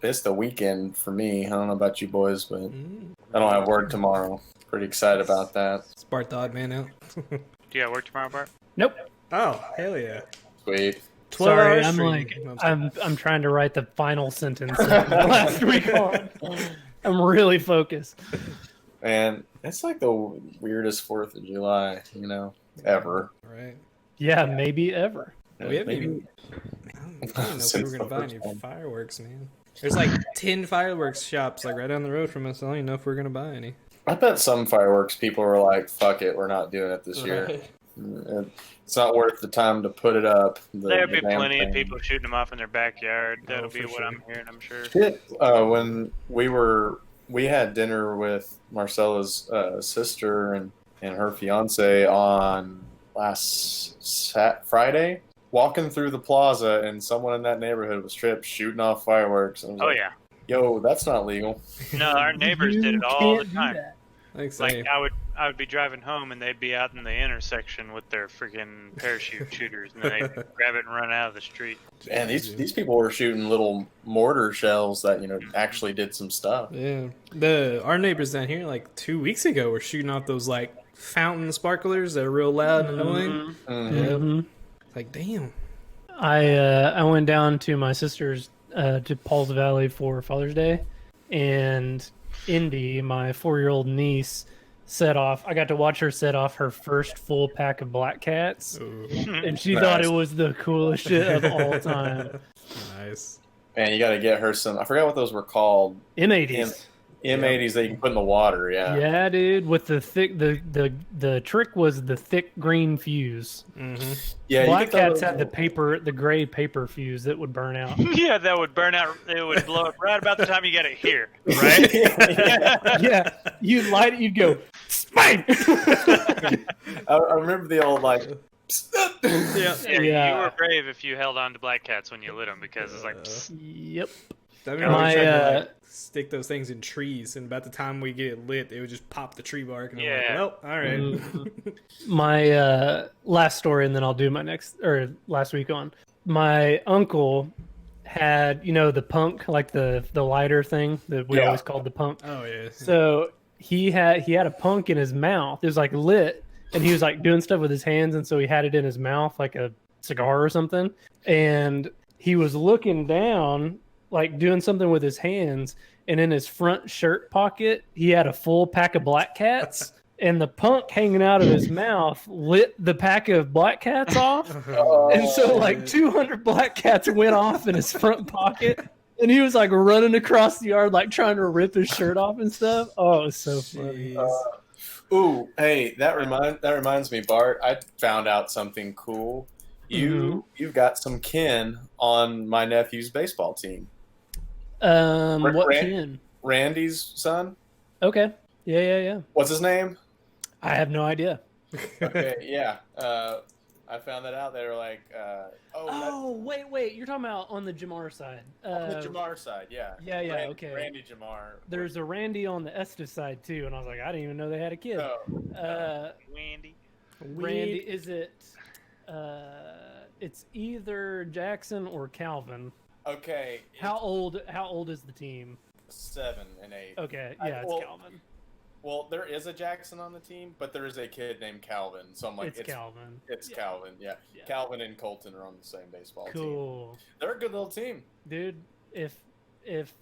the weekend for me. I don't know about you boys, but I don't have work tomorrow. Pretty excited about that. It's Bart the odd man out. Do you have work tomorrow, Bart? Nope. Oh, hell yeah. Sweet. 12 Sorry, hours I'm stream. like I'm trying to write the final sentence of my last week on. I'm really focused. And it's like the weirdest 4th of July, ever. Right. Yeah, maybe ever. We haven't even... I don't even know if we were going to buy any fireworks, man. There's like 10 fireworks shops like right down the road from us. I don't even know if we're going to buy any. I bet some fireworks people were like, fuck it, we're not doing it this year. It's not worth the time to put it up. There'll be plenty of people shooting them off in their backyard. That'll be what I'm hearing, I'm sure. When we had dinner with Marcella's sister and her fiance on last Friday, walking through the plaza, and someone in that neighborhood was straight up shooting off fireworks. And yeah. Yo, that's not legal. No, our neighbors did it all the time. Like I would be driving home and they'd be out in the intersection with their freaking parachute shooters, and they'd grab it and run out of the street. And these people were shooting little mortar shells that actually did some stuff. Yeah, our neighbors down here like 2 weeks ago were shooting off those like fountain sparklers that are real loud and annoying. Mm-hmm. Like damn. I went down to my sister's to Paul's Valley for Father's Day, and Indy, my 4-year-old niece, set off. I got to watch her set off her first full pack of black cats, and she thought it was the coolest shit of all time. Nice. Man, you got to get her some. I forgot what those were called. M80s. M80s that you can put in the water. Yeah. Yeah, dude. With the thick, the trick was the thick green fuse. Mm-hmm. Yeah. Black cats had the gray paper fuse that would burn out. Yeah, that would burn out. It would blow up right about the time you get it here, right? Yeah. You'd light it. You'd go, bang! I remember the old like. You were brave if you held on to black cats when you lit them, because it's like. Yep. I mean, we tried to stick those things in trees, and about the time we get it lit, it would just pop the tree bark. And I'm like, well, all right. My last story, and then I'll do my last week on. My uncle had, the punk, like the lighter thing that we always called the punk. Oh yeah. So he had a punk in his mouth. It was like lit, and he was like doing stuff with his hands, and so he had it in his mouth like a cigar or something. And he was looking down, like doing something with his hands, and in his front shirt pocket he had a full pack of black cats, and the punk hanging out of his mouth lit the pack of black cats off. And so like 200 black cats went off in his front pocket, and he was like running across the yard like trying to rip his shirt off and stuff. Oh, it was so funny. Ooh, hey, that reminds me, Bart. I found out something cool. You've got some kin on my nephew's baseball team. What kin? Randy's son. Okay. Yeah. What's his name? I have no idea. Okay, yeah. I found that out. They were like, wait. You're talking about on the Jamar side. on the Jamar side, yeah. Yeah, okay. Randy Jamar. There's a Randy on the Estes side, too, and I was like, I didn't even know they had a kid. Randy, is it... it's either Jackson or Calvin. Okay. How old is the team? 7 and 8. Okay, yeah, it's Calvin. Well, there is a Jackson on the team, but there is a kid named Calvin. So I'm like, it's Calvin. It's Calvin, yeah. Calvin and Colton are on the same baseball team. Cool. They're a good little team. Dude, if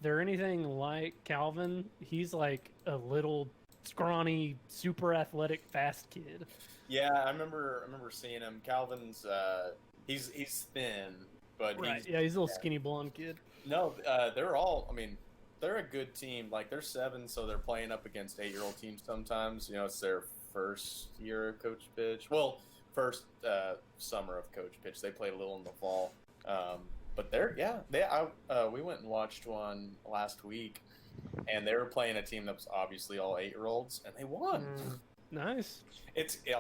they're anything like Calvin, he's like a little scrawny, super athletic, fast kid. Yeah, I remember seeing him. Calvin's he's thin, but he's a little skinny blonde kid. No, they're a good team. Like, they're 7, so they're playing up against 8-year-old teams sometimes. It's their first year of Coach Pitch. Well, first summer of Coach Pitch. They played a little in the fall. But we went and watched one last week, and they were playing a team that was obviously all 8-year-olds, and they won. Nice.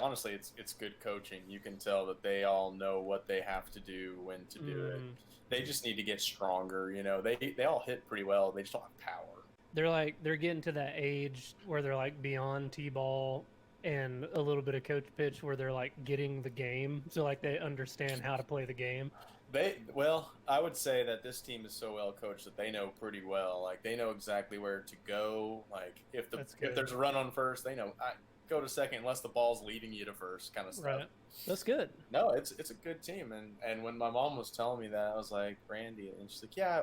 Honestly, it's good coaching. You can tell that they all know what they have to do, when to do it. They just need to get stronger. They all hit pretty well. They just don't have power. They're getting to that age where they're like beyond T-ball and a little bit of Coach Pitch, where they're like getting the game. So like they understand how to play the game. I would say that this team is so well coached that they know pretty well. Like they know exactly where to go. Like if there's a run on first, they know go to second unless the ball's leading you to first, kind of stuff. Right. That's good. No, it's a good team, and when my mom was telling me that, I was like, Randy, and she's like, yeah,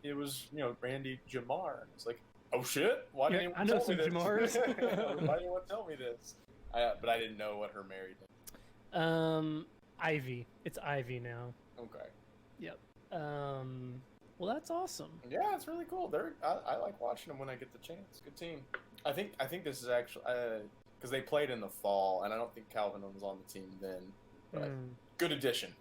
it was Randy Jamar. And it's like, oh shit, why didn't I anyone know tell me some this? Jamars. Why didn't anyone tell me this? But I didn't know what her married name. Ivy. It's Ivy now. Okay. Yep. Well, that's awesome. Yeah, it's really cool. I like watching them when I get the chance. Good team. I think this is actually because they played in the fall, and I don't think Calvin was on the team then. But good addition.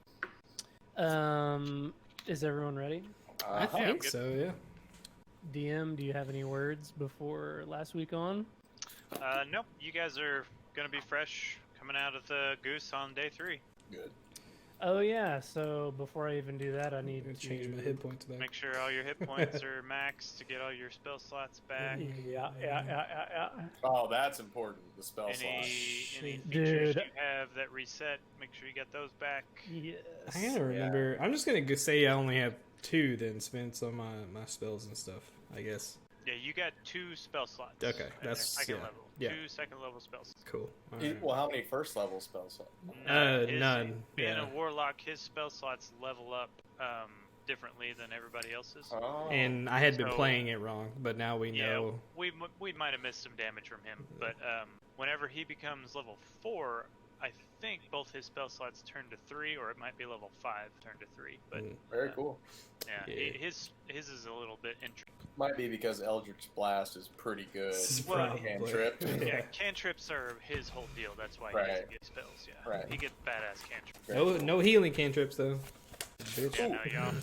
Is everyone ready? I think so. Yeah. DM, do you have any words before last week on? Nope. You guys are gonna be fresh coming out of the goose on day 3. Good. Oh yeah. So before I even do that, I need to change my hit points back. Make sure all your hit points are maxed to get all your spell slots back. Yeah. Oh, that's important. The spell slot. Any features Dude. you have that reset, make sure you get those back. Yes. I gotta remember. I'm just gonna say I only have 2 then Spence on my spells and stuff. I guess. Yeah, you got 2 spell slots. Okay, at that's second level. Yeah. 2 second level spells. Cool. All right. Well, how many first level spell slots? None. Being Yeah. a warlock, his spell slots level up differently than everybody else's. Oh. And I had been So- playing it wrong, but now we know. We might have missed some damage from him, but whenever he becomes level 4, I think both his spell slots turn to 3, or it might be level 5 turn to 3. But Very cool. yeah, Yeah. his is a little bit interesting. Might be because Eldritch Blast is pretty good. Well, Cantrip. Yeah, cantrips are his whole deal. That's why he Right. doesn't get spells. Yeah, Right. he gets badass cantrips. No healing cantrips though. Yeah, no, y'all.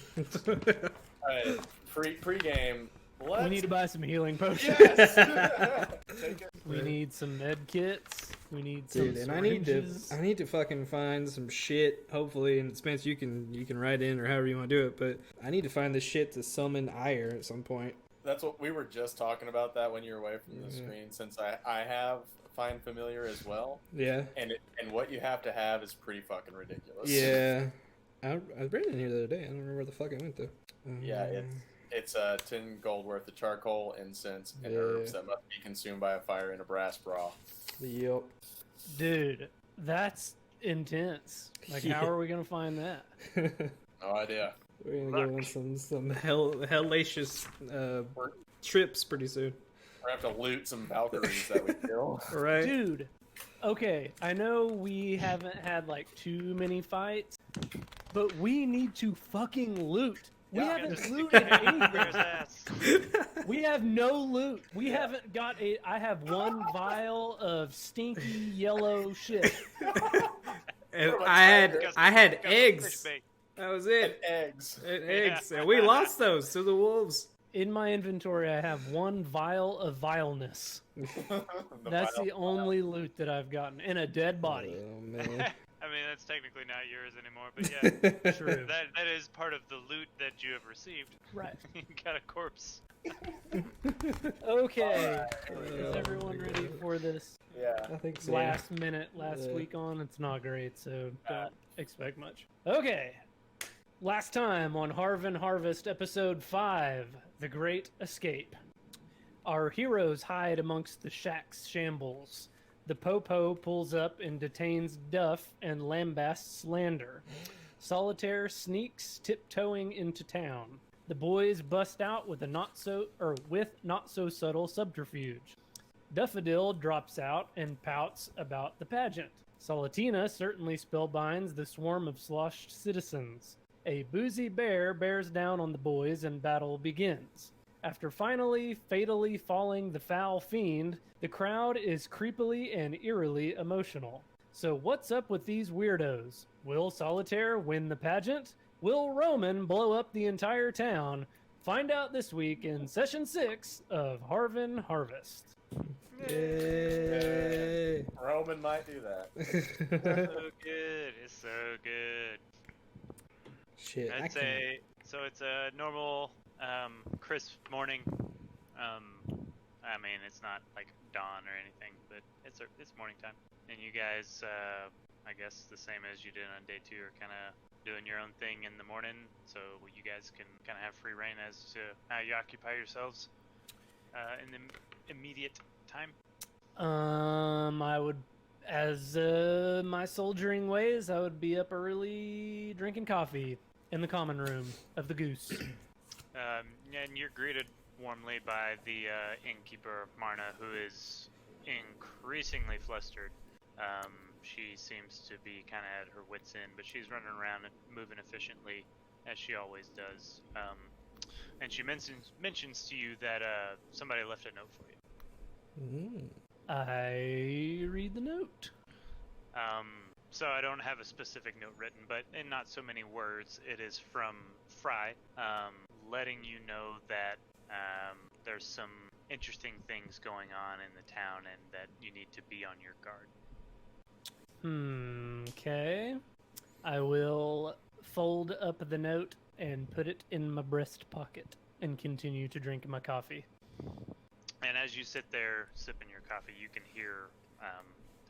All right, pre-game. We need to buy some healing potions. Yes. Take it. We need some med kits. We need some Dude, and syringes. I need to fucking find some shit. Hopefully, and Spence, you can write in or however you want to do it. But I need to find this shit to summon ire at some point. That's what we were just talking about that when you were away from the screen. Since I have Find Familiar as well, Yeah. and what you have to have is pretty fucking ridiculous. Yeah. I read it in here the other day. I don't remember where the fuck it went though. Yeah, it's 10 gold worth of charcoal, incense, and herbs that must be consumed by a fire in a brass bra. Yep. Dude, that's intense. Like, how are we gonna find that? No idea. We're gonna go on some hellacious trips pretty soon. We're gonna have to loot some Valkyries that we kill. Right? Dude, okay, I know we haven't had like too many fights, but we need to fucking loot. We haven't looted anything. We have no loot. We haven't got I have 1 vial of stinky yellow shit. And I had eggs. That was it. Eggs. And eggs. And we lost those to the wolves. In my inventory, I have 1 vial of vileness. That's the only loot that I've gotten. And a dead body. Oh man. I mean, that's technically not yours anymore, but yeah, True. that is part of the loot that you have received. Right. You got a corpse. Okay. Is everyone ready for this Yeah. I think so. last Yeah. week on? It's not great, so don't expect much. Okay. Last time on Harven Harvest, episode 5, The Great Escape. Our heroes hide amongst the shack's shambles. The Popo pulls up and detains Duff and lambasts Lander. Solitaire sneaks tiptoeing into town. The boys bust out with not so subtle subterfuge. Daffodil drops out and pouts about the pageant. Solitina certainly spellbinds the swarm of sloshed citizens. A boozy bear bears down on the boys and battle begins. After finally fatally falling the foul fiend, the crowd is creepily and eerily emotional. So what's up with these weirdos? Will Solitaire win the pageant? Will Roman blow up the entire town? Find out this week in Session 6 of Harven Harvest. Yay. Roman might do that. So good. It's so good. Shit. I I'd can't. say so. It's a normal, crisp morning. I mean, it's not like dawn or anything, but it's morning time. And you guys, I guess the same as you did on day 2, are kind of doing your own thing in the morning, so you guys can kind of have free reign as to how you occupy yourselves in the immediate time. I would, as my soldiering ways, I would be up early drinking coffee in the common room of the Goose. And you're greeted warmly by the innkeeper, Marna, who is increasingly flustered. She seems to be kind of at her wits' end, but she's running around and moving efficiently, as she always does. And she mentions to you that somebody left a note for you. I read the note. So I don't have a specific note written, but in not so many words, it is from Fry, letting you know that there's some interesting things going on in the town and that you need to be on your guard. Okay. I will fold up the note and put it in my breast pocket and continue to drink my coffee. And as you sit there sipping your coffee, you can hear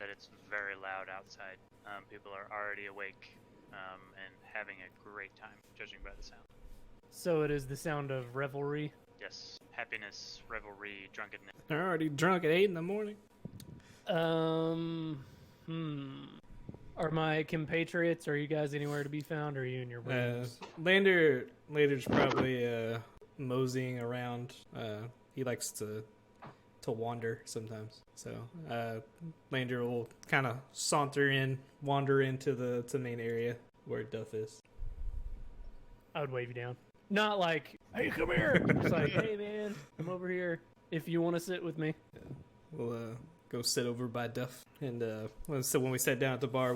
that it's very loud outside. People are already awake and having a great time, judging by the sound. So it is the sound of revelry. Yes, happiness, revelry, drunkenness. They're already drunk at 8 in the morning. Are my compatriots, are you guys anywhere to be found, or are you in your rooms? Lander's probably moseying around. He likes to wander sometimes. So Lander will kind of wander into the main area where Duff is. I would wave you down. Not like, hey, come here. Just like, hey, man, I'm over here if you want to sit with me. Yeah. We'll go sit over by Duff. And so when we sat down at the bar,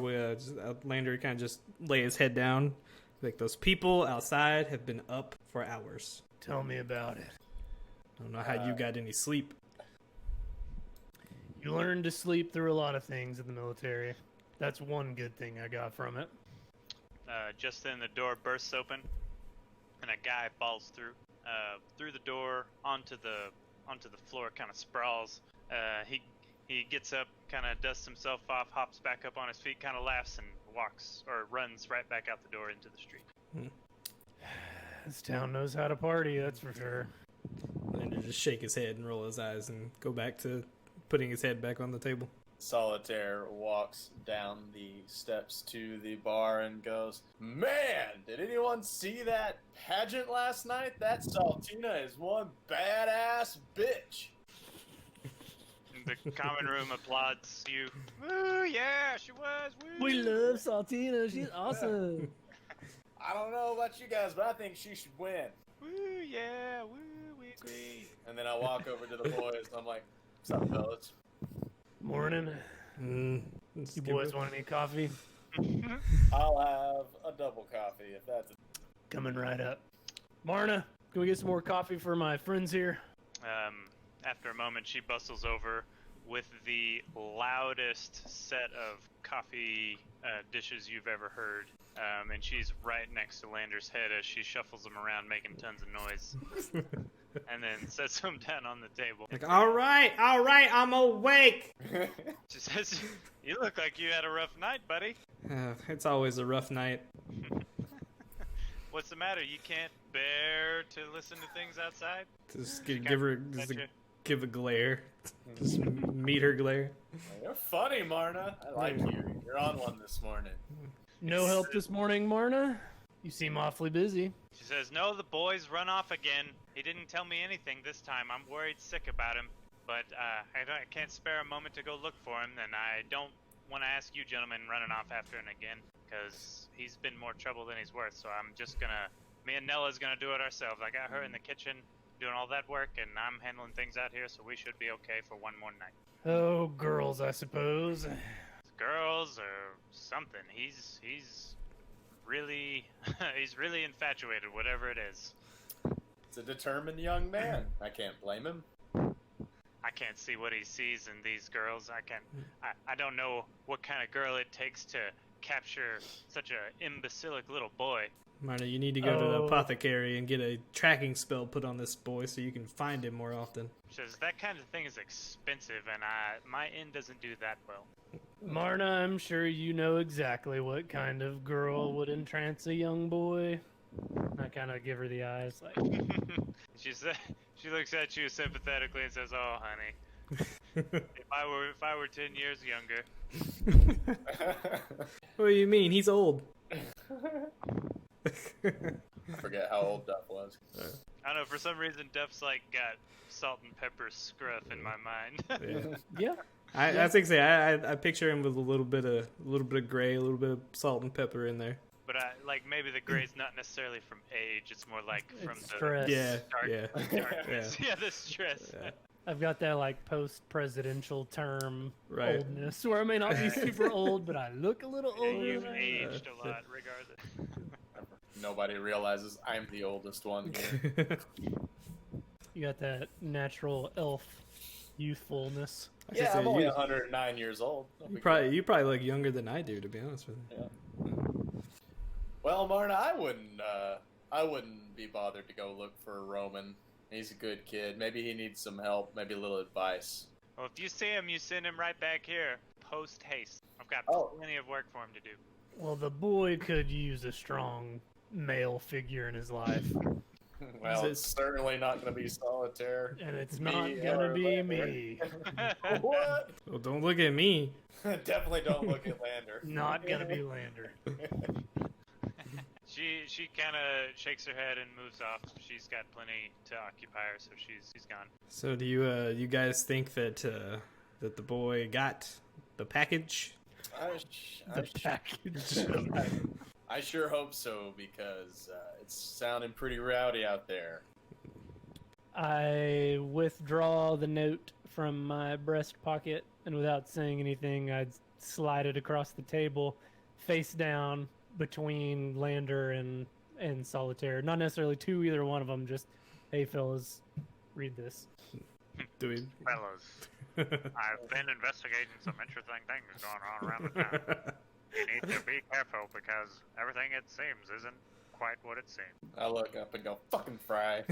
Lander kind of just lay his head down. Like, those people outside have been up for hours. Tell me about it. I don't know how you got any sleep. You learn to sleep through a lot of things in the military. That's one good thing I got from it. Just then the door bursts open, and a guy falls through the door onto the floor, kind of sprawls. He gets up, kind of dusts himself off, hops back up on his feet, kind of laughs, and runs right back out the door into the street. This town knows how to party, that's for sure. Lander just shake his head and roll his eyes and go back to putting his head back on the table. Solitaire walks down the steps to the bar and goes, "Man, did anyone see that pageant last night? That Saltina is one badass bitch." The common room applauds you. Woo, yeah, she was. Woo. We love Saltina, she's awesome. I don't know about you guys, but I think she should win. Woo, yeah, woo, we agree. And then I walk over to the boys and I'm like, "What's up, fellas?" Morning. You boys want any coffee? I'll have a double coffee if that's Coming right up. Marna, can we get some more coffee for my friends here? After a moment, she bustles over with the loudest set of coffee dishes you've ever heard. And she's right next to Lander's head as she shuffles them around, making tons of noise. And then sets them down on the table. Like, all right, I'm awake. She says, "You look like you had a rough night, buddy." It's always a rough night. What's the matter? You can't bear to listen to things outside? Just give a glare. Just meet her glare. You're funny, Marna. I like you. You're on one this morning. No help this morning, Marna? You seem awfully busy. She says, "No, the boys run off again. He didn't tell me anything this time. I'm worried sick about him, but I can't spare a moment to go look for him, and I don't want to ask you gentlemen running off after him again, because he's been more trouble than he's worth, so I'm just me and Nella's gonna do it ourselves. I got her in the kitchen doing all that work, and I'm handling things out here, so we should be okay for one more night." Oh, girls, I suppose. Girls or something. He's really he's really infatuated, whatever it is. It's a determined young man. I can't blame him. I can't see what he sees in these girls. I don't know what kind of girl it takes to capture such a imbecilic little boy. Marna, you need to go to the apothecary and get a tracking spell put on this boy so you can find him more often. She says, "That kind of thing is expensive, and my inn doesn't do that well." Marna, I'm sure you know exactly what kind of girl would entrance a young boy. I kind of give her the eyes, like, she said, she looks at you sympathetically and says, "Oh, honey, if I were 10 years younger." What do you mean? He's old. I forget how old Duff was. I don't know. For some reason, Duff's like got salt and pepper scruff in my mind. Yeah. yeah. That's exactly. I picture him with a little bit of gray, a little bit of salt and pepper in there. But like maybe the gray's not necessarily from age; it's more like from It's the stress. darkness. Yeah, the stress. Yeah. I've got that like post-presidential term Right. oldness, where I may not be super old, but I look a little Yeah, older. you've than I am. aged a lot, regardless. Nobody realizes I'm the oldest one here. You got that natural elf youthfulness. Yeah, I'm only 109 years old. You probably look younger than I do, to be honest with you. Yeah. Well, Marna, I wouldn't be bothered to go look for Roman. He's a good kid. Maybe he needs some help. Maybe a little advice. Well, if you see him, you send him right back here. Post haste. I've got plenty of work for him to do. Well, the boy could use a strong male figure in his life, Well, it's certainly not going to be Solitaire. and it's not gonna be me. What? Well, don't look at me. Definitely don't look at Lander. Not gonna be Lander. She kind of shakes her head and moves off. She's got plenty to occupy her, so she's gone. So do you guys think that that the boy got the package? I sure hope so, because it's sounding pretty rowdy out there. I withdraw the note from my breast pocket, and without saying anything, I'd slide it across the table, face down between Lander and Solitaire. Not necessarily to either one of them, just, hey, fellas, read this. Do we? Fellas, I've been investigating some interesting things going on around the town. You need to be careful because everything it seems isn't quite what it seems. I look up and go, fucking Fry.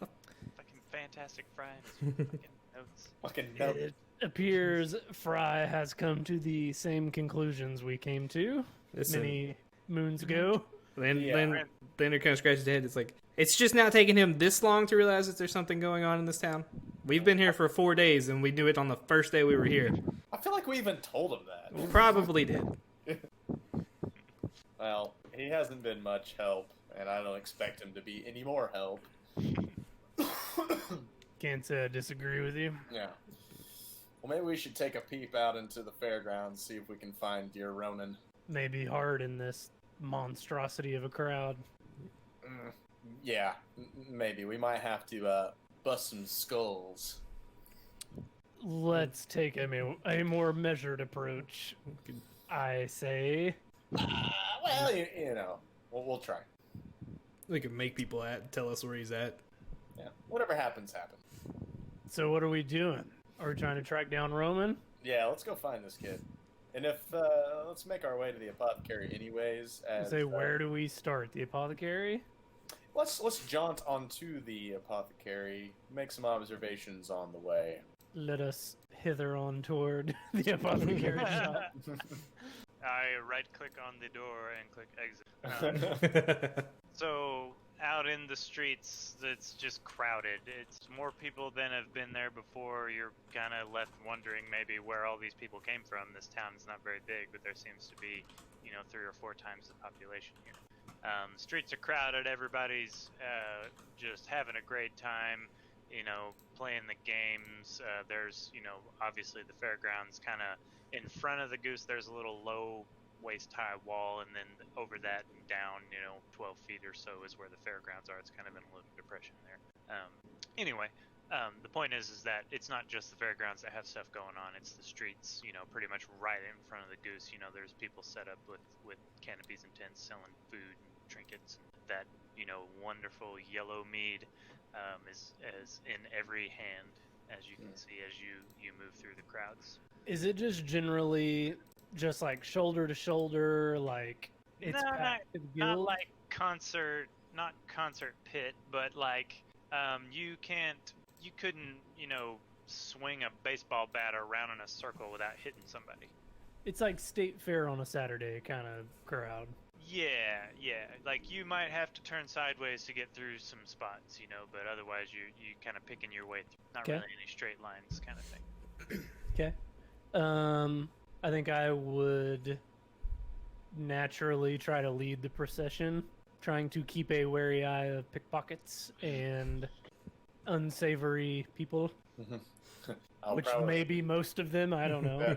Fucking fantastic Fry and his fucking notes. Fucking note. It appears Fry has come to the same conclusions we came to many moons ago. Lander kind of scratches his head. It's like, it's just now taking him this long to realize that there's something going on in this town. We've been here for 4 days, and we knew it on the first day we were here. I feel like we even told him that. We probably did. Well, he hasn't been much help, and I don't expect him to be any more help. Can't say I disagree with you. Yeah. Well, maybe we should take a peep out into the fairgrounds, see if we can find dear Ronan. May be hard in this monstrosity of a crowd. Yeah, maybe. We might have to bust some skulls. Let's take a more measured approach. I say. Well, you know, we'll try. We can make people tell us where he's at. Yeah, whatever happens, happens. So what are we doing? Are we trying to track down Roman? Yeah, let's go find this kid. And if let's make our way to the apothecary anyways. Where do we start? The apothecary? Let's jaunt onto the apothecary, make some observations on the way. Let us hither on toward the apothecary shop. I right-click on the door and click exit. So out in the streets, it's just crowded. It's more people than have been there before. You're kind of left wondering maybe where all these people came from. This town is not very big, but there seems to be, 3 or 4 times the population here. Streets are crowded. Everybody's just having a great time, playing the games. There's, obviously the fairgrounds kind of in front of the goose. There's a little low waist-high wall, and then over that and down, 12 feet or so is where the fairgrounds are. It's kind of in a little depression there. Anyway, the point is that it's not just the fairgrounds that have stuff going on. It's the streets, pretty much right in front of the goose. There's people set up with canopies and tents selling food and trinkets. That, wonderful yellow mead is in every hand, as you can see as you move through the crowds. Is it just generally just like shoulder to shoulder, like it's packed to the not gills? like concert pit, but like you couldn't swing a baseball bat around in a circle without hitting somebody. It's like State Fair on a Saturday kind of crowd. Yeah. Like you might have to turn sideways to get through some spots, but otherwise you kind of picking your way through. Not Okay. really any straight lines kind of thing. Okay. I think I would naturally try to lead the procession, trying to keep a wary eye of pickpockets and unsavory people, which may be most of them. I don't know.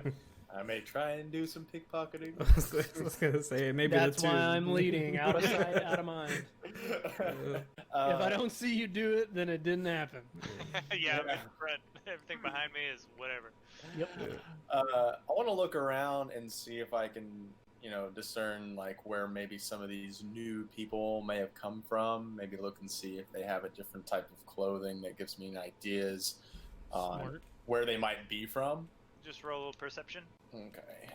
I may try and do some pickpocketing. I was gonna say maybe That's the two. why I'm leading. Out of sight, out of mind. If I don't see you do it, then it didn't happen. Yeah, I'm in front. Everything behind me is whatever. Yep. I want to look around and see if I can, discern like where maybe some of these new people may have come from. Maybe look and see if they have a different type of clothing that gives me ideas on Smart. where they might be from. Just roll a little perception. Okay.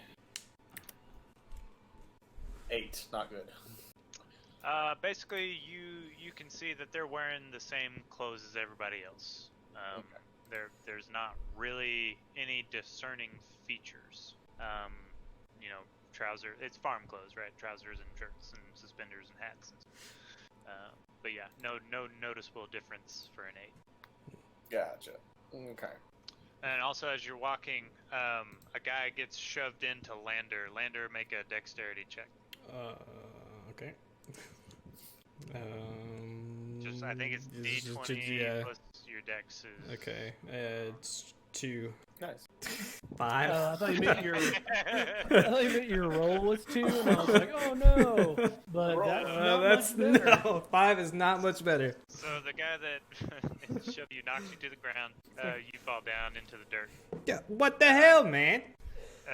8, not good. Basically, you can see that they're wearing the same clothes as everybody else. Okay. There's not really any discerning features. Trousers. It's farm clothes, right? Trousers and shirts and suspenders and hats. But yeah, no noticeable difference for an 8. Gotcha. Okay. And also, as you're walking, a guy gets shoved into Lander. Lander, make a dexterity check. Okay. I think it's D20 yeah. plus your dex is. Okay. It's 2. Nice. 5. I thought you meant your roll was 2, and I was like, oh no. But that's not much better. No, 5 is not much better. So the guy that shoved you knocks you to the ground. You fall down into the dirt. Yeah, what the hell, man?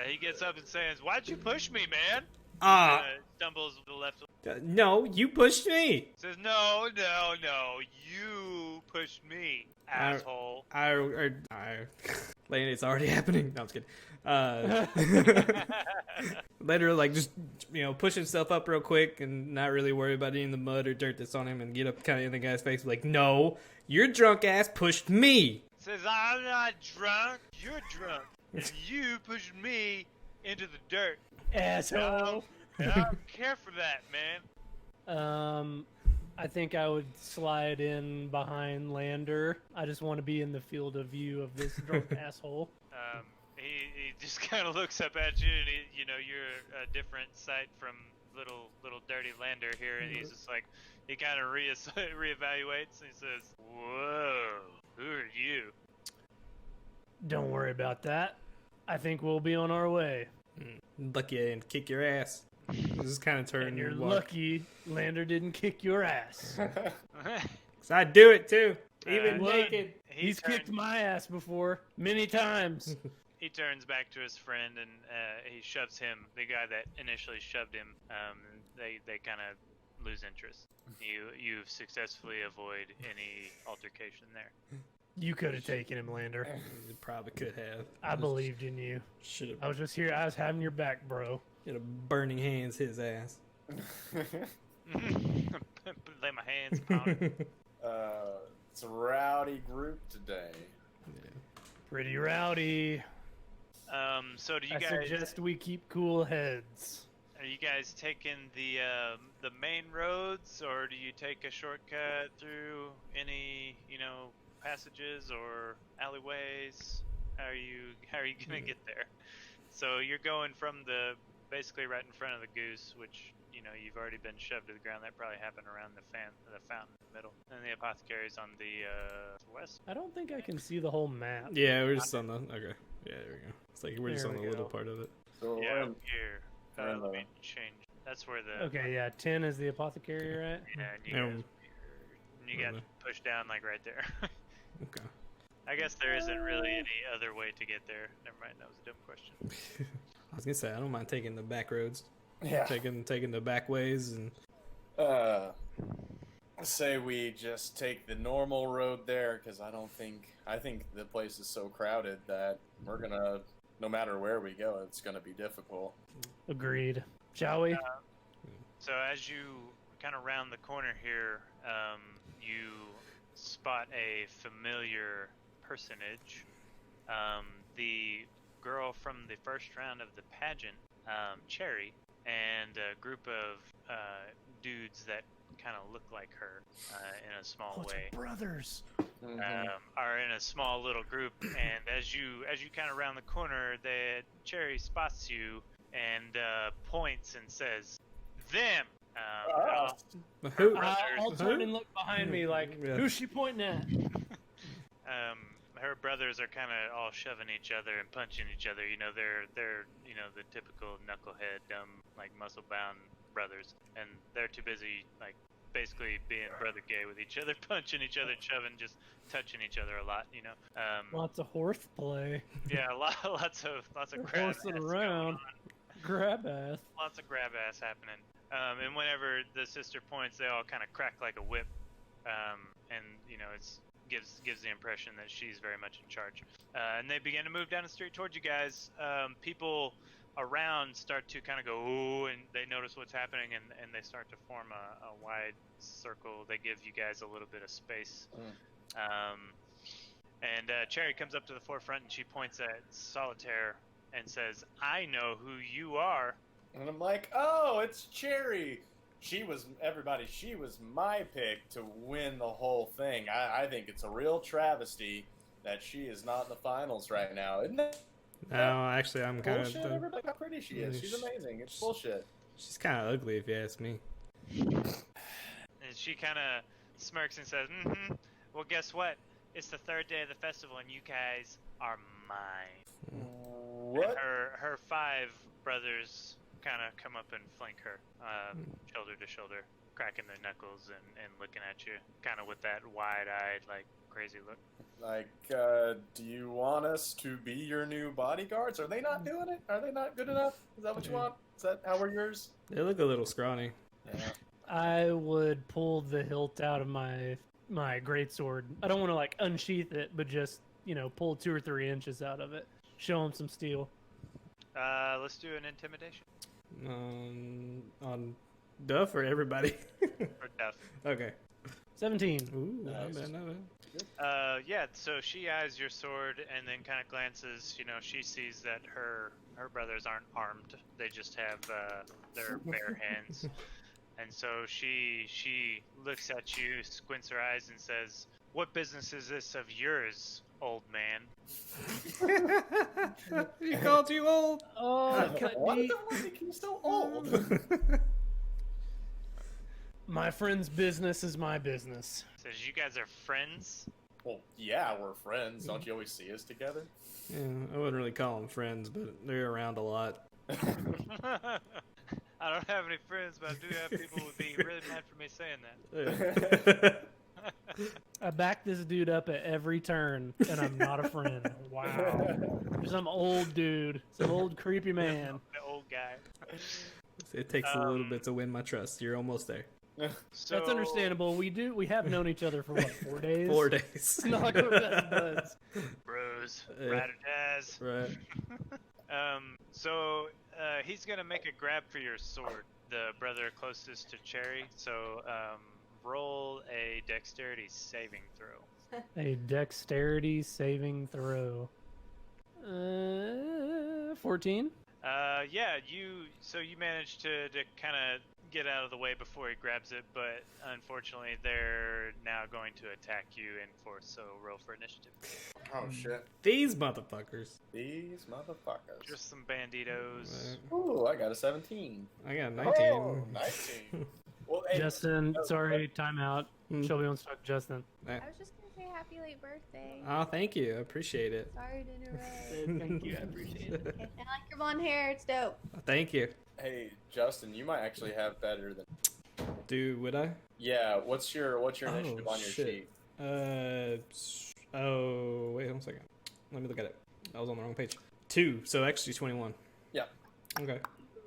He gets up and says, "Why'd you push me, man?" Stumbles to the left. No, you pushed me. Says, "No, you pushed me, asshole." Lane, it's already happening. No, I'm just kidding. Later, like, just, push himself up real quick and not really worry about any of the mud or dirt that's on him and get up kind of in the guy's face. Like, no, your drunk ass pushed me. Says, "I'm not drunk. You're drunk. And you pushed me into the dirt. Asshole. And I don't care for that, man." I think I would slide in behind Lander. I just want to be in the field of view of this drunk asshole. He just kind of looks up at you, and you're a different sight from little dirty Lander here, and he's just like, he kind of reevaluates, and he says, "Whoa, who are you?" Don't worry about that. I think we'll be on our way. Lucky and kick your ass. Just kind of turn. And you're walk. lucky Lander didn't kick your ass. 'Cause I do it too, even What? naked. He's kicked my ass before, many times. He turns back to his friend, and he shoves him, the guy that initially shoved him. They kind of lose interest. You've successfully avoid any altercation there. You could have taken him, Lander. You probably could have. I believed in you. Should have. I was just here. I was having your back, bro. Burning hands his ass. Lay my hands on it. It's a rowdy group today. Yeah. Pretty rowdy. So do you I guys suggest we keep cool heads. are you guys taking the main roads, or do you take a shortcut through any passages or alleyways? How are you gonna get there? So you're going from basically right in front of the goose, which you've already been shoved to the ground. That probably happened around the fountain in the middle, and the apothecary's on the west. I don't think I can see the whole map. Yeah, we're just on the. Okay. Yeah, there we go. It's like we're just There on we the little go. part of it. So Yeah, up here. we're in Let the- me change. That's where the Okay, yeah, 10 is the apothecary, right? Yeah, and Yeah. you got pushed down like right there. Okay. I guess there isn't really any other way to get there. Never mind, that was a dumb question. I was gonna say I don't mind taking the back roads, yeah. taking the back ways, and Say we just take the normal road there, because I think the place is so crowded that we're gonna, no matter where we go, it's gonna be difficult. Agreed. Shall we? So as you kind of round the corner here, you spot a familiar personage the girl from the first round of the pageant, Cherry, and a group of dudes that kind of look like her in a small way. Brothers. Are in a small little group, and as you kind of round the corner, the Cherry spots you and points and says, "Them." Who? I'll turn and look behind me like, who's she pointing at? Her brothers are kind of all shoving each other and punching each other. You know, they're the typical knucklehead, dumb, like muscle-bound brothers, and they're too busy like basically being brother gay with each other, punching each other, shoving, just touching each other a lot. You know. Lots of horseplay. Yeah, lots of grab ass Horsing around. Grab ass. Lots of grab ass happening. And whenever the sister points, they all kind of crack like a whip, and you know it's gives the impression that she's very much in charge. And they begin to move down the street towards you guys. People around start to kind of go, ooh, and they notice what's happening, and they start to form a wide circle. They give you guys a little bit of space. And Cherry comes up to the forefront, and she points at Solitaire and says, "I know who you are." And I'm like, oh, it's Cherry. She was my pick to win the whole thing. I think it's a real travesty that she is not in the finals right now, isn't it? No, actually, I'm kind Bullshit. of. Everybody, how pretty she is. She's amazing. It's bullshit. She's kind of ugly, if you ask me. And she kind of smirks and says, well, guess what? It's the third day of the festival, and you guys are mine. What? And her 5 brothers kind of come up and flank her, shoulder to shoulder, cracking their knuckles and looking at you, kind of with that wide-eyed, like, crazy look. Like, do you want us to be your new bodyguards? Are they not doing it? Are they not good enough? Is that what you want? Is that how we're yours? They look a little scrawny. Yeah. I would pull the hilt out of my greatsword. I don't want to like unsheath it, but just pull 2 or 3 inches out of it. Show him some steel. Let's do an intimidation. On Duff or everybody? For Duff. Okay. 17. Ooh, Nice. not bad. Yeah, so she eyes your sword and then kind of glances. She sees that her brothers aren't armed. They just have their bare hands. And so she looks at you, squints her eyes, and says, "What business is this of yours, old man?" He called you old. Oh, Why does everyone think he's so old? my friend's business is my business. Says, "You guys are friends?" Well, yeah, we're friends. Don't you always see us together? Yeah, I wouldn't really call them friends, but they're around a lot. I don't have any friends, but I do have people who would be really mad for me saying that. I back this dude up at every turn, and I'm not a friend. Wow. There's some old dude, some old creepy man. The old guy. It takes a little bit to win my trust. You're almost there. So, That's understandable. We have known each other for what, 4 days? 4 days. Not gonna that buds. Bros, Yeah. rat-a-taz. Right. So he's gonna make a grab for your sword, the brother closest to Cherry. So roll a dexterity saving throw. A dexterity saving throw. 14. Yeah, you managed to kind of get out of the way before he grabs it, but unfortunately they're now going to attack you in force. So roll for initiative. Oh shit! These motherfuckers. These motherfuckers. Just some banditos. Ooh, I got a 17. I got 19. Oh, 19. Well, hey, Justin, sorry, timeout. Shelby wants to talk to Justin. I was just gonna say happy late birthday. Oh, thank you. I appreciate it. Sorry to interrupt. Thank you, I appreciate it. I like your blonde hair. It's dope. Thank you. Hey, Justin, you might actually have better than. Dude, would I? Yeah. What's your initiative on your shit. sheet? Oh, wait 1 second. Let me look at it. I was on the wrong page. 2, so actually 21. Yeah. Okay.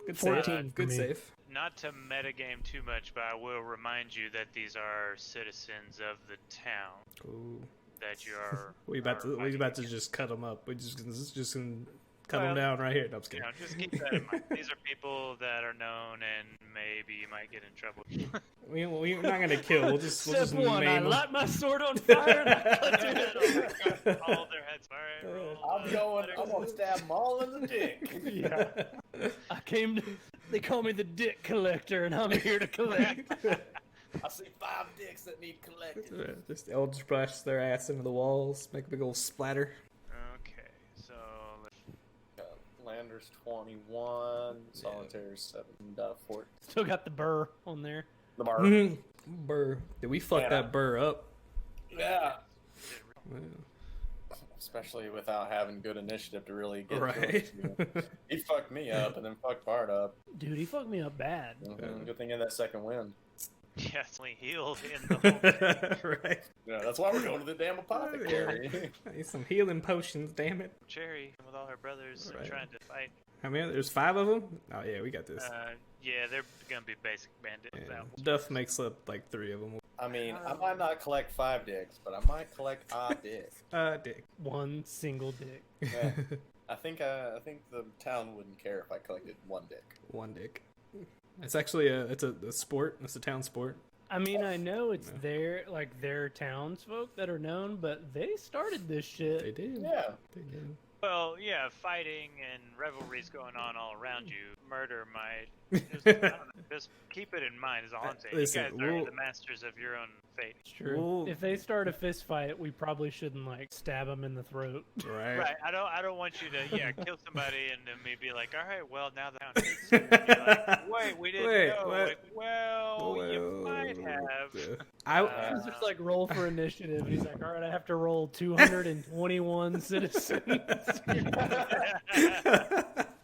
Good 14 save. for Good me. save. Not to metagame too much, but I will remind you that these are citizens of the town Cool. that you are. We about to just cut them up. We just gonna cut them down right here. No, I'm just kidding. Just keep that in mind. These are people that are known, and maybe you might get in trouble. We're not gonna kill. We'll just Step one, I maim them. light my sword on fire and I cut their head off. All their heads. All right. I'm gonna stab them all in the dick. Yeah. They call me the dick collector, and I'm here to collect. I see 5 dicks that need collected. Just Eldritch splash their ass into the walls, make a big old splatter. Okay, so Lander's 21, Solitaire's 7, Duff 14. Still got the burr on there. The bar. Burr. Did we fuck that burr up? Yeah. Wow. Especially without having good initiative to really get Right. to it. He fucked me up and then fucked Bart up. Dude, he fucked me up bad. Good thing he had that second win. yeah, it's only healed in the whole thing. Right. Yeah, that's why we're going to the damn apothecary. I need some healing potions, damn it. Cherry with all her brothers are Right. trying to fight. How many? There's 5 of them? Oh, yeah, we got this. Yeah, they're gonna be basic bandits. Yeah. That Duff makes up like 3 of them. I mean, I might not collect 5 dicks, but I might collect a dick. Dick. One single dick. Yeah. I think the town wouldn't care if I collected 1 dick. 1 dick. It's actually a sport. It's a town sport. I mean, I know it's their townsfolk that are known, but they started this shit. They did. Yeah. They did. Well, yeah, fighting and revelries going on all around you. Murder might. Just, I don't know, just keep it in mind. Is all I'm saying. Listen, you guys are we'll- the masters of your own fate. It's true. Well- If they start a fist fight, we probably shouldn't stab them in the throat. Right. Right. I don't want you to kill somebody and then me be like, all right, well now the town hates you. And you're like, wait, we didn't know. what? Like, well, you might have. He's just roll for initiative, and he's like, all right, I have to roll 221 citizens.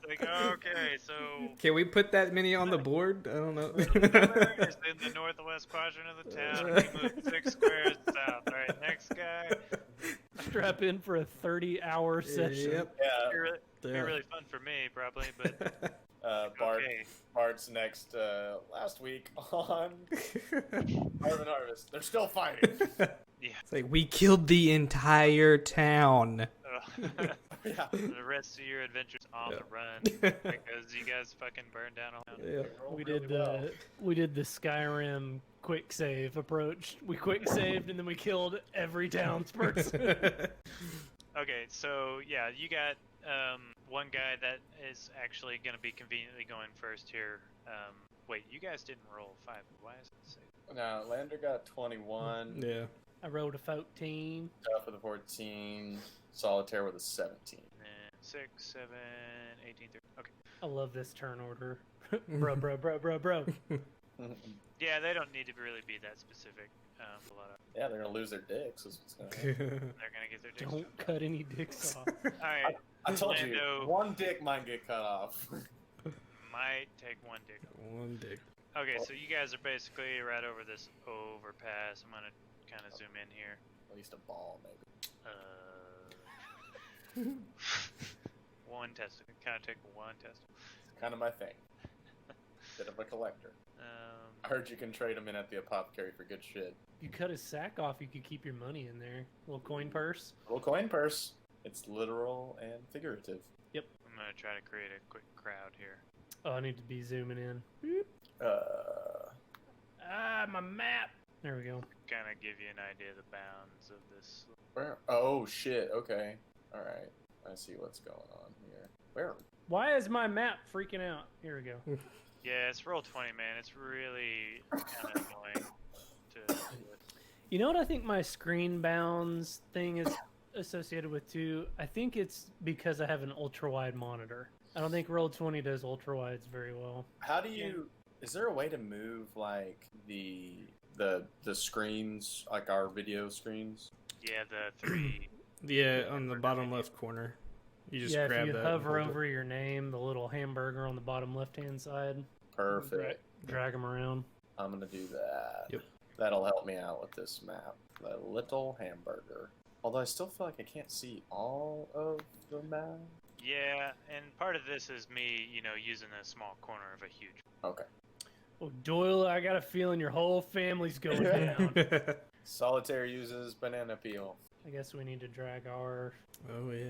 Like, okay, so Can we put that many on the board? I don't know. the river is in the northwest quadrant of the town. And he moved 6 squares south. All right, next guy. Strap in for a 30-hour session. Yep. Yeah. Be really fun for me, probably, but Bart. Bart's next last week on Harven Harvest. They're still fighting. It's like we killed the entire town. Yeah. The rest of your adventures on the run because you guys fucking burned down a town. Yeah. We did the Skyrim quick save approach. We quick saved and then we killed every townsperson. Okay, so yeah, you got one guy that is actually going to be conveniently going first here. Wait, you guys didn't roll 5. Why is it 6? No, Lander got 21. Yeah. I rolled a 14. Duff with a 14. Solitaire with a 17. And 6, 7, 18, 30. Okay. I love this turn order. bro. Yeah, they don't need to really be that specific. A lot of Yeah, they're gonna lose their dicks. Is what's gonna happen. they're gonna get their dicks. Don't cut any dicks off. All right, I told you, Lando 1 dick might get cut off. might take 1 dick. 1 dick. Okay, so you guys are basically right over this overpass. I'm gonna kind of zoom in here. At least a ball, maybe. 1 testicle. Kind of take 1 testicle. It's kind of my thing. Bit of a collector. I heard you can trade them in at the apothecary for good shit. If you cut his sack off, you could keep your money in there. Little coin purse. Little coin purse. It's literal and figurative. I'm gonna try to create a quick crowd here. Oh, I need to be zooming in. My map. There we go. Kind of give you an idea of the bounds of this. Where? Oh shit. Okay. All right. I see what's going on here. Where? Why is my map freaking out? Here we go. Yeah, it's roll 20, man. It's really kind of annoying to do it. You know what I think my screen bounds thing is associated with too? I think it's because I have an ultra wide monitor. I don't think Roll20 does ultra wides very well. How do you? Is there a way to move like the screens, like our video screens? Yeah, the 3. Yeah, on the bottom left corner. You just grab if you that. and hover hold it. over your name, the little hamburger on the bottom left hand side, Perfect. drag them around. I'm gonna do that. Yep. That'll help me out with this map. The little hamburger. Although I still feel like I can't see all of the map. Yeah, and part of this is me, using a small corner of a huge. Okay. Oh, Doyle, I got a feeling your whole family's going down. Solitaire uses banana peel. I guess we need to drag our Oh yeah.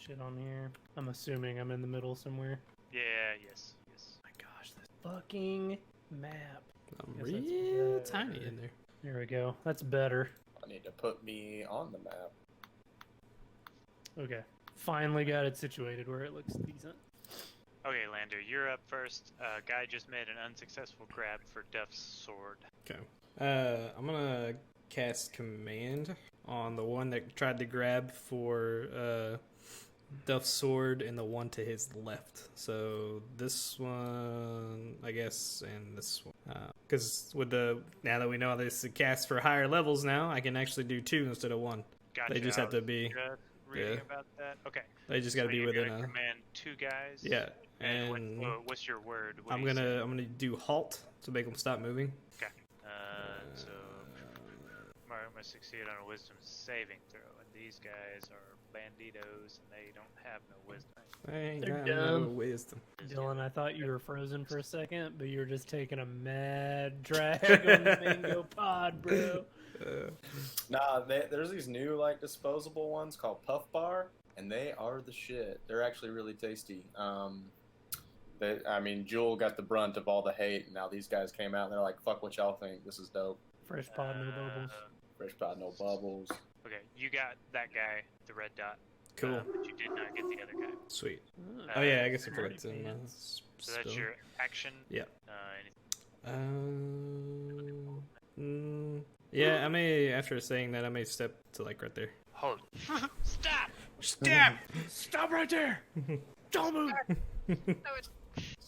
shit on here. I'm assuming I'm in the middle somewhere. Yeah, yes. My gosh, this fucking map. I'm Guess that's real better. tiny in there. There we go. That's better. I need to put me on the map. Okay. finally got it situated where it looks decent. Okay, Lander, you're up first. Guy just made an unsuccessful grab for Duff's sword. Okay. I'm gonna cast command on the one that tried to grab for Duff's sword and the one to his left. So this one, I guess, and this one. Because now that we know this is cast for higher levels now, I can actually do 2 instead of 1. Gotcha. They just have to be. Just reading about that. Okay. They just got to So be you're within gonna a. command 2 guys. Yeah. And what's your word? What I'm do you say? gonna do halt to make them stop moving. Okay. So Mario must succeed on a wisdom saving throw, and these guys are banditos, and they don't have no wisdom. I ain't They're got no dumb. wisdom. Dylan, I thought you were frozen for a second, but you were just taking a mad drag on the mango pod, bro. Nah, there's these new like disposable ones called Puff Bar, and they are the shit. They're actually really tasty. Jewel got the brunt of all the hate, and now these guys came out and they're like, "Fuck what y'all think. This is dope. Fresh pod, no bubbles. Fresh pot, no bubbles." Okay, you got that guy, the red dot. Cool. But you did not get the other guy. Sweet. Oh. Oh yeah, I guess I forgot Alright, to. man. So that's your action. Yeah. Anything- Yeah, I may, after saying that, I may step to like right there. Hold. Stop! Step! Stop right there! Don't move!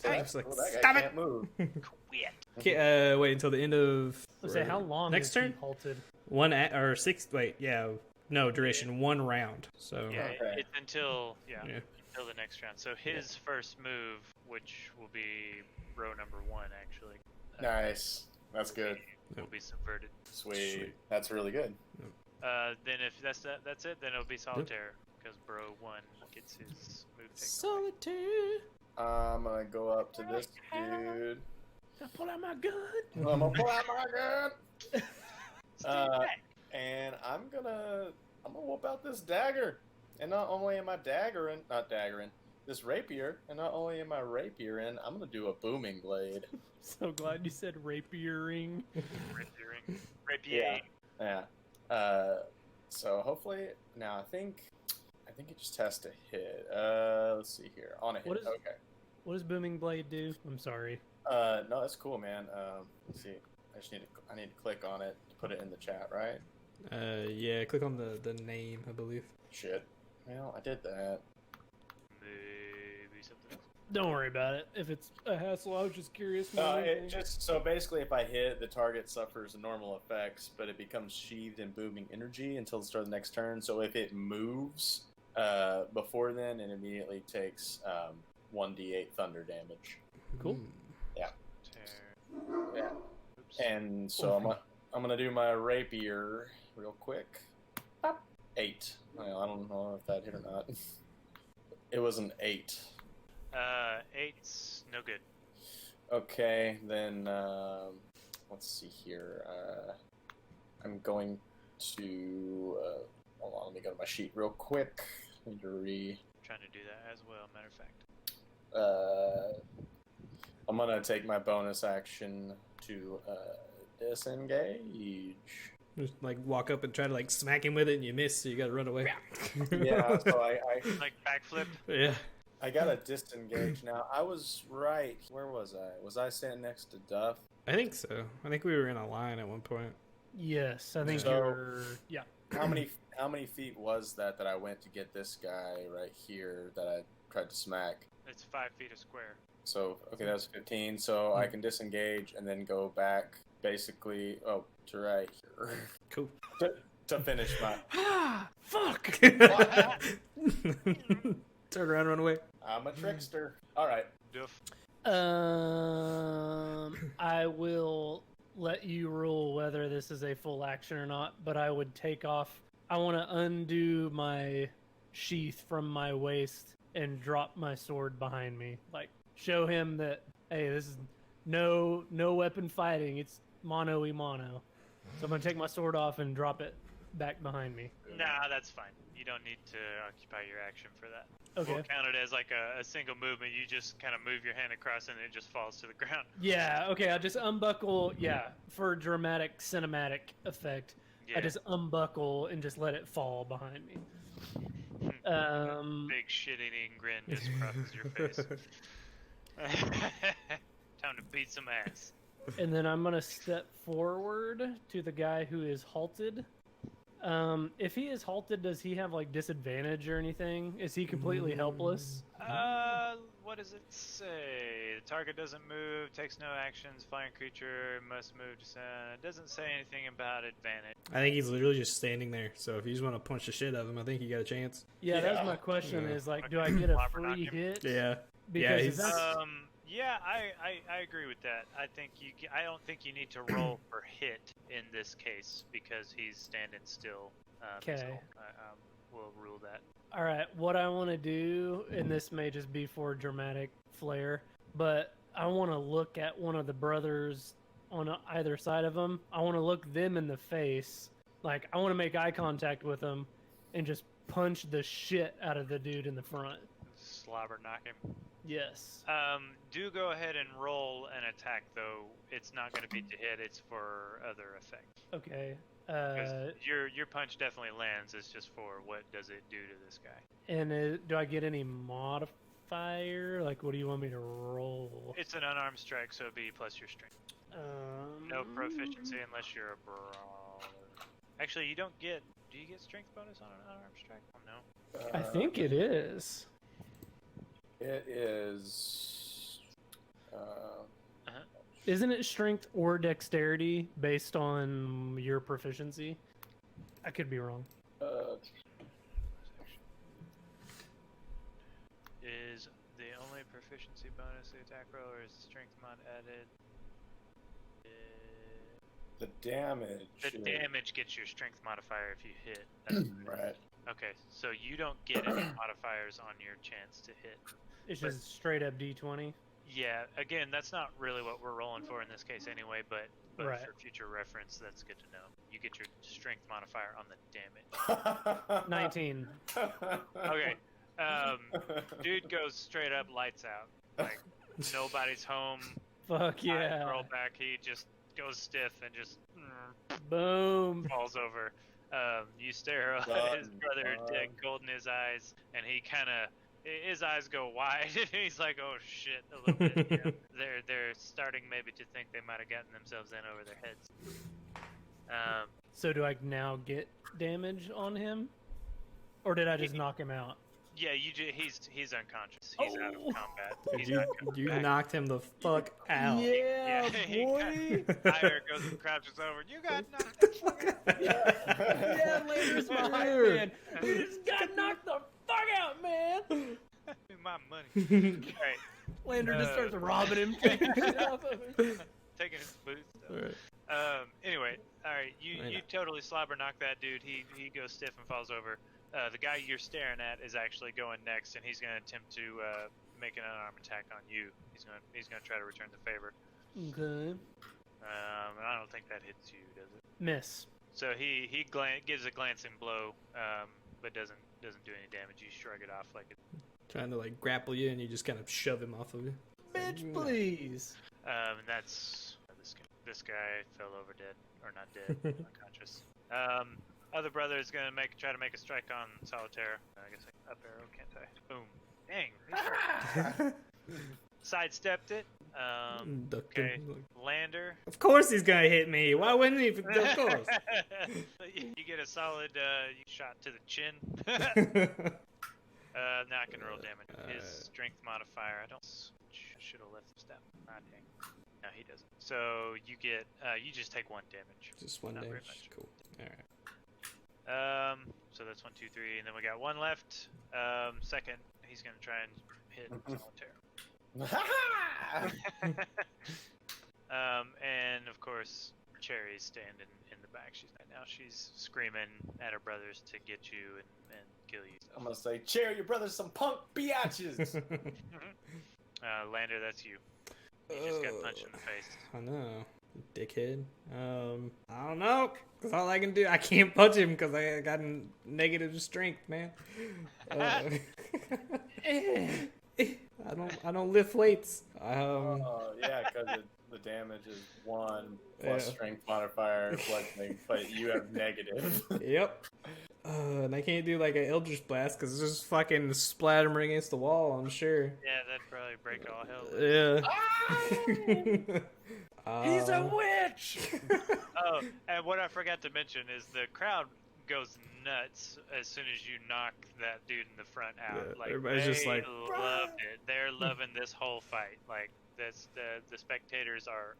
Just like, Well, that guy stop it! can't move. Quit! Okay, wait until the end of. Let's say, how long Next is turn? he halted? Or 6. Wait, yeah. No, duration. 1 round. So. Yeah, Okay. it's until Yeah. until the next round. So his first move, which will be row number 1, actually. Nice. That's good. Will be subverted. Sweet. That's really good. Then if that's it, then it'll be solitaire because bro 1 gets his move taken. Solitaire. I'm gonna go up to this dude. Pull out my gun! I'm gonna pull out my gun. Stay back. And I'm gonna whoop out this dagger. And not only am I this rapier, and not only am I rapier in, I'm gonna do a booming blade. So glad you said rapiering. Rapier. Yeah. So hopefully now I think it just has to hit. Let's see here. On a hit. What is- Okay. What does Booming Blade do? I'm sorry. No, that's cool, man. Let's see. I need to click on it to put it in the chat, right? Yeah, click on the name, I believe. Shit. Well, I did that. Maybe something else. Don't worry about it. If it's a hassle, I was just curious. It just so basically, if I hit, the target suffers normal effects, but it becomes sheathed in booming energy until the start of the next turn. So if it moves before then, it immediately takes 1d8 thunder damage. Cool. Tear. Yeah. Oops. And so I'm gonna do my rapier real quick. Pop. 8. Well, I don't know if that hit or not. It was an 8. 8's no good. Okay, then let's see here. I'm going to hold on. Let me go to my sheet real quick. Need to Trying to do that as well. Matter of fact. I'm gonna take my bonus action to disengage. Just like walk up and try to like smack him with it, and you miss, so you gotta run away. Yeah, so Like backflip. Yeah. I gotta disengage now. I was right. Where was I? Was I standing next to Duff? I think so. I think we were in a line at one point. Yes, I think So- you're. Yeah. How many feet was that I went to get this guy right here that I tried to smack? It's 5 feet a square. So okay, that was 15. So I can disengage and then go back, basically. Oh, to right here Cool. to finish my. Ah, fuck! Turn around, run away. I'm a trickster. All right. Duff. I will let you rule whether this is a full action or not, but I would take off. I want to undo my sheath from my waist and drop my sword behind me. Like, show him that, hey, this is no weapon fighting. It's mono y mono. So I'm going to take my sword off and drop it back behind me. Nah, that's fine. You don't need to occupy your action for that. Okay. We'll count it as like a single movement. You just kind of move your hand across and it just falls to the ground. Yeah, okay, I'll just unbuckle, for dramatic, cinematic effect. Yeah. I just unbuckle and just let it fall behind me. Big shit-eating grin just crosses your face. Time to beat some ass. And then I'm gonna step forward to the guy who is halted. If he is halted, does he have like disadvantage or anything? Is he completely helpless? What does it say? The target doesn't move, takes no actions, flying creature must move to it doesn't say anything about advantage. I think he's literally just standing there. So if you just want to punch the shit out of him, I think you got a chance. Yeah, that's my question. Yeah. Is like, do I get a Flopper knock free him. hit? Yeah. Because if he's- that's, Yeah, I agree with that. I don't think you need to roll for hit in this case because he's standing still. Okay. So we'll rule that. all right, what I want to do, and this may just be for dramatic flair, but I want to look at one of the brothers on either side of him. I want to look them in the face. Like, I want to make eye contact with them and just punch the shit out of the dude in the front. Slobber knock him. Yes. Do go ahead and roll an attack, though. It's not going to be to hit. It's for other effect. Okay. 'Cause your punch definitely lands. It's just for what does it do to this guy. And do I get any modifier? Like, what do you want me to roll? It's an unarmed strike, so it'd be plus your strength. No proficiency unless you're a brawler. Actually, you don't get. Do you get strength bonus on an unarmed strike? Oh, no. I think it is. It is. Isn't it strength or dexterity based on your proficiency? I could be wrong. Is the only proficiency bonus the attack roll, or is strength mod added? The damage. The damage gets your strength modifier if you hit. That's Right. Okay, so you don't get any modifiers on your chance to hit. It's just straight up D20. Yeah, again, that's not really what we're rolling for in this case anyway, but Right. for future reference, that's good to know. You get your strength modifier on the damage. 19. Okay, dude goes straight up lights out. Like, nobody's home. Fuck Eyes yeah. roll back, he just goes stiff and just Boom. falls over. You stare at his brother dead cold in his eyes, and he kind of, his eyes go wide, and he's like, "Oh shit!" A little bit. Yeah. They're starting maybe to think they might have gotten themselves in over their heads. So do I now get damage on him? Or did I just knock him out? Yeah, he's unconscious. He's out of combat. He's You, not coming you back. knocked him the fuck out. Yeah, he boy. Tyler goes and crouches over. You got knocked the fuck out. Yeah, Lander's my hype man. You just got knocked the fuck out, man. Give me my money. All right, Lander just starts robbing him, taking shit off of him. taking his boots. Alright. Anyway, all right, you totally slobber knock that dude. He goes stiff and falls over. The guy you're staring at is actually going next, and he's going to attempt to make an unarmed attack on you. He's going to try to return the favor. Okay. And I don't think that hits you, does it? Miss. So he gives a glancing blow, but doesn't do any damage. You shrug it off like it. Trying to like grapple you, and you just kind of shove him off of you. Bitch, please. And that's this guy fell over dead, or not dead, unconscious. Other brother is gonna try to make a strike on Solitaire. I guess up arrow, can't I? Boom. Dang. Sidestepped it. Ducked Okay. him. Lander. Of course he's gonna hit me. Why wouldn't he? Of course. You get a solid shot to the chin. Now I can roll damage. His strength modifier. I should have left the step. Ah, dang. No, he doesn't. So you get you just take 1 damage. Just one Not very damage. much. Cool. All right. So that's 1, 2, 3, and then we got 1 left. Second, he's gonna try and hit Solitaire. And of course, Cherry's standing in the back. She's screaming at her brothers to get you and kill you. I'm gonna say, Cherry, your brother's some punk biatches. Lander, that's you. You just got punched in the face. I know, dickhead. I don't know, cause all I can do, I can't punch him because I got negative strength, man. I don't lift weights. Yeah, because the damage is 1 plus strength modifier, bludgeoning, but you have negative. Yep. And I can't do like an Eldritch Blast because it's just fucking splattering against the wall, I'm sure. Yeah, that'd probably break all hell loose. Yeah. He's a witch. Oh, and what I forgot to mention is the crowd goes nuts as soon as you knock that dude in the front out. Yeah, Like everybody's they just like, loved it. They're loving this whole fight. Like that's the spectators are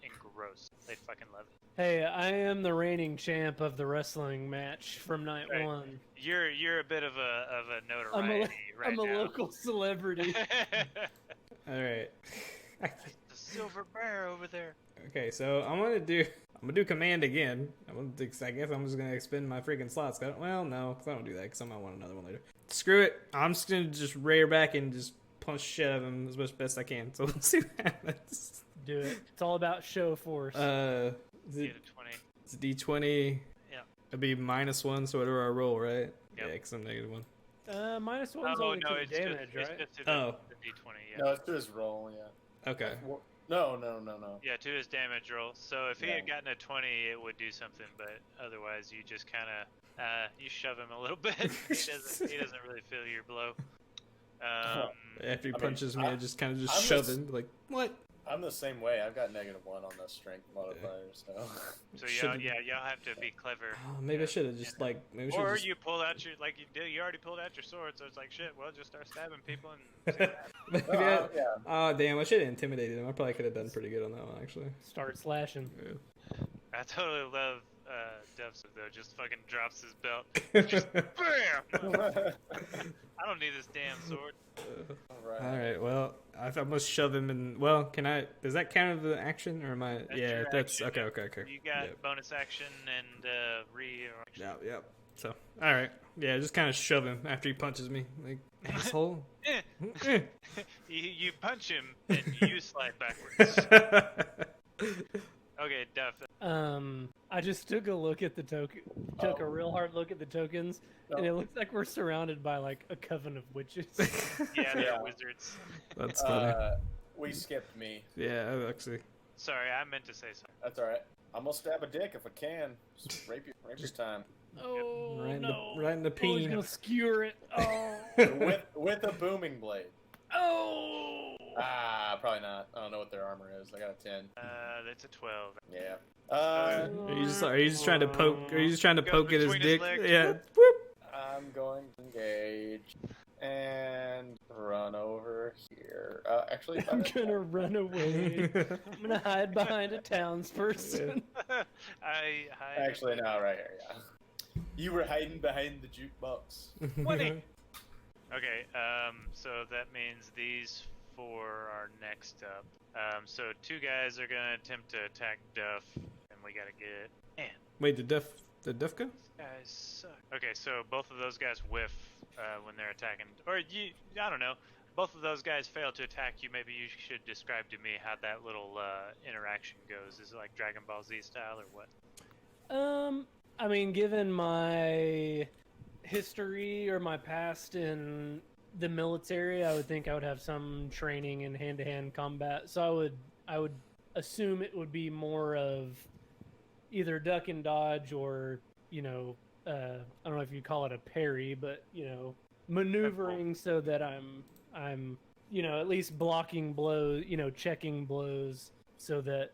engrossed. They fucking love it. Hey, I am the reigning champ of the wrestling match from night Right. 1. You're a bit of a I'm notoriety right I'm a now. local celebrity. All right. The silver bear over there. Okay, so I'm gonna do command again. I guess I'm just gonna expend my freaking slots. Well, no, because I don't do that because I might want another one later. Screw it. I'm just gonna just rear back and just punch shit out of him as much best I can. So we'll see what happens. Do it. It's all about show force. Is Get it, a 20. it's D20. Yeah. It'd be -1, so whatever I roll, right? Yep. Yeah, because I'm -1. -1's Oh only no, to it's the damage, just, right? it's just to Oh. the D20. Yeah. No, it's to his roll. Yeah. Okay. No. Yeah, to his damage roll. So if he Yeah. had gotten a 20, it would do something. But otherwise, you just kind of you shove him a little bit. He doesn't really feel your blow. After he I mean, punches me, I just kind of just I'm shove just- him. Like, what? I'm the same way. I've got -1 on the strength modifier, so. So Should've- y'all have to be clever. Oh, maybe I should have just like maybe I Or should you pull out your like you did. You already pulled out your sword, so it's like shit. Well, just start stabbing people and. See what happens. maybe I, Yeah. oh damn! I should have intimidated him. I probably could have done pretty good on that one actually. Start slashing. Yeah. I totally love Duff's though. Just fucking drops his belt. Just bam. I don't need this damn sword. All right. Well, I must shove him in. Well, can I? Does that count as the action, or am I? That's Yeah, your that's action. okay. You got Yep. bonus action and re-action. Yep. So, all right. Yeah, just kind of shove him after he punches me, like asshole. Eh. You punch him and you slide backwards. Okay, Duff. I just took a look at the token. Took a real hard look at the tokens, and it looks like we're surrounded by like a coven of witches. Yeah, they're Yeah. wizards. That's funny. We skipped me. Yeah, actually. Sorry, I meant to say sorry. That's all right. I'm gonna stab a dick if I can. Just rape your time Oh Right in no! the Oh, he's peen. gonna skewer it. Oh. with a booming blade. Oh. Probably not. I don't know what their armor is. I got a 10. That's a 12. Yeah. Are you just trying to poke? Are you just trying to Goes poke at his between his dick? legs. Yeah. Whoop. I'm going to engage and run over here. Actually, I'm gonna run away. I'm gonna hide behind a townsperson. actually, no, right here. Yeah. You were hiding behind the jukebox. 20. Okay, so that means these 4 are next up. So 2 guys are gonna attempt to attack Duff, and we gotta get and Wait, did Duff go? these guys suck. Okay, so both of those guys whiff when they're attacking, or I don't know. Both of those guys fail to attack you. Maybe you should describe to me how that little interaction goes. Is it like Dragon Ball Z style or what? I mean, given my history or my past in the military, I would think I would have some training in hand-to-hand combat. So I would assume it would be more of either duck and dodge or, I don't know if you call it a parry, but, maneuvering so that I'm at least blocking blows, checking blows so that,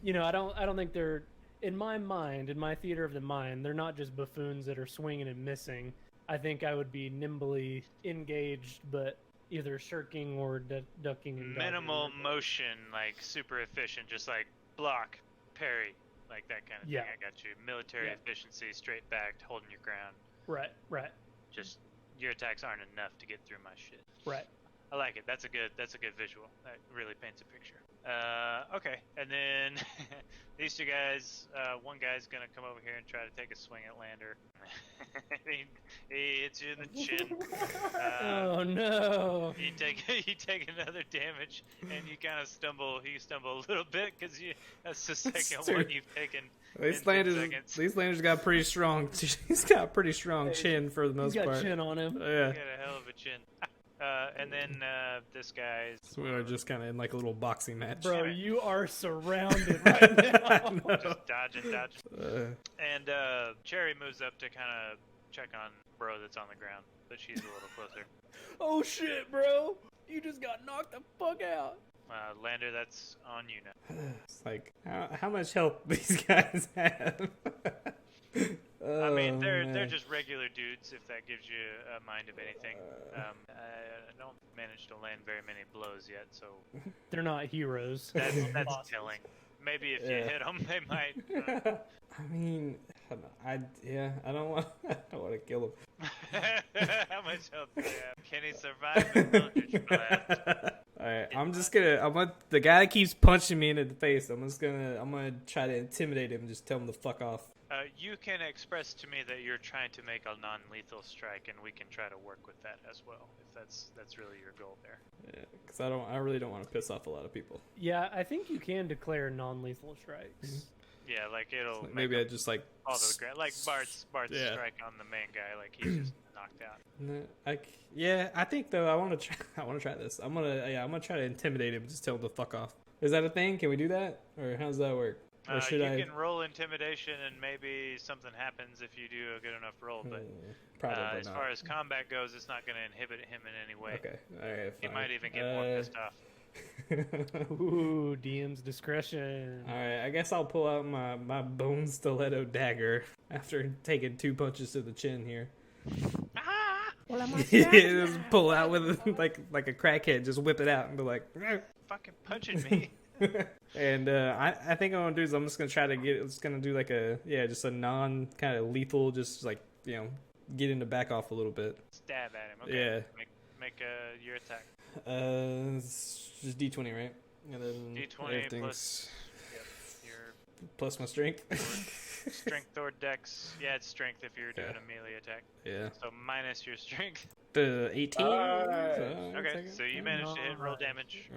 I don't think they're, in my mind, in my theater of the mind, they're not just buffoons that are swinging and missing. I think I would be nimbly engaged, but either shirking or ducking and dodging. Minimal motion, like super efficient, just like block, parry, like that kind of Yeah. thing. I got you. Military Yeah. efficiency, straight backed, holding your ground. Right. Just your attacks aren't enough to get through my shit. Right. I like it. That's a good visual. That really paints a picture. Okay, and then these 2 guys. One guy's gonna come over here and try to take a swing at Lander. he hits you in the chin. Oh no! You take another damage, and you kind of stumble. You stumble a little bit because that's the second one you've taken. These in 10 Landers seconds. got pretty strong. He's got a pretty strong chin for the most He's got part. chin on him. Yeah. You got a hell of a chin. And then this guy's So we are just kind of in like a little boxing match. Bro, Damn it. you are surrounded right now. just dodging. And Cherry moves up to kind of check on Bro that's on the ground, but she's a little closer. Oh shit, bro! You just got knocked the fuck out. Lander, that's on you now. It's like how much health these guys have. I mean, they're man. just regular dudes, if that gives you a mind of anything. I don't manage to land very many blows yet, so They're not heroes. that's telling. Maybe if you hit them, they might. I mean, I don't want to kill him. How much health do they have? Can he survive the Eldritch Blast? Alright, I'm gonna the guy that keeps punching me in the face, I'm gonna try to intimidate him and just tell him to fuck off. You can express to me that you're trying to make a non-lethal strike, and we can try to work with that as well, if that's really your goal there. Yeah, because I really don't want to piss off a lot of people. Yeah, I think you can declare non-lethal strikes. Yeah, like it'll So make maybe him I just like fall to the ground, like Bart's yeah. strike on the main guy, like he's just knocked out. I think though I want to try this. I'm gonna try to intimidate him, just tell him to fuck off. Is that a thing? Can we do that, or how does that work? Or should you I? can roll intimidation, and maybe something happens if you do a good enough roll. But Probably as not. far as combat goes, it's not going to inhibit him in any way. Okay, all right. He Fine. might even get more pissed off. Ooh, DM's discretion. All right, I guess I'll pull out my bone stiletto dagger after taking 2 punches to the chin here. Ah! Just pull out with like a crackhead, just whip it out and be like. Fucking punching me. And I think what I'm gonna do is I'm just gonna try to it's gonna do like just a non kind of lethal, just like get him to back off a little bit. Stab at him. Okay. Yeah. Make your attack. It's just D20, right? And then D20 everything's plus your plus my strength. strength or dex. Yeah, it's strength if you're doing a melee attack. Yeah. So minus your strength. 18. Okay, so you managed to hit roll damage.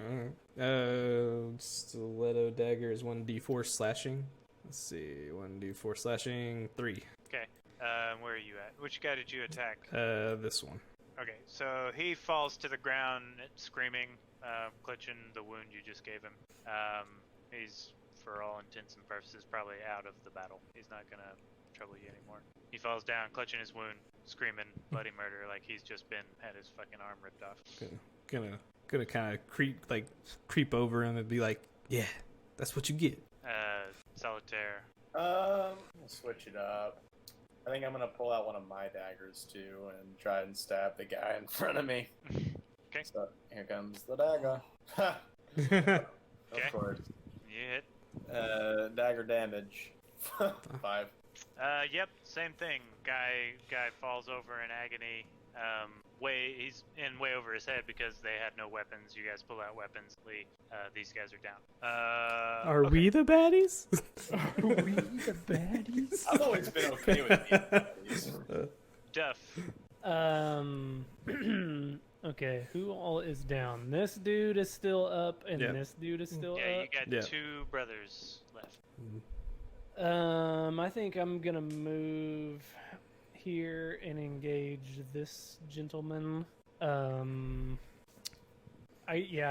Stiletto dagger is 1d4 slashing. Let's see, 1d4 slashing 3. Okay. Where are you at? Which guy did you attack? This one. Okay, so he falls to the ground screaming, clutching the wound you just gave him. He's, for all intents and purposes, probably out of the battle. He's not gonna trouble you anymore. He falls down, clutching his wound, screaming bloody murder like he's just had his fucking arm ripped off. Gonna kind of creep over him and be like, yeah, that's what you get. Solitaire. We'll switch it up. I think I'm gonna pull out one of my daggers too and try and stab the guy in front of me. Okay. So here comes the dagger. Okay. Of course. You hit. Dagger damage. 5. Yep, same thing. Guy falls over in agony. He's in way over his head because they had no weapons. You guys pull out weapons. These guys are down. Are we the baddies? Are we the baddies? I've always been okay with these. Duff. Okay, who all is down? This dude is still up, and this dude is still Yeah, up. you got 2 brothers left. I think I'm gonna move here and engage this gentleman. I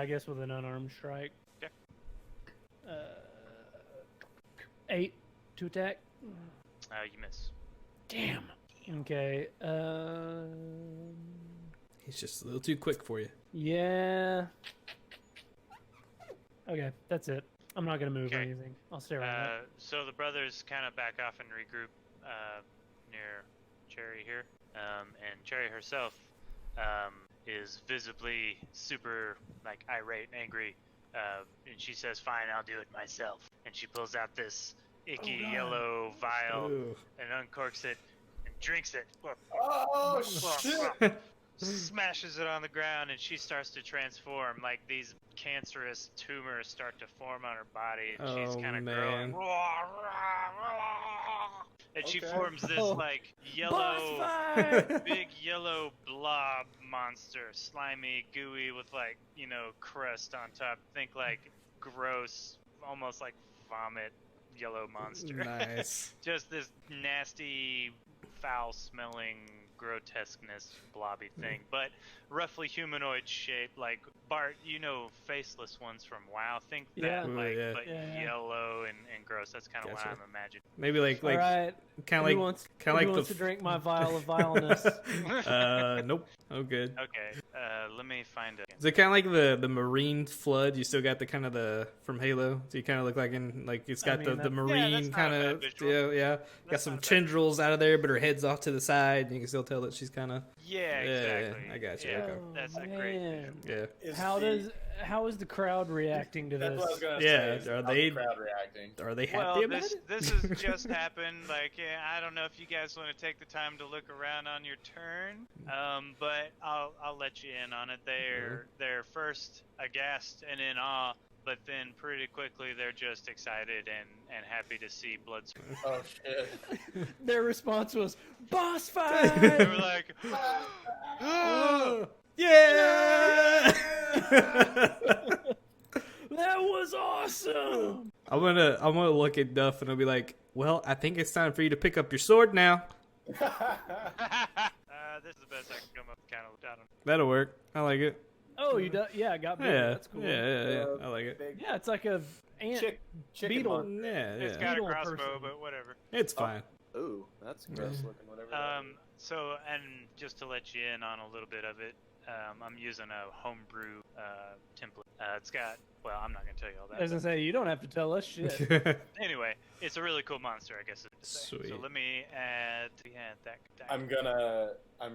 guess with an unarmed strike. Okay. 8 to attack. You miss. Damn. Okay. He's just a little too quick for you. Yeah. Okay, that's it. I'm not gonna move or Okay. anything. I'll stay around. So the brothers kind of back off and regroup near Cherry here, and Cherry herself is visibly super irate and angry, and she says, "Fine, I'll do it myself." And she pulls out this icky yellow vial Ooh. and uncorks it and drinks it. Oh shit! Smashes it on the ground, and she starts to transform. Like these cancerous tumors start to form on her body, and she's kind of growing. And she forms this yellow, big yellow blob monster, slimy, gooey with crust on top. Think gross, almost like vomit, yellow monster. Nice. Just this nasty foul-smelling grotesqueness blobby thing, but roughly humanoid shape. Like Bart, you know, faceless ones from WoW. Think Yeah. that, Ooh, like, yeah. but Yeah. yellow and gross. That's kind of Gotcha. what I'm imagining. Maybe like All right. kind Who of wants, kind of who like wants the to drink my vial of vileness? Nope. Oh, good. Okay, let me find it. Is it kind of like the marine flood? You still got the kind of the from Halo. So you kind of look like it's got mean, the that- marine that's not kind a of bad visual. yeah. Got That's some not a bad tendrils out of there, but her head's off to the side, and you can still tell that she's kind of Yeah, exactly. I got you. Yeah, Okay. that's Oh, a great man. visual. yeah. How is the crowd reacting to That's this? what I was gonna Yeah, say. is are how's they- the crowd reacting? Are they happy Well, about this it? this has just happened. Like, yeah, I don't know if you guys want to take the time to look around on your turn, but I'll let you in on it. They're first aghast and in awe, but then pretty quickly they're just excited and happy to see blood. Oh shit! Their response was, "Boss They fight!" were like, Oh, yeah! That was awesome. I'm gonna look at Duff and I'll be like, well, I think it's time for you to pick up your sword now. this is the best I can come up. Kind of, I don't. That'll work. I like it. Oh, you do? Yeah, I got bigger. Yeah, That's cool. yeah. I like it. Big Yeah, it's like a ant. chicken beetle. monster. Yeah, It's yeah. got a Beetle crossbow, person. but whatever. It's fine. Ooh, that's gross looking. Whatever. that is. So, and just to let you in on a little bit of it, I'm using a homebrew template. It's got, well, I'm not going to tell you all I was that. gonna say you don't have to tell us shit. But anyway, it's a really cool monster, I guess. To say. Sweet. So let me add that. I'm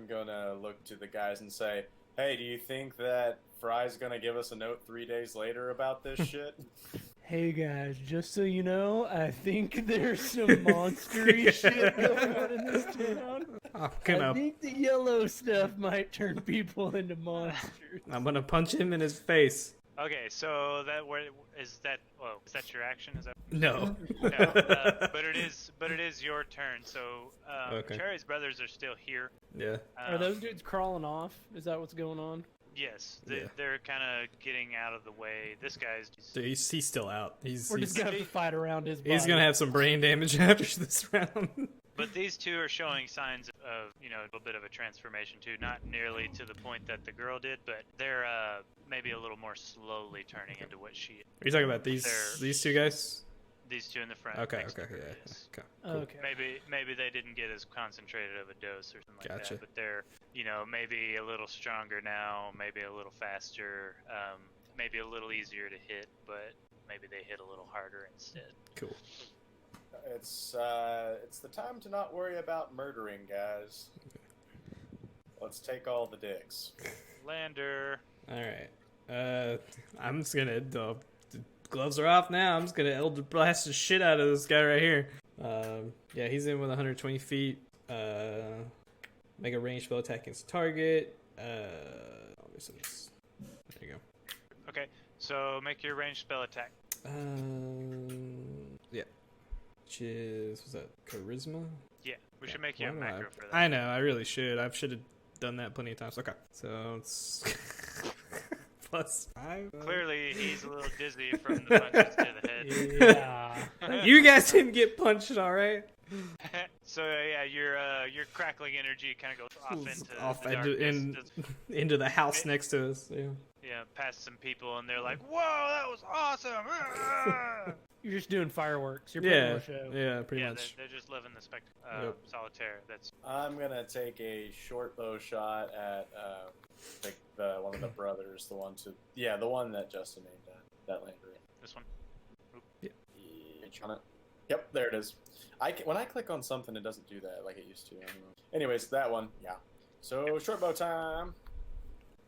gonna look to the guys and say, hey, do you think that Fry's gonna give us a note 3 days later about this shit? Hey guys, just so you know, I think there's some monstery shit going on in this town. I'm I gonna think the yellow stuff might turn people into monsters. punch him in his face. Okay, so is that your action? Is that No. no? But it is your turn. So Okay. Cherry's brothers are still here. Yeah. Are those dudes crawling off? Is that what's going on? Yes, Yeah. they're kind of getting out of the way. This guy's Dude, he's still out. We're He's just gonna have to fight around his body. he's gonna have some brain damage after this round. But these two are showing signs of, a little bit of a transformation too. Not nearly to the point that the girl did, but they're maybe a little more slowly turning into what she is. Are you talking about these two guys? These two in the front. Okay, next to okay, her, yeah. yes. Okay. Okay. Maybe they didn't get as concentrated of a dose or something like Gotcha. that. But they're, maybe a little stronger now, maybe a little faster, maybe a little easier to hit, but maybe they hit a little harder instead. Cool. It's the time to not worry about murdering, guys. Let's take all the dicks. Lander. All right. I'm just gonna. The gloves are off now. I'm just gonna Elder Blast the shit out of this guy right here. Yeah, he's in with 120 feet. Make a ranged spell attack against target. There you go. Okay, so make your ranged spell attack. Yeah. Which is, was that charisma? Yeah, we should make you a Why do macro for that. I know, I really should. I should have done that plenty of times. Okay, so it's +5. Clearly, he's a little dizzy from the punches to the head. Yeah. You guys didn't get punched, all right? So yeah, your crackling energy kind of goes off into the darkness. Into the house next to us. Yeah. Yeah, past some people, and they're like, "Whoa, that was awesome!" You're just doing fireworks. You're putting on Yeah. a show. Yeah. Pretty yeah, much. they're just living the spectacle. Yep. Solitaire. That's I'm gonna take a short bow shot at the one of the brothers, the one that Justin named that Landry. this one. On it. Yep, there it is. When I click on something, it doesn't do that like it used to. I don't know. Anyways, that one, yeah. So short bow time.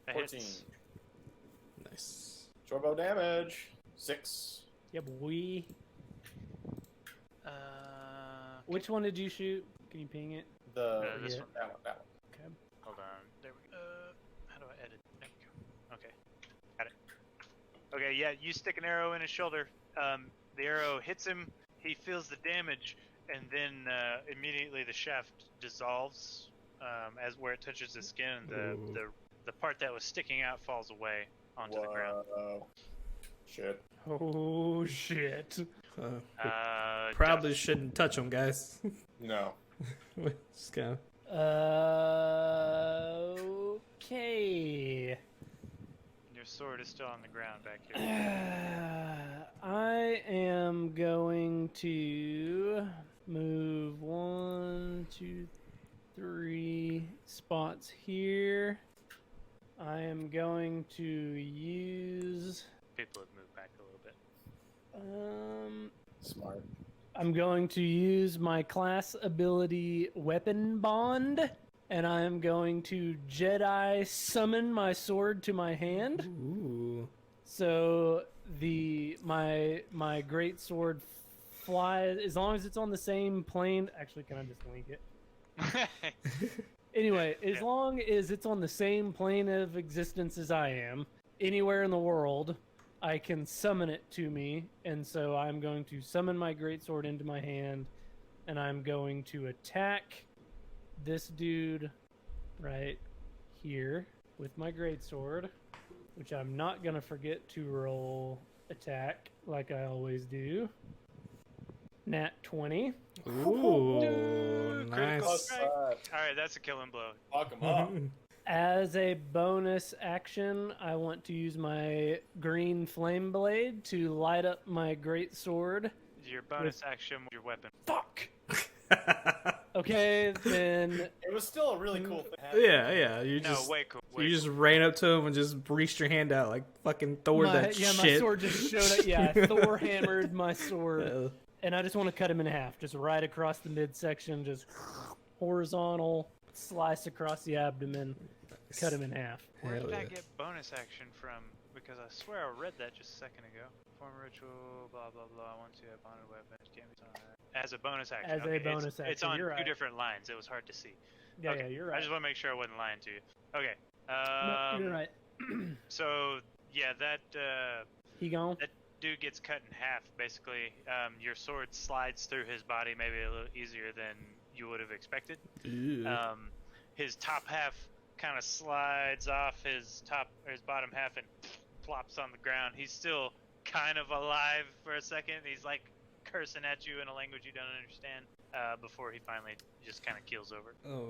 That 14. hits. Nice. Short bow damage. 6. Yeah, boy. Uh, Which one did you shoot? Can you ping it? this Yeah. one. That one. Okay. Hold on. There we go. How do I edit? There we go. Okay. Got it. Okay, yeah, you stick an arrow in his shoulder. The arrow hits him. He feels the damage, and then immediately the shaft dissolves as where it touches the skin. And the part that was sticking out falls away onto the ground. Whoa. Shit. Oh shit. Probably Duff. shouldn't touch them, guys. No. Just kind of. Okay. Your sword is still on the ground back here. I am going to move 1, 2, 3 spots here. I am going to use. People have moved back a little bit. Smart. I'm going to use my class ability Weapon Bond, and I am going to Jedi summon my sword to my hand. Ooh. So my great sword flies as long as it's on the same plane. Actually, can I just link it? Anyway, as long as it's on the same plane of existence as I am, anywhere in the world, I can summon it to me. And so I'm going to summon my greatsword into my hand, and I'm going to attack this dude right here with my greatsword, which I'm not going to forget to roll attack like I always do. Nat 20. Ooh, nice. Alright, that's a killing blow. Fuck him up. As a bonus action, I want to use my green flame blade to light up my great sword. Your bonus action with your weapon. Fuck! Okay, then It was still a really cool thing. Yeah. You No, just way cool. you just ran up to him and just reached your hand out like fucking Thor. my Shit. sword just showed up. Yeah, Thor hammered my sword. Uh, And I just want to cut him in half, just right across the midsection, just horizontal, slice across the abdomen, cut him in half. Where did Hell I yeah. get bonus action from? Because I swear I read that just a second ago. Form ritual, blah blah blah. I want to have bonded weapons. Damage on it. As a bonus action. As a Okay, bonus it's action, on you're two right. different lines. It was hard to see. Yeah, Okay, yeah, you're I right. just want to make sure I wasn't lying to you. Okay. No, you're right. So yeah, that He gone? that dude gets cut in half. Basically, your sword slides through his body maybe a little easier than you would have expected. ew. His top half kind of slides off his bottom half and plops on the ground. He's still kind of alive for a second. He's like cursing at you in a language you don't understand before he finally just kind of keels over. Oh,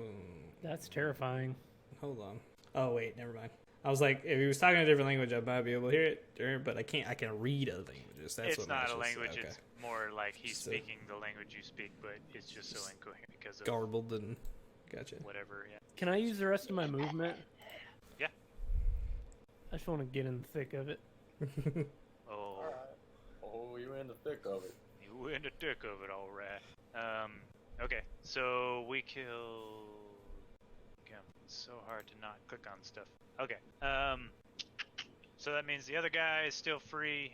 That's terrifying. hold on. Oh wait, never mind. I was like, if he was talking a different language, I might be able to hear it, but I can't. I can read other languages. That's It's what not a matches. language. Okay. It's more like he's So- speaking the language you speak, but it's just so incoherent because of Garbled and gotcha. whatever. Yeah. Can I use the rest of my movement? Yeah. I just want to get in the thick of it. Oh, Alright. Oh, you in the thick of it. you in the thick of it, all right. Okay, so we kill. God, it's so hard to not click on stuff. Okay. So that means the other guy is still free.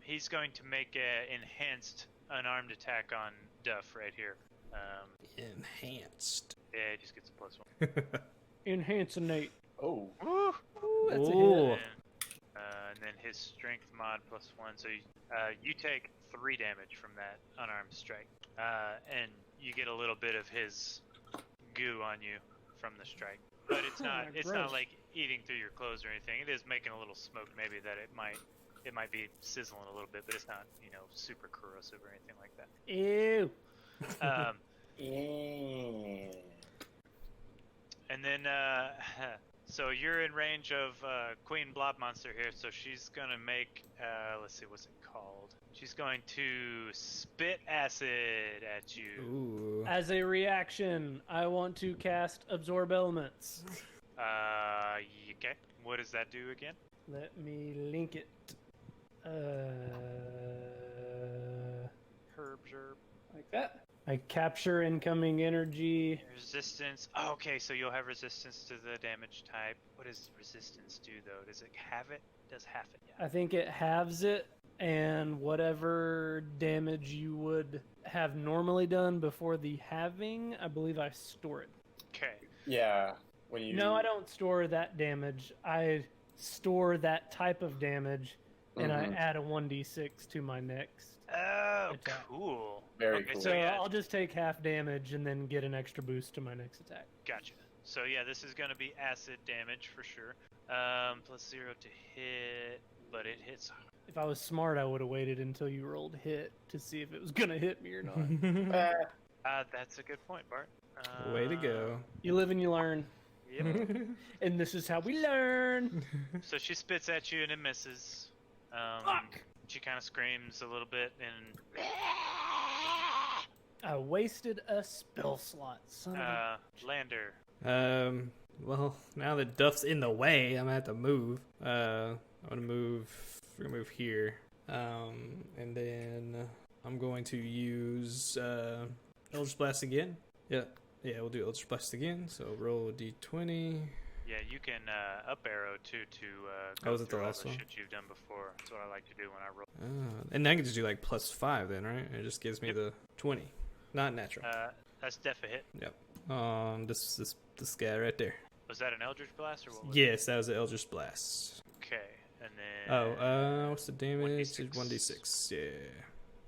He's going to make an enhanced unarmed attack on Duff right here. Enhanced. Yeah, he just gets a +1. Enhancinate. Oh. Woo! Ooh, that's a Ooh. hit. And then his strength mod +1, so you take 3 damage from that unarmed strike, and you get a little bit of his goo on you from the strike. But it's not Gross. not like eating through your clothes or anything. It is making a little smoke, maybe that it might be sizzling a little bit, but it's not super corrosive or anything like that. Ew. Yeah. And then, so you're in range of Queen Blob Monster here, so she's gonna make, let's see, what's it called? She's going to spit acid at you. Ooh. As a reaction, I want to cast Absorb Elements. Okay. What does that do again? Let me link it. Herb. Like that. I capture incoming energy. Resistance. Oh, okay, so you'll have resistance to the damage type. What does resistance do, though? Does it have it? It does half it, yeah. I think it halves it, and whatever damage you would have normally done before the halving, I believe I store it. Okay. Yeah. When you. No, I don't store that damage. I store that type of damage, and I Mhm. add a 1d6 to my next. Oh, Attack. cool. Very Okay, cool. So yeah. I'll just take half damage and then get an extra boost to my next attack. Gotcha. So yeah, this is gonna be acid damage for sure. +0 to hit, but it hits. If I was smart, I would have waited until you rolled hit to see if it was gonna hit me or not. That's a good point, Bart. Way to go. You live and you learn. Yep. And this is how we learn. So she spits at you and it misses. Fuck! She kind of screams a little bit and I wasted a spell slot. Son of a... Lander. Well, now that Duff's in the way, I'm gonna have to move. I'm gonna move. We're gonna move here. And then I'm going to use Eldritch Blast again. Yeah, we'll do Eldritch Blast again. So roll a d20. Yeah, you can up arrow too to Oh, go was it the through all last the one? shit you've done before. That's what I like to do when I roll. And then I can just do like +5 then, right? It just gives me the 20, not natural. That's def a hit. Yep. This guy right there. Was that an Eldritch Blast or what was Yes, that was the Eldritch Blast. it? Okay, and then... what's the damage? 1d6. 1d6, yeah.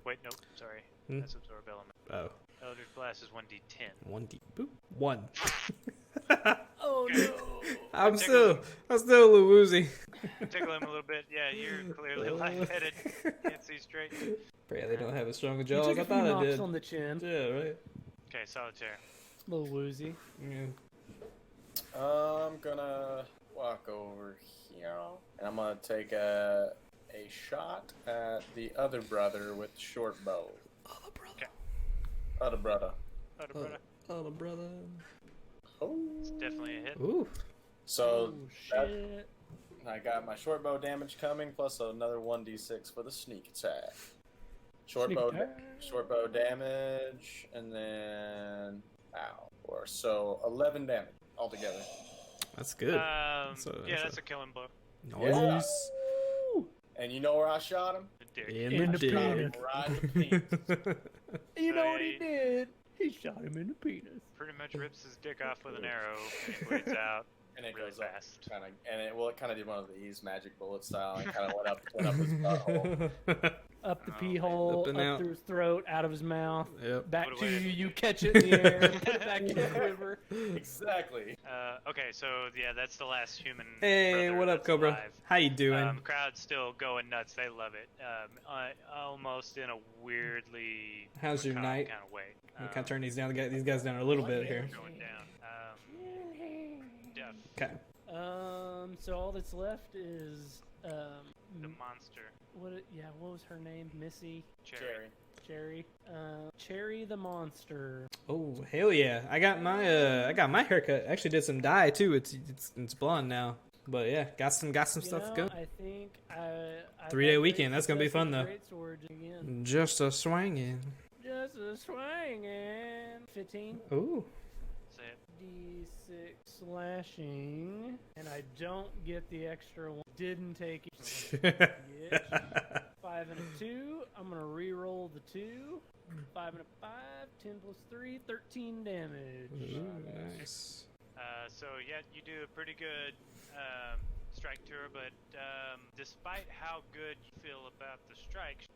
Wait, nope, sorry. Hmm? That's Absorb Element. Oh, Eldritch Blast is 1d10. 1d, boop, 1. Oh Okay. no! I'm still a little woozy. Tickle him a little bit. Yeah, you're clearly lightheaded. Can't see straight. Pray they don't have as strong a You jaw took as I a few thought I knocks did. on the chin. Yeah, right. Okay, Solitaire. A little woozy. Yeah. I'm gonna walk over here, and I'm gonna take a shot at the other brother with the short bow. Other brother. Okay. Other brother. Other brother. Other brother. Oh. It's definitely a hit. Ooh. So Oh that- shit! I got my short bow damage coming, plus another 1d6 for the sneak attack. Short Sneak bow, attack. short bow damage, and then so 11 damage altogether. That's good. Yeah, that's a killing blow. Nice. And you know where I shot him? The dick. In the dick. Shot him right in the penis. You know what he Right. did? He shot him in the penis. Pretty much rips his dick off with an arrow and he bleeds out And it really goes up, fast. kind of, and it kind of did one of these magic bullet style, and kind of went up his butthole. Up the Oh, pee man. hole, Up and up out. through his throat, out of his mouth, Yep. back What a to way. you. You catch it in the air, put it back in the quiver. Exactly. Okay, so yeah, that's the last human. Hey, brother what up, that's Cobra? alive. How you doing? Crowd's still going nuts. They love it. Almost in a weirdly How's your night? kind of way. I'm kind of turn these down. These guys down a little bit here. Going down. Duff, Okay. So all that's left is the monster. what was her name? Missy, Cherry. Cherry, Cherry the monster. Oh hell yeah! I got my haircut. Actually did some dye too. It's blonde now. But yeah, got some stuff going. I think I 3-day weekend, that's gonna be fun, though. Great sword again. Just a swinging. Just a swinging. 15. Ooh. Say it. D6 slashing, and I don't get the extra one. Didn't take it. Bitch. 5 and a 2. I'm gonna re-roll the 2. 5 and a 5. 10 plus 3. 13 damage. Ooh, nice. So yeah, you do a pretty good strike to her, but despite how good you feel about the strike,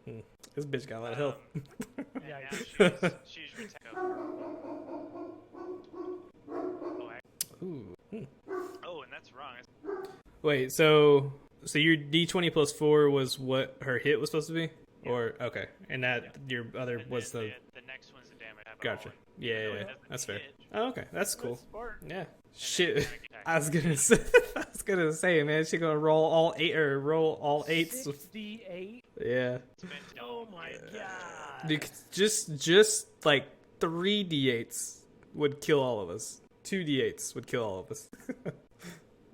This bitch got a lot of health. and now Yikes. she's Ooh. Oh, and that's wrong. Wait, so your D20 plus 4 was what her hit was supposed to be? Yeah. Or okay, and that your other And was then the the next one's the damage. gotcha. Yeah, Though yeah, it yeah. doesn't That's fair. hit, Oh, okay, that's cool. Smart. Yeah. and Shit. then you kinda I was gonna say, man, she gonna roll all 8s. 68. Yeah. spend Oh my god. Because just like 3d8s would kill all of us. 2d8s would kill all of us.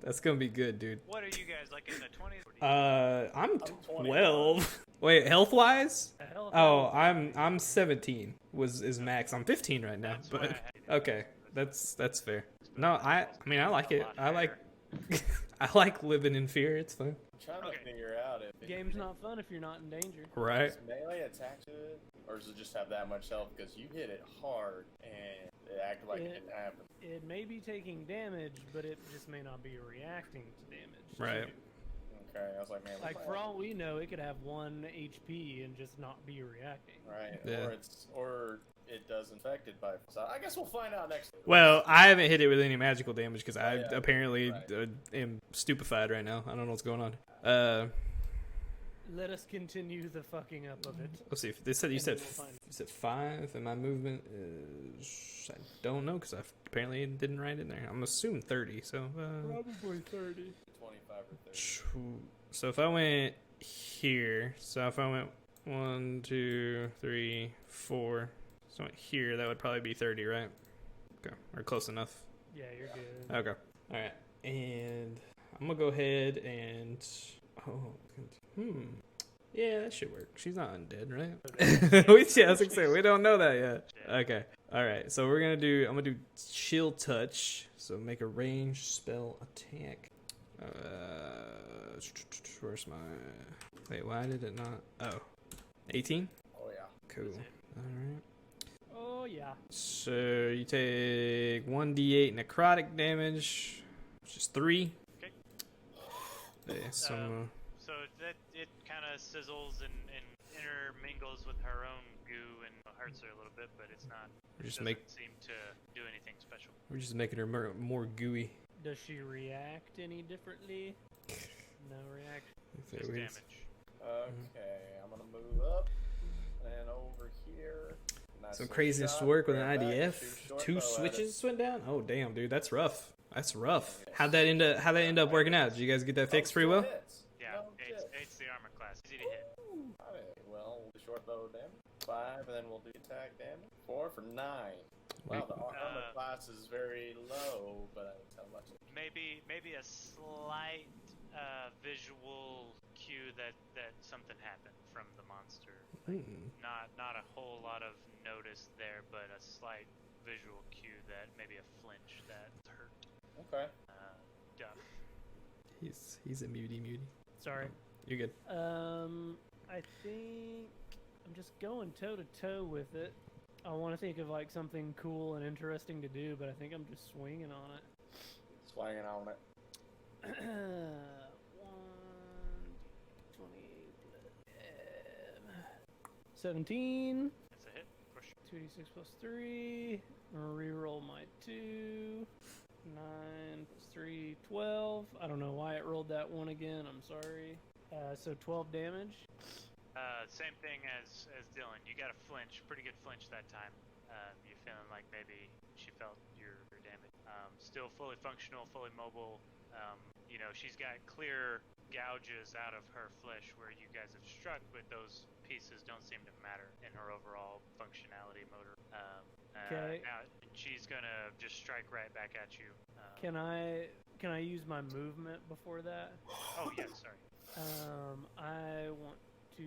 That's gonna be good, dude. What are you guys like in the 20s? I'm 20. 12. Wait, health wise? The hell Oh, I'm 17 is max. I'm 15 right now, That's why I but had- okay, that's fair. No, I mean I like it. I like I like living in fear. It's fun, I'm trying to Okay. figure out if The game's not fun if you're not in danger. right? Does melee attack to it, or does it just have that much health? Because you hit it hard and it acted like it It- didn't happen. It may be taking damage, but it just may not be reacting to damage. Right. Okay, I was like, man, Like for all we know, it could have 1 HP and just not be reacting. right, Yeah. or it does infected by. So I guess we'll find out next. Well, I haven't hit it with any magical damage because I yeah. apparently Right. am stupefied right now. I don't know what's going on. Let us continue the fucking up of it. Let's see. If they said you And said we will find you said 5, and my movement is I don't know because I apparently didn't write it in there. I'm assuming 30. So Probably 30. 25 or 30. so if I went here, so if I went 1, 2, 3, 4, so I went here, that would probably be 30, right? Okay, or close enough. Yeah, you're good. Okay. All right. And I'm gonna go ahead and yeah, that should work. She's not undead, right? Yeah, I was gonna say we don't know that yet. Okay. All right. So I'm gonna do chill touch. So make a ranged spell attack. Where's my? Wait, why did it not? Oh, 18. Oh yeah. Cool. All right. Oh, yeah. So you take 1d8 necrotic damage, which is 3. Okay. Yeah, So that it kind of sizzles and intermingles with her own goo and hurts her a little bit, but it's not. We're just doesn't seem to do anything special. we're just making her more gooey. Does she react any differently? No reaction. Just So damage. Okay, I'm gonna move up and over here. Nice some little craziness shot, to work with an grab back, IDF. shoot short 2 bow at it. switches went down. Oh damn, dude, that's rough. That's rough. How'd that end up working out? Did you guys get that fixed pretty well? Hits. Yeah, No eight's the armor class. Easy to hit. Alright, well, we'll do short bow damage. 5, and then we'll do attack damage. 4 for 9. Wow, the armor class is very low, but I don't tell much. Maybe a slight visual cue that something happened from the monster. Not a whole lot of notice there, but a slight visual cue that maybe a flinch that hurt. Okay. Duff. He's a muty. Sorry. You're good. I think I'm just going toe to toe with it. I want to think of like something cool and interesting to do, but I think I'm just swinging on it. Swinging on it. 1, 28, 17. That's a hit. Push. 2d6 plus 3. I'm gonna reroll my 2. 9 plus 3, 12. I don't know why it rolled that one again. I'm sorry. So 12 damage. Same thing as Dillon. You got a flinch, pretty good flinch that time. You're feeling like maybe she felt your damage. Still fully functional, fully mobile. She's got clear gouges out of her flesh where you guys have struck, but those pieces don't seem to matter in her overall functionality motor. Okay. Now she's gonna just strike right back at you. Can I use my movement before that? Oh yes, sorry. I want to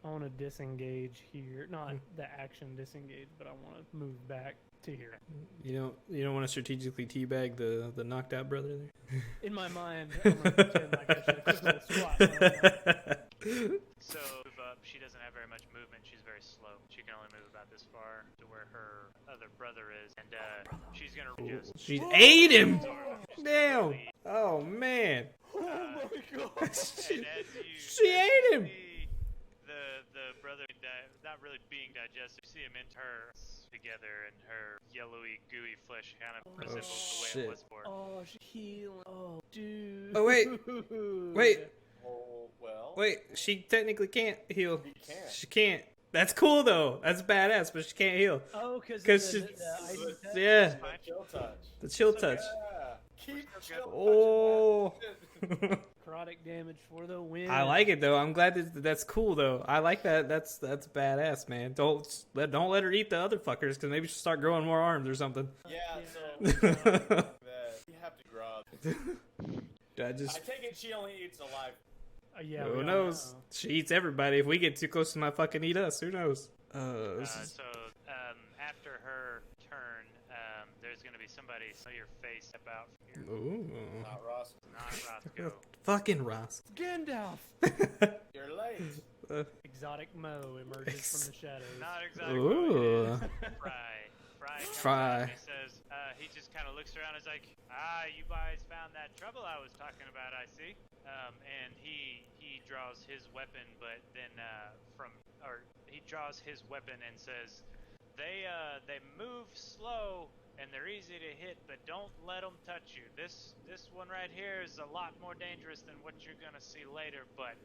I want to disengage here. Not the action disengage, but I want to move back to here. You don't want to strategically teabag the knocked out brother there? In my mind, I'm gonna pretend like I should have took a little squat. So move up. She doesn't have very much movement. She's very slow. She can only move about this far to where her other brother is, and she's gonna just. She ate him. Damn. Oh man. Oh my god. And as you She ate him. see the brother not really being digested, you see him enter her together, and her yellowy, gooey flesh kind of resembles the way shit. it was for. Oh, she's healing. Oh, dude. Oh, wait. Wait. Oh, well. Wait, she technically can't heal. He can't. She can't. That's cool though. That's badass, but she can't heal. Oh, because she, ID test? yeah, The chill touch. the chill touch. Yeah. Keep chill Oh, Necrotic damage for the win. I like it though. I'm glad that's cool though. I like that. That's badass, man. Don't let her eat the other fuckers because maybe she'll start growing more arms or something. Yeah, so that you have to grow up. I I just take it she only eats alive. Yeah, we who don't knows? know. She eats everybody. If we get too close, she might fucking eat us. Who knows? After her turn, there's gonna be somebody see your face step out from here. Ooh, Not Ross. Not Roscoe. fucking Ross. Gandalf. You're late. Exotic Mo emerges from the shadows. Not exactly. Ooh. Fry comes Fry. out and he says, he just kind of looks around and is like, you guys found that trouble I was talking about, I see. And he draws his weapon, but then he draws his weapon and says, they move slow, and they're easy to hit, but don't let them touch you. This one right here is a lot more dangerous than what you're gonna see later, but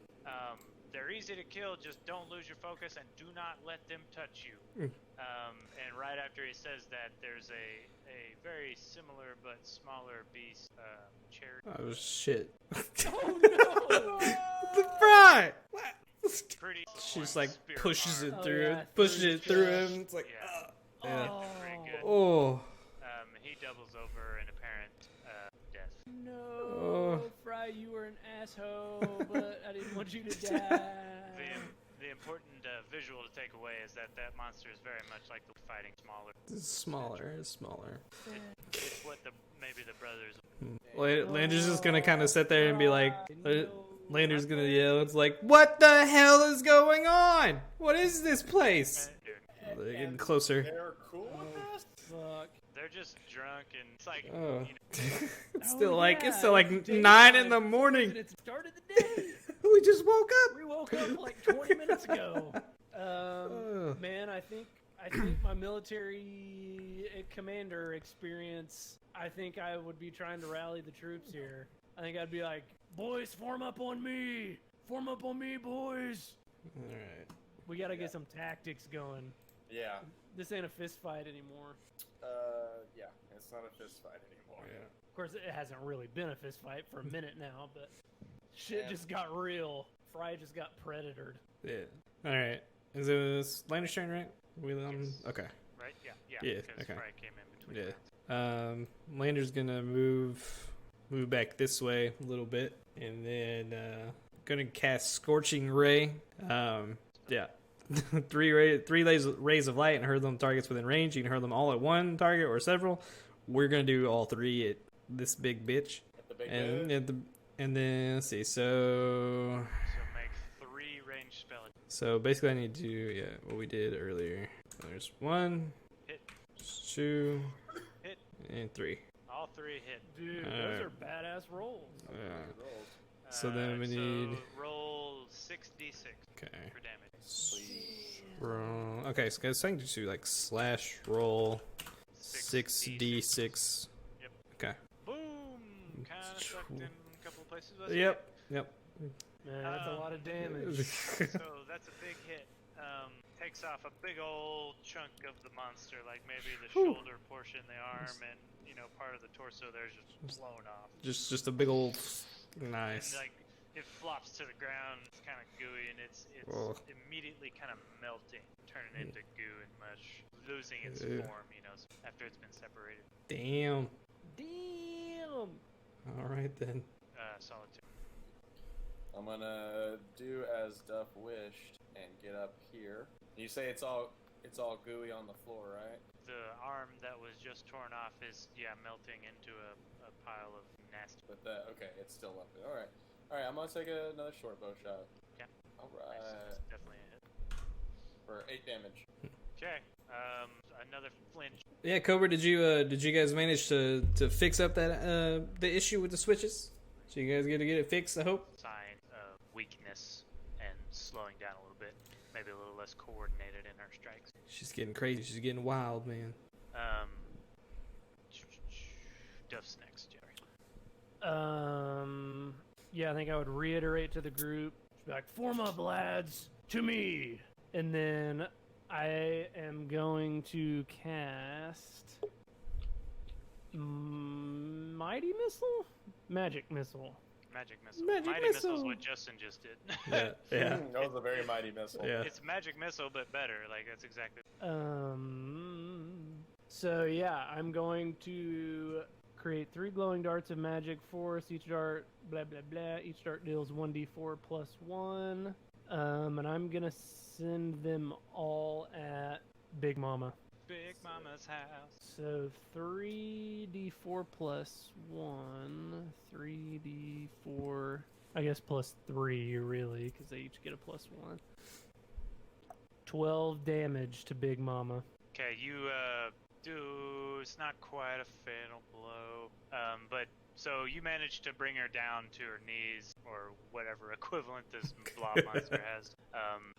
they're easy to kill. Just don't lose your focus and do not let them touch you. And right after he says that, there's a very similar but smaller beast, cherry. Oh shit! Oh no! The fry. What? Pretty. She just like spear pushes arm. it Oh, through, yeah, pushes it through chest. him. It's like, Yeah. yeah. Oh. Pretty good. Oh, He doubles over in apparent death. No, Fry, you were an asshole, but I didn't want you to die. The important visual to take away is that monster is very much like the fighting smaller. it's smaller. It's smaller. It's what maybe the brothers. Lander's just gonna kind of sit there and be like, No. Lander's gonna yell. It's like, what the hell is going on? What is this place? They're getting closer. They're cool with this? Fuck. They're just drunk and it's like Oh. you know, It's still like 9 in the morning. It's started the day. We just woke up. We woke up like 20 minutes ago. Ugh. Man, I think my military commander experience. I think I would be trying to rally the troops here. I think I'd be like, boys, form up on me. Form up on me, boys. All right. We gotta get some tactics going. Yeah. This ain't a fist fight anymore. Yeah. It's not a fist fight anymore. Yeah. Of course, it hasn't really been a fist fight for a minute now, but shit Yeah. just got real. Fry just got predatored. Yeah. All right. Is it Lander's turn, right? Yes. Okay. right? Yeah. Yeah, Because okay. Fry came in between. Yeah. rounds. Lander's gonna move back this way a little bit, and then gonna cast Scorching Ray. Yeah. three rays of light and hurl them targets within range. You can hurl them all at one target or several. We're gonna do all three at this big bitch. At the big And dude? and then let's see. So So make 3 ranged spells. so basically, I need to do what we did earlier. There's 1, Hit. 2, Hit. and 3. All 3 hit. Dude, Alright. those are badass rolls. Yeah. Good rolls. So then we need- roll 6d6 Okay. for damage. Roll. Okay, so guys, I can just do like slash roll 6d6. Yep. Okay. Boom! Kind of sucked in a couple places. wasn't Yep. Yep. Man, that's a lot of damage. it? So that's a big hit. Takes off a big old chunk of the monster, like maybe the Whew. shoulder portion, the arm, and part of the torso. There's just blown off. just a big old And nice. like it flops to the ground. It's kind of gooey, and it's Oh. immediately kind of melting, turning into goo and mush, losing its Ew. form. After it's been separated. Damn. Damn. All right then. Solitude. I'm gonna do as Duff wished and get up here. You say it's all gooey on the floor, right? The arm that was just torn off is melting into a pile of nasty. But okay, it's still up there. All right. I'm gonna take another short bow shot. Yeah. All Nice. right. It's definitely a hit. For 8 damage. Okay. Another flinch. Yeah, Cobra, did you guys manage to fix up that the issue with the switches? So you guys get to get it fixed, I hope. Sign of weakness and slowing down a little bit. Maybe a little less coordinated in her strikes. She's getting crazy. She's getting wild, man. Duff's next, Jerry. Yeah, I think I would reiterate to the group, be like, form up, lads, to me. And then I am going to cast Mighty Missile? Magic Missile. Magic missile. Magic Mighty missile is missile. what Justin just did. Yeah. That was a very mighty missile. Yeah. It's magic missile, but better. Like that's exactly. So yeah, I'm going to create 3 glowing darts of magic force. Each dart, blah blah blah. Each dart deals 1d4 plus 1. And I'm gonna send them all at Big Mama. Big Mama's house. So 3d4 plus 1, 3d4, I guess plus 3 really, because they each get a plus 1. 12 damage to Big Mama. Okay, you do. It's not quite a fatal blow, but so you managed to bring her down to her knees or whatever equivalent this blob monster has.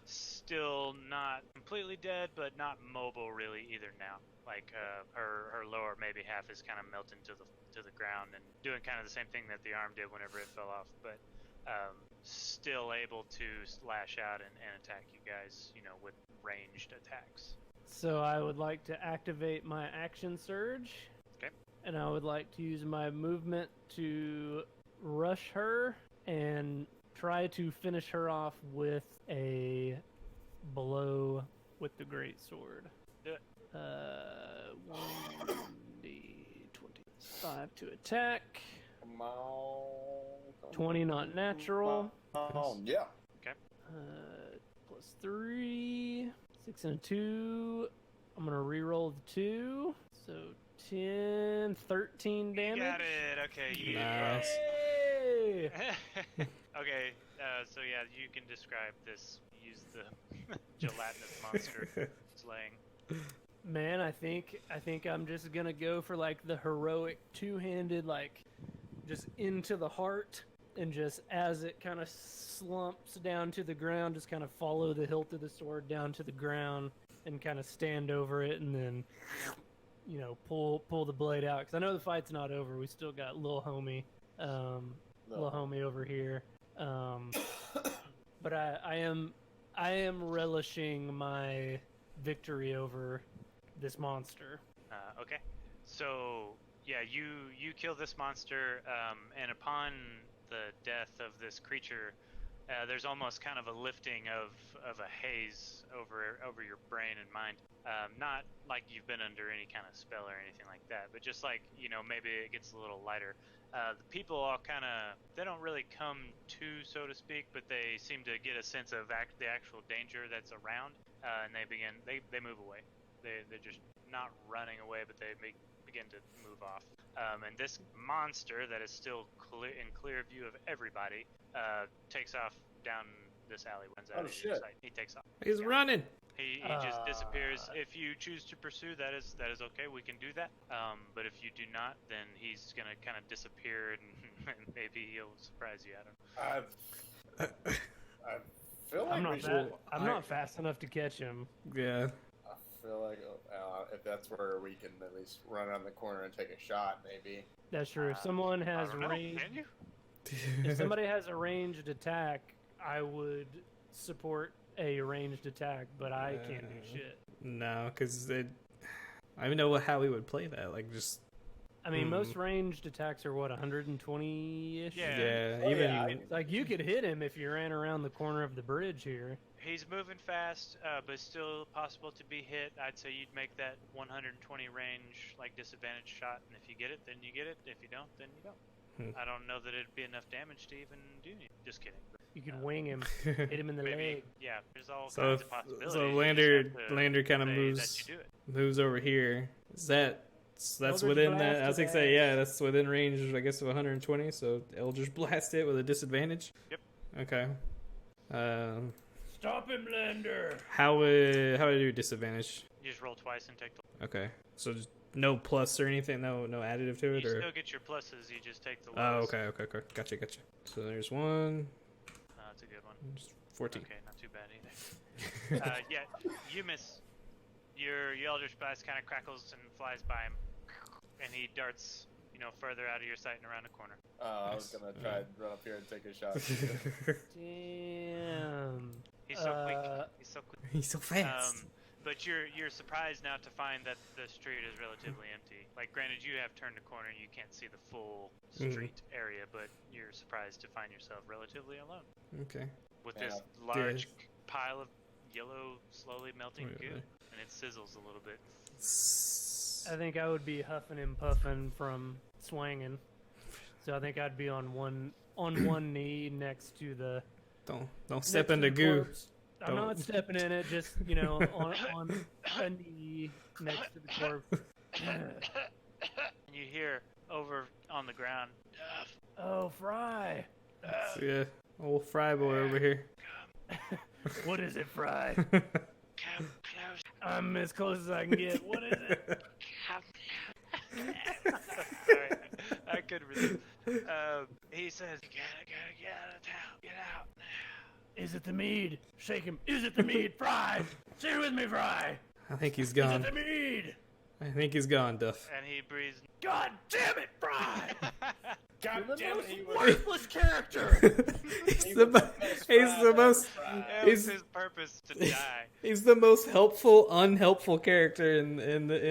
Still not completely dead, but not mobile really either now. like her lower maybe half is kind of melting to the ground and doing kind of the same thing that the arm did whenever it fell off, but still able to lash out and attack you guys, with ranged attacks. So I would like to activate my action surge. Okay. And I would like to use my movement to rush her and try to finish her off with a blow with the great sword. Do it. 1d25 to attack. Come on. 20 not natural. Yeah. Okay. Plus 3. 6 and a 2. I'm going to reroll the 2. So 10, 13 damage. You got it. Okay. You Nice. Yay! Okay. So yeah, you can describe this. Use the gelatinous monster slaying. Man, I think I'm just gonna go for like the heroic two-handed, like just into the heart, and just as it kind of slumps down to the ground, just kind of follow the hilt of the sword down to the ground and kind of stand over it, and then pull the blade out, because I know the fight's not over. We still got little homie over here, but I am relishing my victory over this monster. Okay. So yeah, you kill this monster, and upon the death of this creature, there's almost kind of a lifting of a haze over your brain and mind. Not like you've been under any kind of spell or anything like that, but just like, maybe it gets a little lighter. The people all they don't really come to, so to speak, but they seem to get a sense of the actual danger that's around, and they move away. They're just not running away, but they begin to move off. And this monster that is still in clear view of everybody takes off down this alley. Runs out of your sight. He takes off. He's running. He just disappears. If you choose to pursue, that is okay. We can do that. But if you do not, then he's gonna kind of disappear, and maybe he'll surprise you. I don't know. I feel like I'm not fast enough to catch him. Yeah. I feel like if that's where we can at least run around the corner and take a shot, maybe. That's true. If someone has I don't know. range, Can you? if somebody has a ranged attack, I would support a ranged attack, but I can't do shit. No, because I don't even know how we would play that. Like, just. I mean, most ranged attacks are what, 120-ish? Yeah. Even Like, you could hit him if you ran around the corner of the bridge here. He's moving fast, but still possible to be hit. I'd say you'd make that 120 range, like, disadvantage shot, and if you get it, then you get it. If you don't, then you don't. I don't know that it'd be enough damage to even do anything. Just kidding. You could wing him, hit him in the Maybe, leg. yeah, there's all kinds of possibilities. So You Lander just have to kind of say that moves you do it. moves over here. That's Eldritch within Blast that. I was gonna to say, that. yeah, that's within range, I guess, of 120. So Eldritch Blast it with a disadvantage. Yep. Okay. Stop him, Lander! How would I do disadvantage? You just roll twice and take the. Okay. So just no plus or anything, no additive to it, You or. still get your pluses. You just take the. Oh, lowest. okay. Gotcha. So there's one. That's a good one. Just 14. Okay, not too bad either. Yeah, you miss. Your Eldritch Blast kind of crackles and flies by him, and he darts, further out of your sight and around a corner. I was gonna try and run up here and take a shot. Damn. He's so quick. He's so quick. He's so fast. But you're surprised now to find that the street is relatively empty. Like, granted, you have turned a corner and you can't see the full street area, but you're surprised to find yourself relatively alone Okay. with this Yeah. large pile of yellow, slowly melting Really? goo, and it sizzles a little bit. I think I would be huffing and puffing from swanging. So I think I'd be on one knee next to the. Don't step next to into the goo. corpse. I'm Don't. not stepping in it, just on a knee next to the corpse. And you hear over on the ground, Duff, Oh, Fry! Yeah, old Fry boy over here. What is it, Fry? come close. I'm as close as I can get. What is it? Sorry, I couldn't resist. He says, you gotta get out of town. Get out now. Is it the mead? Shake him. Is it the mead, Fry? Say it with me, Fry. I think he's Is gone. it the mead? I think he's gone, Duff. And he breathes. God damn it, Brian! God You're the damn most it, he was, worthless character. he's he the was best he's friend the ever, most Brian. It He's- was his purpose to die. he's the most helpful, unhelpful character in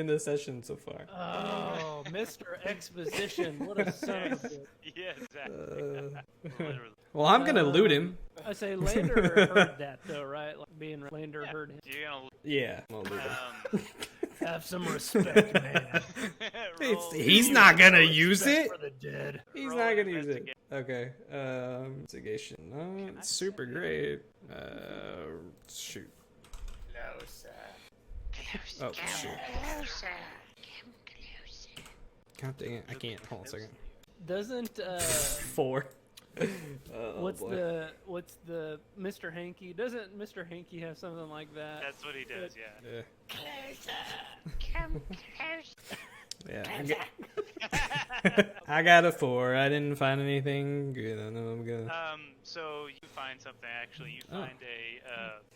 the session so far. Oh, Mr. Exposition. What a son of a bitch. Yeah, exactly. Literally. Well, I'm gonna loot him. I say Lander heard that, though, right? Like being Lander heard him. You're gonna Yeah, I'm gonna loot him. Have some respect, man. roll- He's not gonna use it. For the dead. He's Roll not gonna use it. investigate. Okay. Investigation. No, it's super great. Shoot. Closer. Oh, shoot. God dang it. I can't. Hold on a second. Doesn't 4. Oh, what's boy. the Mr. Hanky? Doesn't Mr. Hanky have something like that? That's what he does, yeah. Yeah. I got a 4. I didn't find anything good. I know I'm gonna. So you find something. Actually, you Oh.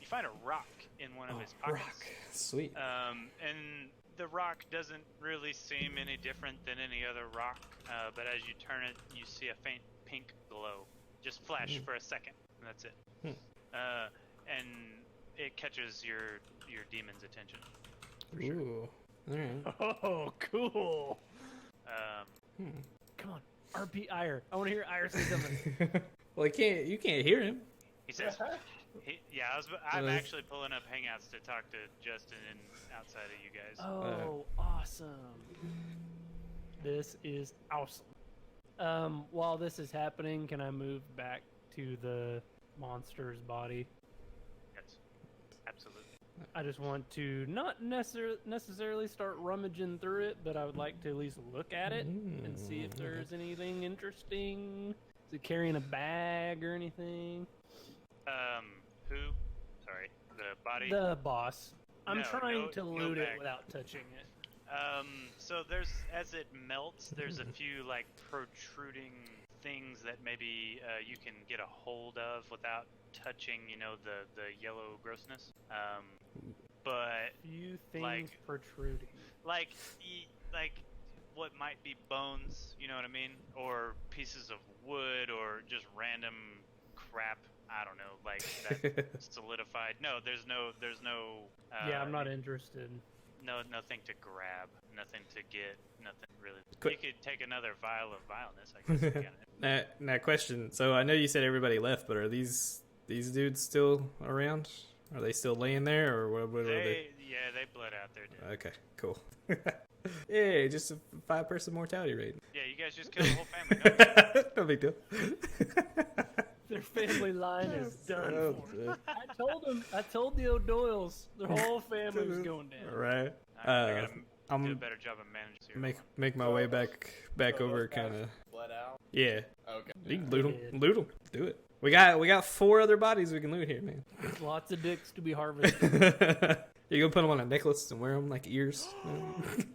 find a rock in one of his pockets. rock. Sweet. And the rock doesn't really seem any different than any other rock. But as you turn it, you see a faint pink glow, just flash for a second, and that's it. And it catches your demon's attention. Ooh. All right. Oh, cool. Um, Come on, RP Ire. I want to hear Ire say something. Well, you can't hear him. he says, I'm actually pulling up Hangouts to talk to Justin and outside of you guys. Oh, awesome. This is awesome. While this is happening, can I move back to the monster's body? Yes, absolutely. I just want to not necessarily start rummaging through it, but I would like to at least look at it and see if there's anything interesting. Is it carrying a bag or anything? Who? Sorry, the body. The boss. I'm No, trying to no loot it bag. without touching it. So as it melts, there's a few like protruding things that maybe you can get a hold of without touching, the yellow grossness. But Few things like- protruding. like what might be bones, you know what I mean, or pieces of wood, or just random crap. I don't know, like that solidified. No, there's no. Yeah, I'm not interested. No, nothing to grab, nothing to get, nothing really. Quick. You could take another vial of vileness, I guess. You can. Now, question. So I know you said everybody left, but are these dudes still around? Are they still laying there, or what are they? Yeah, they bled out there, dude. Okay, cool. Yeah, just a 5-person mortality rate. Yeah, you guys just killed the whole family. No big deal. Their family line is done Oh, for. I told the O'Doyles their whole family was going down. Right. I gotta do a I'm better job of managing here. make my way back over, kind of. Bled out. Yeah, Okay. you can loot them. Do it. We got 4 other bodies we can loot here, man. Lots of dicks to be harvested. You gonna put them on a necklace and wear them like ears?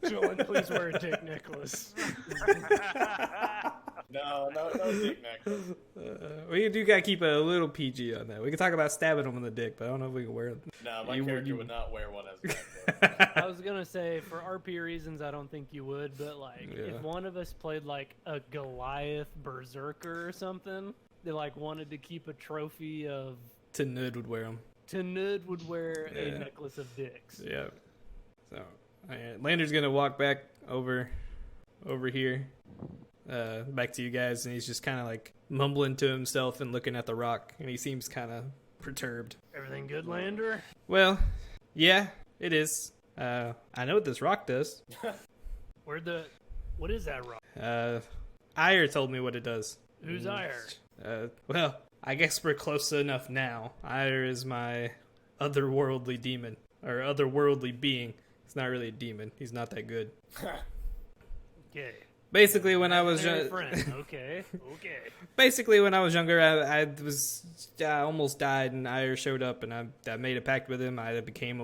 Dylan, please wear a dick necklace. No dick necklace. We do gotta keep a little PG on that. We can talk about stabbing them in the dick, but I don't know if we can wear them. No, my You- character you- would not wear one as a necklace. I was gonna say for RP reasons, I don't think you would, but like Yeah. if one of us played like a Goliath berserker or something, they like wanted to keep a trophy of Tanud would wear them. Tanud would wear a Yeah. necklace of dicks. Yeah. So Lander's gonna walk back over here, back to you guys, and he's just kind of like mumbling to himself and looking at the rock, and he seems kind of perturbed. Everything good, Lander? Well, yeah, it is. I know what this rock does. What is that rock? Ire told me what it does. Who's Ire? Well, I guess we're close enough now. Ire is my otherworldly demon, or otherworldly being. He's not really a demon. He's not that good. Okay. Basically, when I was Very friend. Okay. basically when I was younger, I almost died, and Ire showed up, and I made a pact with him. I became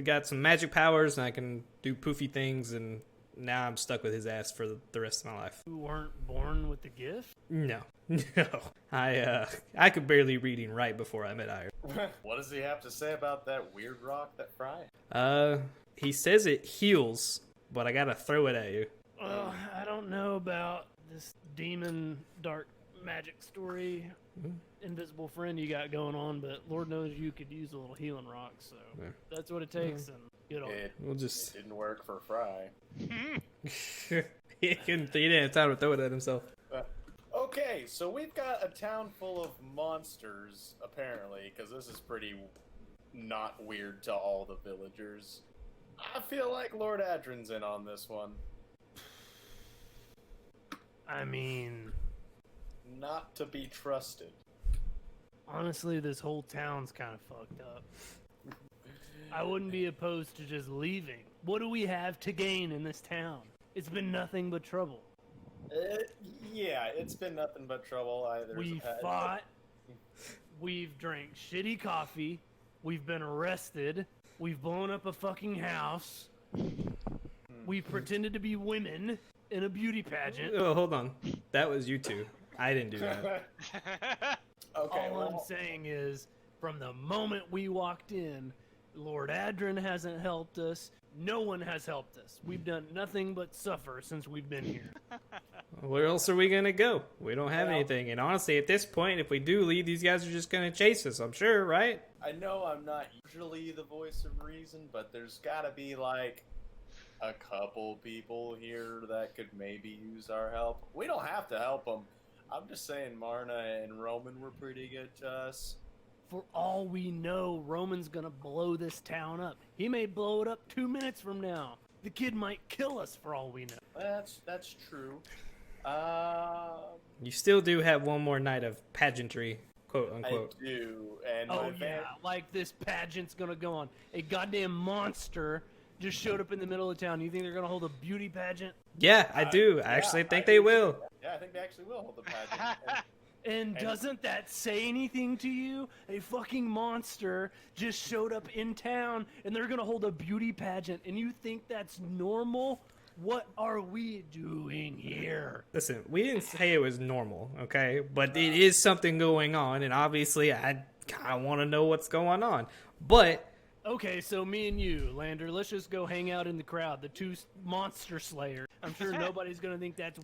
got some magic powers, and I can do poofy things, and now I'm stuck with his ass for the rest of my life. You weren't born with the gift? No. I could barely read and write before I met Ire. What does he have to say about that weird rock that fried? He says it heals but I gotta throw it at you. I don't know about this demon dark magic story, invisible friend you got going on, but Lord knows you could use a little healing rock, so that's what it takes, and get on. It We'll just. didn't work for Fry. he didn't have time to throw it at himself. Okay, so we've got a town full of monsters, apparently, because this is pretty not weird to all the villagers. I feel like Lord Adrin's in on this one. I mean, Not to be trusted. honestly, this whole town's kind of fucked up. I wouldn't be opposed to just leaving. What do we have to gain in this town? It's been nothing but trouble. Yeah, it's been nothing but trouble. We've fought. We've drank shitty coffee. We've been arrested. We've blown up a fucking house. We've pretended to be women in a beauty pageant. Oh, hold on. That was you two. I didn't do that. Okay, All I'm saying is, from the moment we walked in, Lord Adrin hasn't helped us. No one has helped us. We've done nothing but suffer since we've been here. Where else are we gonna go? We don't have Well- anything. And honestly, at this point, if we do leave, these guys are just gonna chase us, I'm sure, right? I know I'm not usually the voice of reason, but there's gotta be, like, a couple people here that could maybe use our help. We don't have to help them. I'm just saying Marna and Roman were pretty good to us. For all we know, Roman's gonna blow this town up. He may blow it up 2 minutes from now. The kid might kill us for all we know. That's true. You still do have one more night of pageantry, quote I unquote. do, and Oh my yeah, like this pageant's gonna go on. A goddamn monster just showed up in the middle of town. You think they're gonna hold a beauty pageant? Yeah, I do. I actually think they will. Yeah, I think they actually will hold the pageant. And doesn't that say anything to you? A fucking monster just showed up in town and they're gonna hold a beauty pageant, and you think that's normal? What are we doing here? Listen, we didn't say it was normal, okay? But it is something going on, and obviously I kind of want to know what's going on. But Okay, so me and you, Lander, let's just go hang out in the crowd, the two monster slayers. I'm sure nobody's gonna think that's...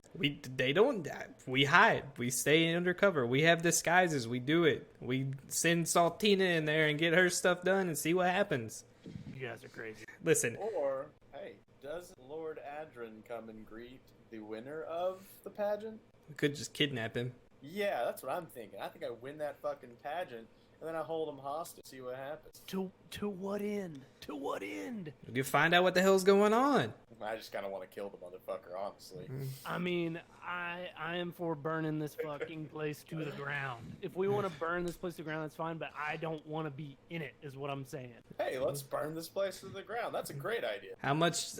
they don't. We hide. We stay undercover. We have disguises. We do it. We send Saltina in there and get her stuff done and see what happens. You guys are crazy. Listen, Or, hey, does Lord Adrin come and greet the winner of the pageant? we could just kidnap him. Yeah, that's what I'm thinking. I think I win that fucking pageant, and then I hold him hostage, see what happens. To what end? To what end? We can find out what the hell's going on. I just kind of want to kill the motherfucker, honestly. I mean, I am for burning this fucking place to the ground. If we want to burn this place to the ground, that's fine, but I don't want to be in it, is what I'm saying. Hey, let's burn this place to the ground. That's a great idea. How much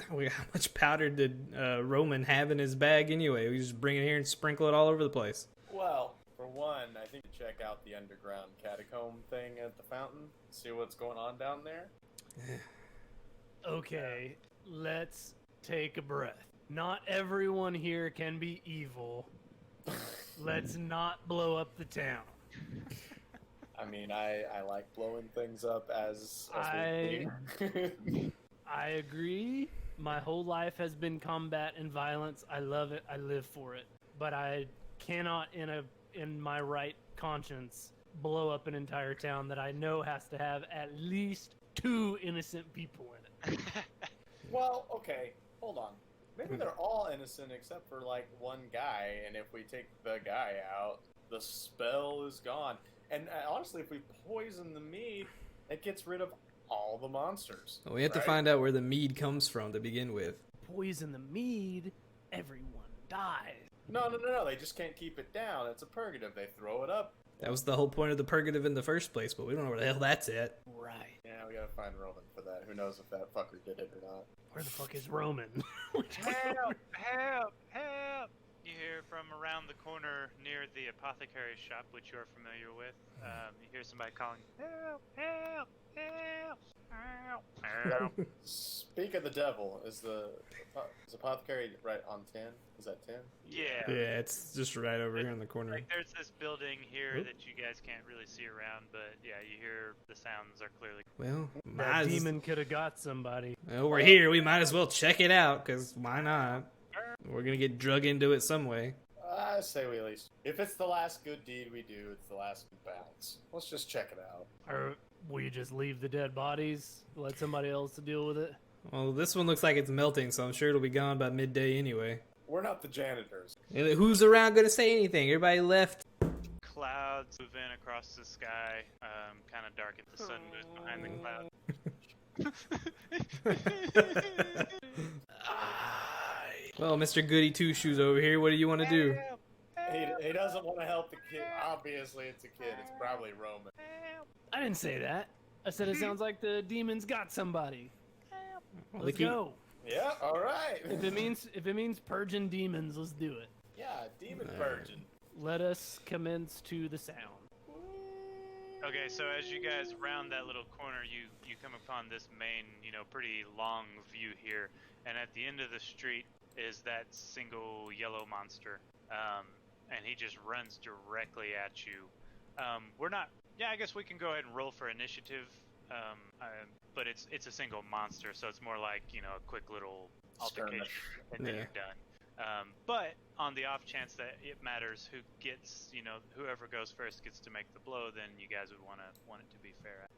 powder did Roman have in his bag anyway? We just bring it here and sprinkle it all over the place. Well, for one, I think to check out the underground catacomb thing at the fountain, see what's going on down there. Okay, let's take a breath. Not everyone here can be evil. Let's not blow up the town. I mean, I like blowing things up as I we agree. My whole life has been combat and violence. I love it. I live for it. But I cannot, in my right conscience, blow up an entire town that I know has to have at least 2 innocent people in it. Well, okay, hold on. Maybe they're all innocent except for, like, one guy, and if we take the guy out, the spell is gone. And honestly, if we poison the mead, it gets rid of all the monsters. We have to right? find out where the mead comes from to begin with. Poison the mead, everyone dies. No, they just can't keep it down. It's a purgative. They throw it up. That was the whole point of the purgative in the first place, but we don't know where the hell that's at. Right. Yeah, we gotta find Roman for that. Who knows if that fucker did it or not. Where the fuck is Roman? Help! Help! Help! You hear from around the corner near the apothecary shop, which you're familiar with. You hear somebody calling, "Help! Help! Help! Help! Help!" Speak of the devil, is apothecary right on 10? Is that 10? Yeah. Yeah, it's just right over here in the corner. Like there's this building here Oop. that you guys can't really see around, but yeah, you hear the sounds are clearly. Well, That demon could have got somebody. well, we're here. We might as well check it out, because why not? We're going to get drug into it some way. I say we at least. If it's the last good deed we do, it's the last good bounce. Let's just check it out. Or will you just leave the dead bodies? Let somebody else deal with it? Well, this one looks like it's melting, so I'm sure it'll be gone by midday anyway. We're not the janitors. And who's around going to say anything? Everybody left. Clouds move in across the sky, kind of dark as the sun moves behind the clouds. Well, Mr. Goody Two Shoes over here, what do you want to do? He doesn't want to help the kid. Obviously, it's a kid. It's probably Roman. I didn't say that. I said it sounds like the demons got somebody. Well, Let's they keep- go. Yeah, all right. If it means purging demons, let's do it. Yeah, demon virgin. Let us commence to the sound. Okay, so as you guys round that little corner, you come upon this main, pretty long view here, and at the end of the street is that single yellow monster, and he just runs directly at you. I guess we can go ahead and roll for initiative, but it's a single monster, so it's more like, a quick little altercation, and then Yeah. you're done. But on the off chance that it matters who gets, whoever goes first gets to make the blow, then you guys would want it to be fair.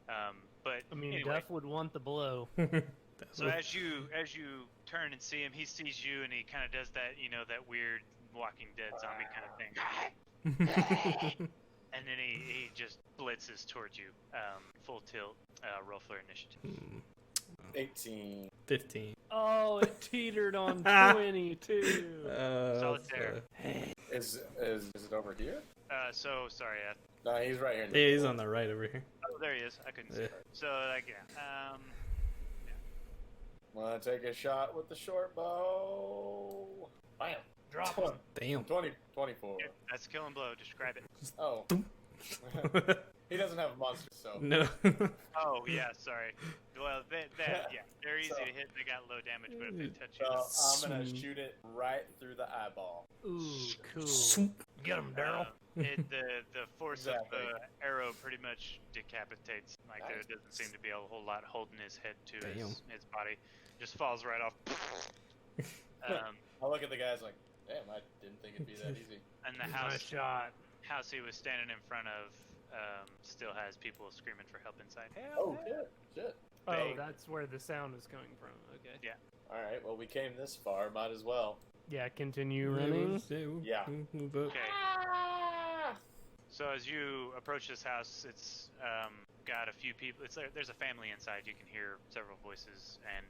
But I mean, anyway, Duff would want the blow. so as you turn and see him, he sees you and he kind of does that, that weird Walking Dead zombie kind of thing. And then he just blitzes towards you, full tilt. Roll for initiative. 18. 15. Oh, it teetered on 22. Solitaire. Is it over here? So sorry. No, he's right here. Yeah, he's on the right over here. Oh, there he is. I couldn't see. Yeah. So yeah. Want to take a shot with the short bow? Bam. Drop him. Damn. 24. Yeah, that's kill and blow. Describe it. Oh. He doesn't have a monster, so. No. Oh yeah, sorry. Well, they're easy to hit. They got low damage, but if they touch you, So I'm gonna shoot it right through the eyeball. Ooh, cool. Get him, Daryl. the force Exactly. of the arrow pretty much decapitates. Like there Nice. doesn't seem to be a whole lot holding his head to Damn. his body. Just falls right off. I look at the guys like, damn, I didn't think it'd be that easy. And the Nice shot. house he was standing in front of still has people screaming for help inside. Oh, shit. Oh, Bang. that's where the sound is coming from. Okay. Yeah. All right, well, we came this far, might as well. Yeah, continue running. Yeah. Move up. Okay. So as you approach this house, it's got a few people. There's a family inside. You can hear several voices, and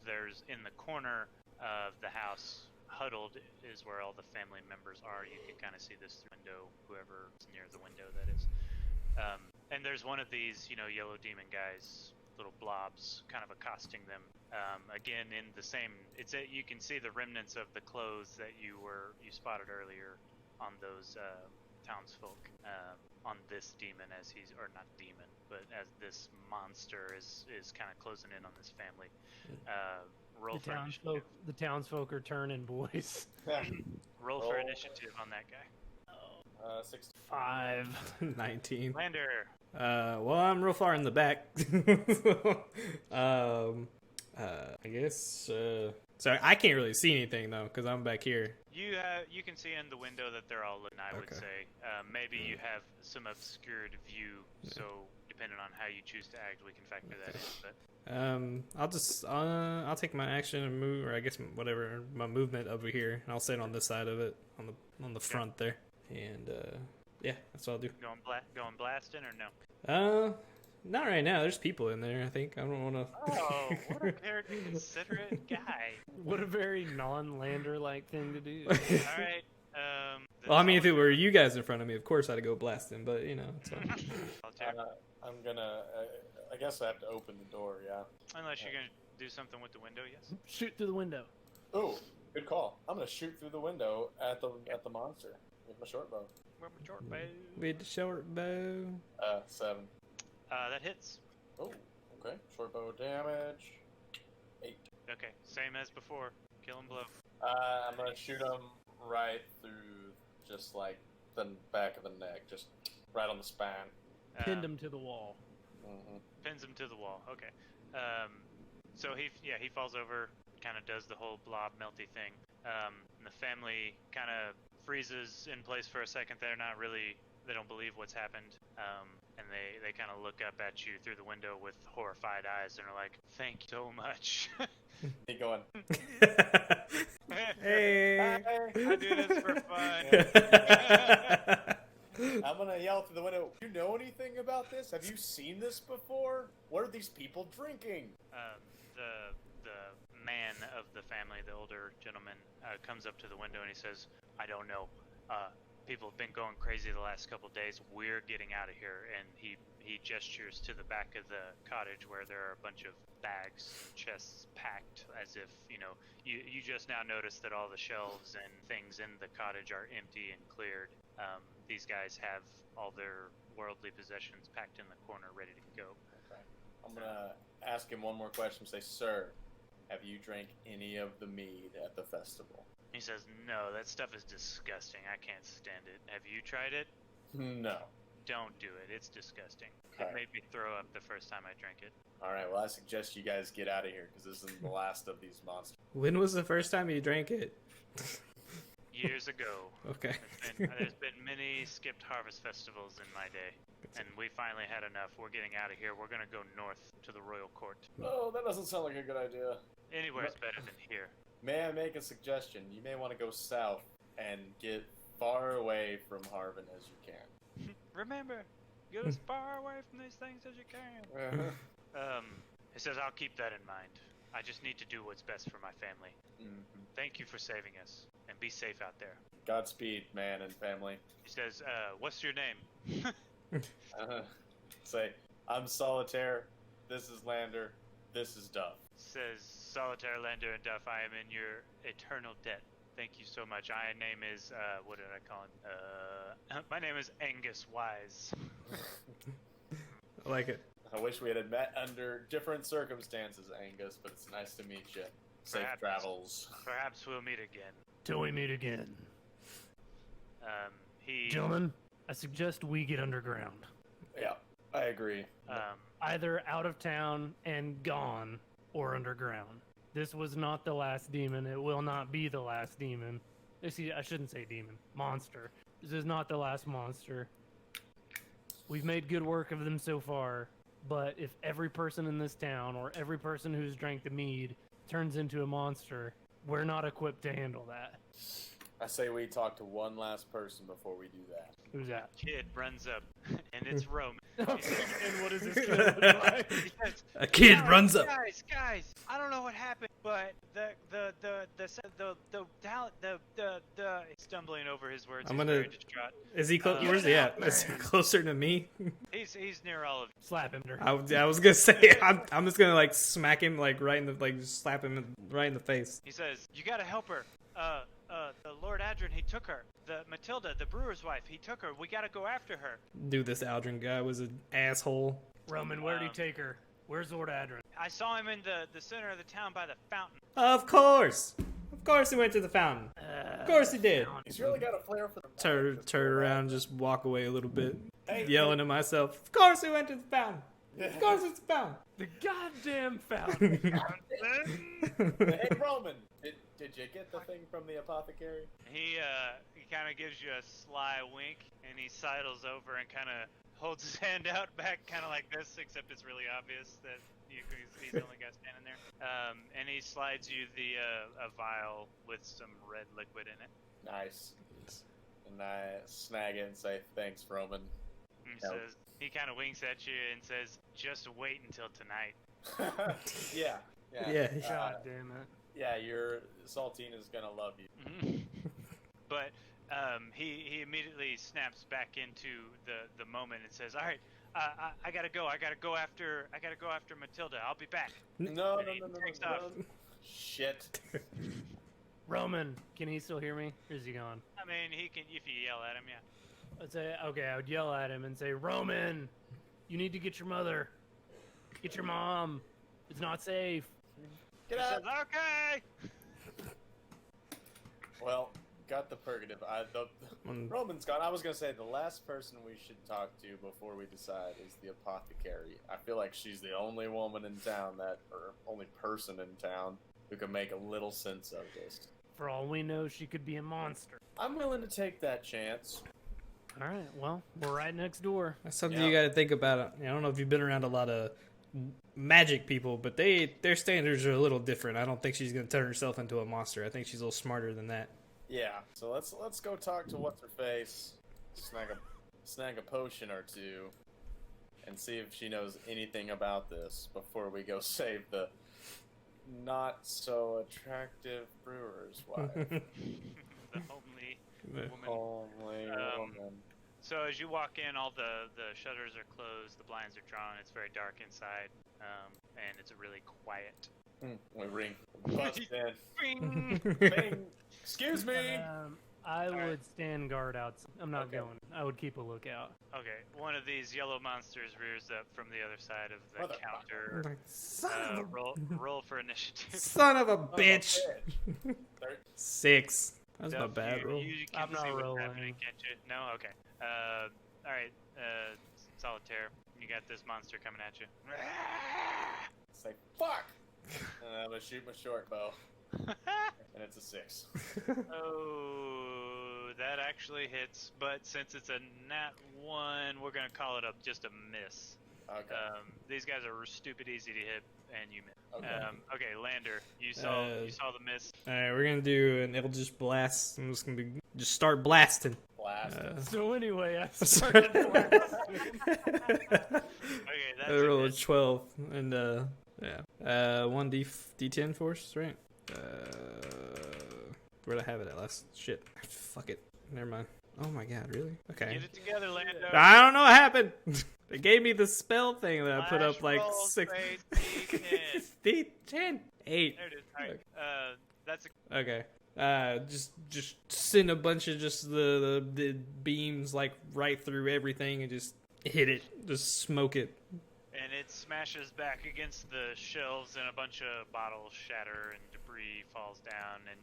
there's in the corner of the house, huddled is where all the family members are. You can kind of see this through the window, whoever's near the window, that is. And there's one of these, yellow demon guys, little blobs, kind of accosting them. Again, in the same, you can see the remnants of the clothes that you spotted earlier on those townsfolk, on this demon or not demon, but as this monster is kind of closing in on this family. Roll for initiative. The townsfolk are turning boys. Roll for initiative on that guy. 16. 5. 19. Lander. Well, I'm real far in the back. I guess. Sorry, I can't really see anything though, because I'm back here. You can see in the window that they're all lit, I would Okay. say. Maybe you have some obscured view, so depending on how you choose to act, we can factor that in. But I'll take my action and move, or I guess whatever my movement over here, and I'll sit on this side of it, on the front there, and yeah, that's what I'll do. going blasting or no? Not right now. There's people in there. I think I don't want to. Oh, what a very considerate guy. What a very non-lander-like thing to do. All right. Well, I mean, if it were you guys in front of me, of course I'd go blasting, but it's fine. I'm gonna. I guess I have to open the door. Yeah. Unless you're gonna do something with the window, yes. Shoot through the window. Oh, Good call. I'm gonna shoot through the window at the monster with my short bow. With the short bow. 7. That hits. Oh, okay. Short bow damage. 8. Okay, same as before. Kill him blow. I'm gonna shoot him right through, just like the back of the neck, just right on the spine. Pinned him to the wall. Mm-hmm. Pins him to the wall. Okay. So he falls over, kind of does the whole blob melty thing. And the family kind of freezes in place for a second. They don't believe what's happened. And they kind of look up at you through the window with horrified eyes and are like, "Thank you so much." Keep going. Hey. I do this for fun. I'm gonna yell through the window. Do you know anything about this? Have you seen this before? What are these people drinking? The man of the family, the older gentleman, comes up to the window and he says, "I don't know. People have been going crazy the last couple of days. We're getting out of here." And he gestures to the back of the cottage where there are a bunch of bags, chests packed, as if, you just now noticed that all the shelves and things in the cottage are empty and cleared. These guys have all their worldly possessions packed in the corner, ready to go. Okay. I'm gonna ask him one more question. Say, "Sir, have you drank any of the mead at the festival?" He says, "No, that stuff is disgusting. I can't stand it. Have you tried it?" No. Don't do it. It's disgusting. Okay. It made me throw up the first time I drank it. All right. Well, I suggest you guys get out of here because this isn't the last of these monsters. When was the first time you drank it? Years ago. Okay. There's been many skipped harvest festivals in my day, and we finally had enough. We're getting out of here. We're gonna go north to the royal court. Oh, that doesn't sound like a good idea. Anywhere's better than here. May I make a suggestion? You may want to go south and get far away from Harven as you can. Remember, get as far away from these things as you can. He says, "I'll keep that in mind. I just need to do what's best for my family. Mm-hmm. Thank you for saving us, and be safe out there." Godspeed, man and family. He says, "What's your name?" Say, "I'm Solitaire. This is Lander. This is Duff." Says, "Solitaire, Lander, and Duff, I am in your eternal debt. Thank you so much. My name is, what did I call him? My name is Angus Wise." I like it. I wish we had met under different circumstances, Angus, but it's nice to meet you. Safe Perhaps. travels. Perhaps we'll meet again. Till we meet again. Gentlemen, I suggest we get underground. Yeah, I agree. Either out of town and gone, or underground. This was not the last demon. It will not be the last demon. See, I shouldn't say demon. Monster. This is not the last monster. We've made good work of them so far, but if every person in this town, or every person who's drank the mead, turns into a monster, we're not equipped to handle that. I say we talk to one last person before we do that. Who's that? Kid runs up, and it's Roman. And what is this kid look like? He says, A kid "Guys, runs up. Guys, I don't know what happened, but he's stumbling over his words. I'm He's gonna- very distraught. Is he where's he at? Is he closer to me? He's near all of you. Slap him. I was gonna say I'm just gonna like smack him like right in the just slap him right in the face. He says, "You gotta help her. The Lord Adrian, he took her. The Matilda, the brewer's wife, he took her. We gotta go after her." Dude, this Aldrin guy was an asshole. Roman, where'd he take her? Where's Lord Adrian? I saw him in the center of the town by the fountain. Of course he went to the fountain. Of course he did. He's really got a flair for the Turn around, just walk away a little bit, Hey, yelling to myself. Of course he went to the fountain. Of course it's the fountain. The goddamn fountain. Hey, Roman, did you get the thing from the apothecary? He kind of gives you a sly wink, and he sidles over and kind of holds his hand out back, kind of like this, except it's really obvious that he's the only guy standing there. And he slides you a vial with some red liquid in it. Nice. And I snag it and say, "Thanks, Roman." And Nope. he kind of winks at you and says, "Just wait until tonight." Yeah. Yeah. God damn it. Yeah, your Saltina's gonna love you. But he immediately snaps back into the moment and says, "All right, I gotta go. I gotta go after Matilda. I'll be back." No. Takes off. Shit. Roman, can he still hear me? Or is he gone? I mean, he can if you yell at him, yeah. I'd say, okay, I would yell at him and say, Roman, you need to get your mother. Get your mom. It's not safe. Get He out! says, okay. Well, got the purgative. Roman's gone. I was gonna say the last person we should talk to before we decide is the apothecary. I feel like she's the only woman in town or only person in town who can make a little sense of this. For all we know, she could be a monster. I'm willing to take that chance. All right, well, we're right next door. That's something Yeah. you got to think about. I don't know if you've been around a lot of magic people, but their standards are a little different. I don't think she's going to turn herself into a monster. I think she's a little smarter than that. Yeah. So let's go talk to what's her face. Snag a potion or two, and see if she knows anything about this before we go save the not so attractive brewer's wife. The homely woman. Only woman. So as you walk in, all the shutters are closed, the blinds are drawn. It's very dark inside, and it's really quiet. We ring. Bust in. Bing! Bing. Excuse me. I All right. would stand guard outside. I'm not Okay. going. I would keep a lookout. Okay, one of these yellow monsters rears up from the other side of the Motherfucker. counter. Son of a Roll for initiative. son of a Son of a bitch. bitch. 6. That's not Duff, bad you, roll. You can I'm not see what's rolling. happening, can't you? No? Okay. Alright, Solitaire, you got this monster coming at you. Say fuck. And I'm gonna shoot my short bow, and it's a 6. Oh, that actually hits, but since it's a nat 1, we're gonna call it just a miss. Okay. These guys are stupid easy to hit, and you miss. Okay. Okay, Lander, you saw the miss. Alright, we're going to do an Eldritch Blast. I'm just going to just start blasting. Blast. So anyway, I Sorry. started blasting. Okay, that's I a rolled a miss. 12, and yeah. 1 D10 force, right? Where'd I have it at last? Shit. Fuck it. Never mind. Oh my god, really? Okay. Get it together, Lando. I don't know what happened. They gave me the spell thing that I put up Flash like roll, 6. space, D10. D10. 8. There it is. Alright, that's a Okay. Just send a bunch of just the beams like right through everything and just hit it. Just smoke it. and it smashes back against the shelves, and a bunch of bottles shatter, and debris falls down, and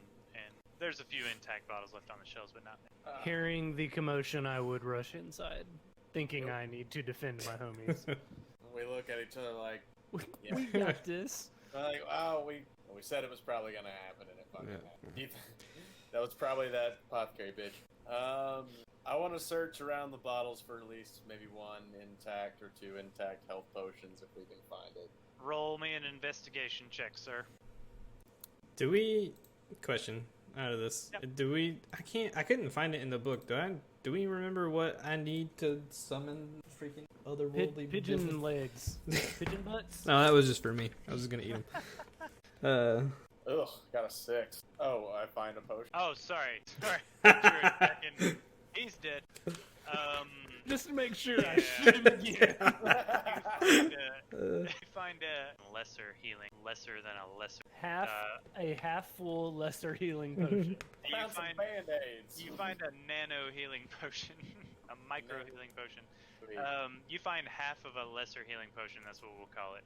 there's a few intact bottles left on the shelves, but not many. Hearing the commotion, I would rush inside, thinking I need to defend my homies. We look at each other like, yeah. We got this. We're like, oh, we said it was probably gonna happen, and it fucking happened. That was probably that apothecary bitch. I want to search around the bottles for at least maybe one intact or two intact health potions if we can find it. Roll me an investigation check, sir. Do we question out of this? Yep. Do we? I couldn't find it in the book. Do we remember what I need to summon freaking otherworldly Pigeon business? legs. Pigeon butts? No, that was just for me. I was just gonna eat them. Ugh, got a 6. Oh, I find a potion. Oh, sorry. Sorry. For a second. He's dead. Just to make sure I Yeah. shoot him again. You find a lesser healing, lesser than a lesser. A half full lesser healing potion. You Found some find band-aids. you find a nano healing potion, a micro healing potion. Sweet. You find half of a lesser healing potion. That's what we'll call it.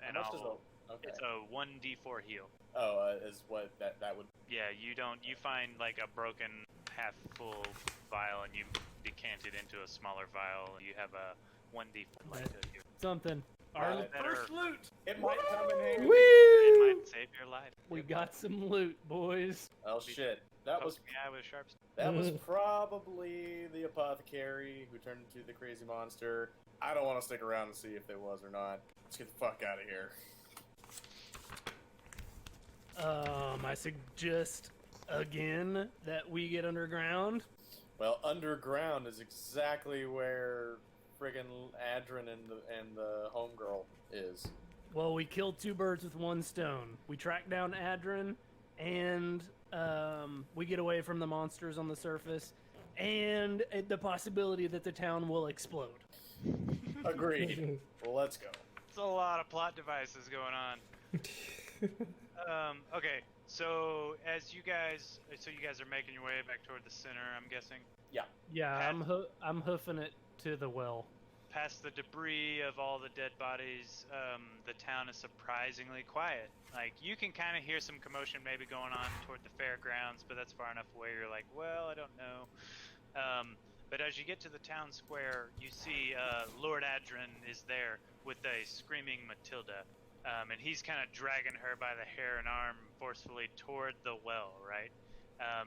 And How much is I'll, okay. it's a 1d4 heal. Oh, is what that would. Yeah, you find like a broken half full vial, and you decant it into a smaller vial. You have a 1d4 Right. to heal. Something. Our Right. first loot. It might come in handy. It Woo! might save your life. We got some loot, boys. Oh shit! That was Poke me eye with a sharp stone. that was probably the apothecary who turned into the crazy monster. I don't want to stick around and see if it was or not. Let's get the fuck out of here. I suggest again that we get underground. Well, underground is exactly where friggin' Adrin and the homegirl is. Well, we killed two birds with one stone. We track down Adrin, and we get away from the monsters on the surface, and the possibility that the town will explode. Agreed. Well, let's go. It's a lot of plot devices going on. Okay, So you guys are making your way back toward the center, I'm guessing. Yeah, Pat- I'm hoofing it to the well. Past the debris of all the dead bodies, the town is surprisingly quiet. Like, you can kind of hear some commotion maybe going on toward the fairgrounds, but that's far enough away you're like, well, I don't know. But as you get to the town square, you see Lord Adrin is there with a screaming Matilda. And he's kind of dragging her by the hair and arm forcefully toward the well, right?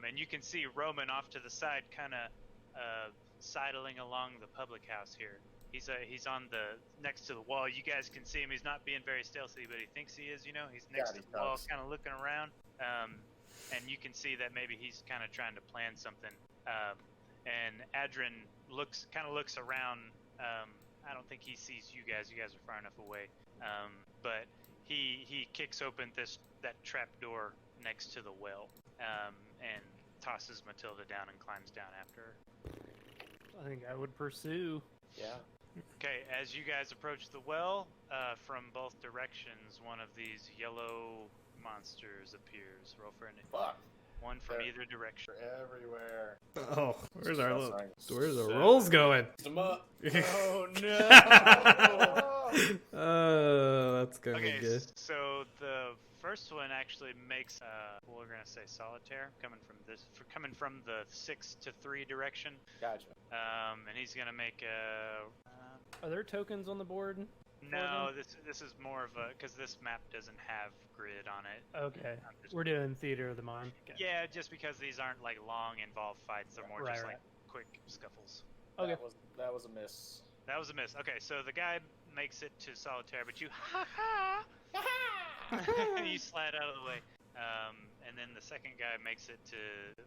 And you can see Roman off to the side kind of sidling along the public house here. He's on the next to the wall. You guys can see him. He's not being very stealthy, but he thinks he is. You know, he's next to the wall, kind of looking around. And you can see that maybe he's kind of trying to plan something. And Adrin looks around. I don't think he sees you guys. You guys are far enough away. But he kicks open that trap door next to the well, and tosses Matilda down and climbs down after her. I think I would pursue. Yeah. Okay, as you guys approach the well, from both directions, one of these yellow monsters appears. Roll for initiative. Fuck. One from They're- either direction. They're everywhere. Oh, where's the Seven. rolls going? Them up. Oh no! Oh, that's gonna Okay, be good. so the first one actually makes we're gonna say solitaire, coming from the 6 to 3 direction. Gotcha. And he's gonna make a. Are there tokens on the board? No, this is more of a, because this map doesn't have grid on it. Okay. I'm just- We're doing theater of the mind. Okay. Yeah, just because these aren't like long involved fights, they're more Right, just right. like quick scuffles. Okay. That was a miss. That was a miss. Okay, so the guy makes it to solitaire, but you you slide out of the way. And then the second guy makes it to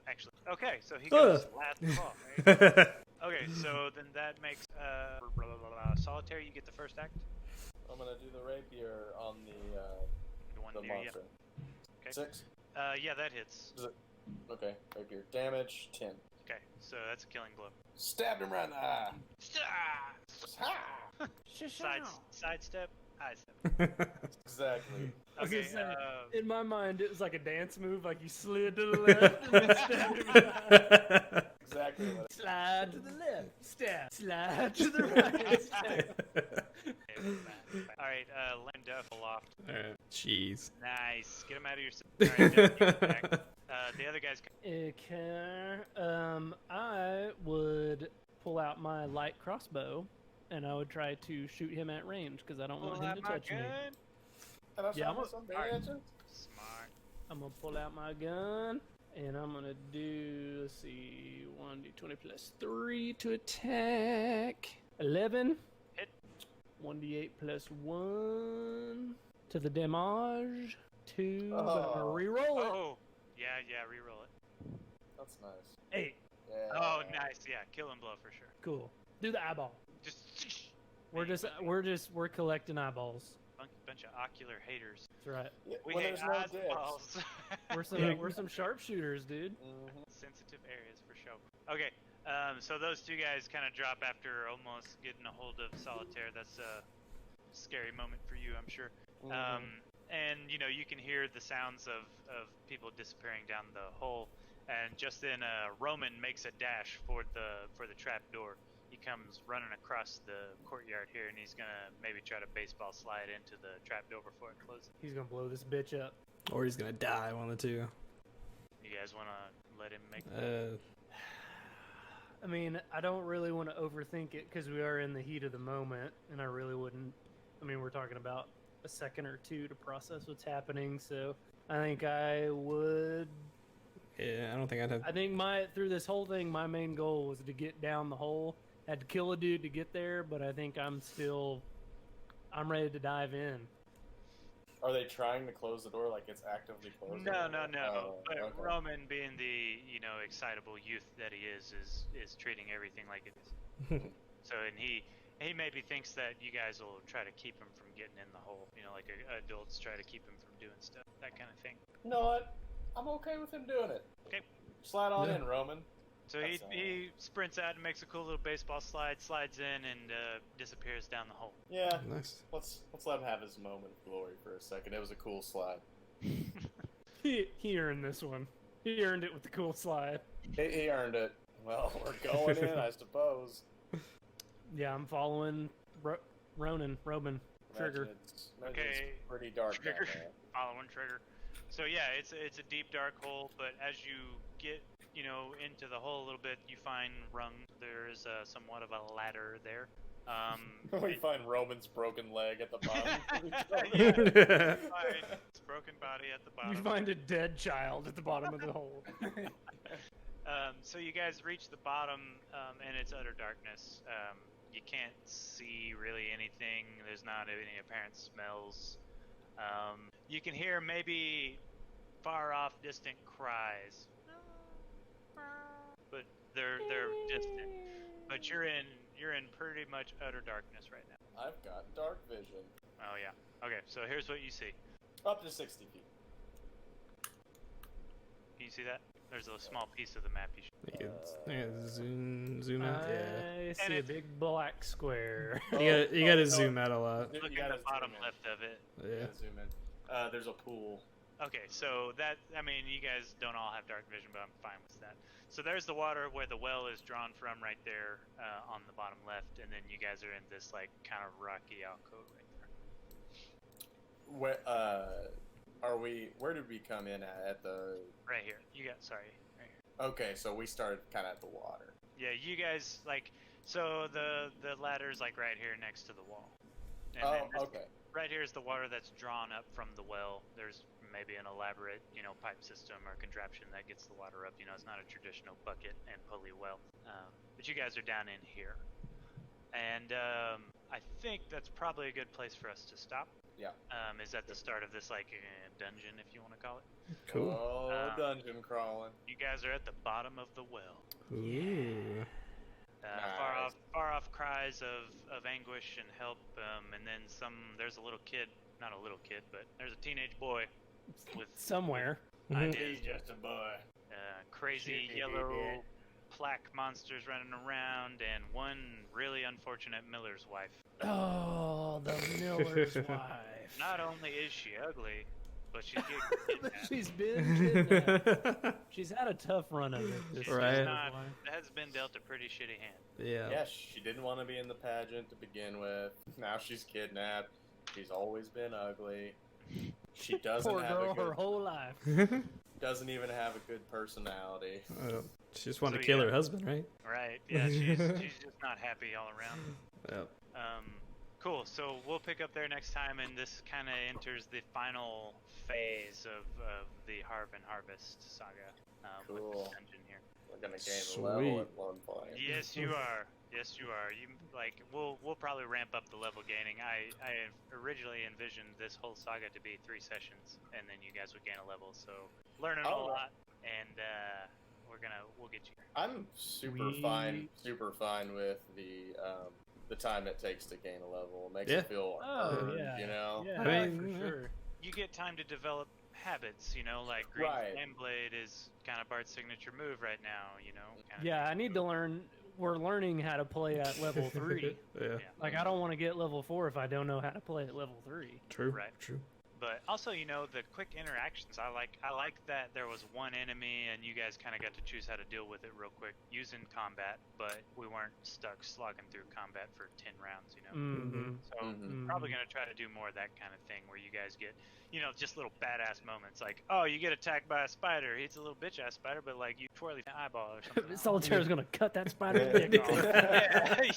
actually. Okay, so he goes last of all. Right? Okay, so then that makes solitaire. You get the first act. I'm gonna do the rapier on The one the near you. monster. Okay. 6. Yeah, that hits. Okay, rapier. Damage 10. Okay, so that's a killing blow. Stabbed him right in the eye. Ha! Sidestep. High step. Exactly. Okay. So in my mind, it was like a dance move, like you slid to the left and then stabbed him in the eye. Exactly what Slide to the left, stab. Slide to the right, stab. All right, land Duff aloft. Alright, jeez. Nice. Get him out of your. All right, Duff, get back. The other guys. Okay. I would pull out my light crossbow, and I would try to shoot him at range because I don't want him to touch me. Yeah, I'm Smart. I'm gonna pull out my gun, and I'm gonna do, let's see, 1d20 plus 3 to attack. 11. Hit. 1d8 plus 1 to the damage. 2. But I'm gonna reroll it. Oh. Yeah. Reroll it. That's nice. 8. Yeah. Oh, nice. Yeah, killing blow for sure. Cool. Do the eyeball. Just. We're collecting eyeballs. Bunch of ocular haters. That's right. Yeah, We when hate there's no dicks. eyeballs. We're some sharpshooters, dude. Mhm. Sensitive areas for sure. Okay, so those two guys kind of drop after almost getting a hold of solitaire. That's a scary moment for you, I'm sure. And you can hear the sounds of people disappearing down the hole. And just then, Roman makes a dash for the trap door. He comes running across the courtyard here, and he's gonna maybe try to baseball slide into the trap door before it closes. He's gonna blow this bitch up. Or he's gonna die, one of the two. You guys want to let him make? I mean, I don't really want to overthink it because we are in the heat of the moment, and I really wouldn't. I mean, we're talking about a second or two to process what's happening, so I think I would. Yeah, I don't think I'd have. I think through this whole thing, my main goal was to get down the hole. Had to kill a dude to get there, but I think I'm ready to dive in. Are they trying to close the door like it's actively closed? No. Oh, But okay. Roman, being the excitable youth that he is treating everything like it is. So, and he maybe thinks that you guys will try to keep him from getting in the hole. Like adults try to keep him from doing stuff, that kind of thing. You know what? I'm okay with him doing it. Okay. Slide on Yeah. in, Roman. So he sprints out and makes a cool little baseball slide, slides in, and disappears down the hole. Yeah. Nice. Let's let him have his moment of glory for a second. It was a cool slide. He earned this one. He earned it with the cool slide. He earned it. Well, we're going in, I suppose. Yeah, I'm following Robin. Trigger. It's Okay. pretty dark down Trigger. there. Following trigger. So yeah, it's a deep dark hole, but as you get into the hole a little bit, you find rung. There is somewhat of a ladder there. We find Roman's broken leg at the bottom. Yeah, find his broken body at the bottom. You find a dead child at the bottom of the hole. So you guys reach the bottom, and it's utter darkness. You can't see really anything. There's not any apparent smells. You can hear maybe far off, distant cries, but they're distant. But you're in pretty much utter darkness right now. I've got dark vision. Oh yeah. Okay, so here's what you see. Up to 60 feet. Can you see that? There's a small piece of the map you should. Yeah, zoom out. Yeah. I see a big black square. You gotta zoom out a lot. Look You at gotta the bottom zoom in. left of it. You Yeah. gotta zoom in. There's a pool. Okay, so you guys don't all have dark vision, but I'm fine with that. So there's the water where the well is drawn from right there on the bottom left, and then you guys are in this like kind of rocky alcove right there. Where did we come in at the? Right here. Right here. Okay, so we started kind of at the water. Yeah, you guys so the ladder's like right here next to the wall. And Oh, then this- okay. Right here is the water that's drawn up from the well. There's maybe an elaborate, pipe system or contraption that gets the water up. It's not a traditional bucket and pulley well. But you guys are down in here. And I think that's probably a good place for us to stop. Yeah. Is at the start of this dungeon, if you want to call it. Cool. Oh, dungeon crawling. You guys are at the bottom of the well. Ooh. Nice. Far off cries of anguish and help, and then there's a little kid, not a little kid, but there's a teenage boy with Somewhere. He's just a boy. crazy Shitty yellow idiot. plaque monsters running around, and one really unfortunate miller's wife. Oh, the miller's wife. Not only is she ugly, but she's getting But kidnapped. she's been kidnapped. She's had a tough run of it. This She's Right. not, has been dealt a pretty shitty hand. Yeah. Yeah, she didn't want to be in the pageant to begin with. Now she's kidnapped. She's always been ugly. She doesn't Poor have girl, a good, her whole life. doesn't even have a good personality. She just wanted So, to kill yeah. her husband, right? Right? Yeah, she's just not happy all around. Yep. Cool. So we'll pick up there next time, and this kind of enters the final phase of the Harven Harvest saga with Cool. this dungeon here. We're gonna gain a Sweet. level at one point. Yes, you are. Yes, you are. We'll probably ramp up the level gaining. I originally envisioned this whole saga to be 3 sessions, and then you guys would gain a level. So learning a Oh. lot, and we'll get you. I'm super fine with the time it takes to gain a level. It makes Yeah. it feel Oh, earned, yeah. you know? Yeah, I mean, for sure. You get time to develop habits, like Green Right. Flame Blade is kind of Bart's signature move right now, kinda Yeah, makes I it need to learn. We're learning how to play at level 3. Yeah. Like, I don't want to get level 4 if I don't know how to play at level 3. True. Right. True. But also, the quick interactions. I like that there was one enemy and you guys kind of got to choose how to deal with it real quick using combat, but we weren't stuck slogging through combat for 10 rounds, Mm-hmm. So Mhm. probably gonna try to do more of that kind of thing where you guys get, just little badass moments like, oh, you get attacked by a spider. It's a little bitch ass spider, but like you twirly an eyeball or something. Solitaire's gonna cut that spider's Yeah. dick off.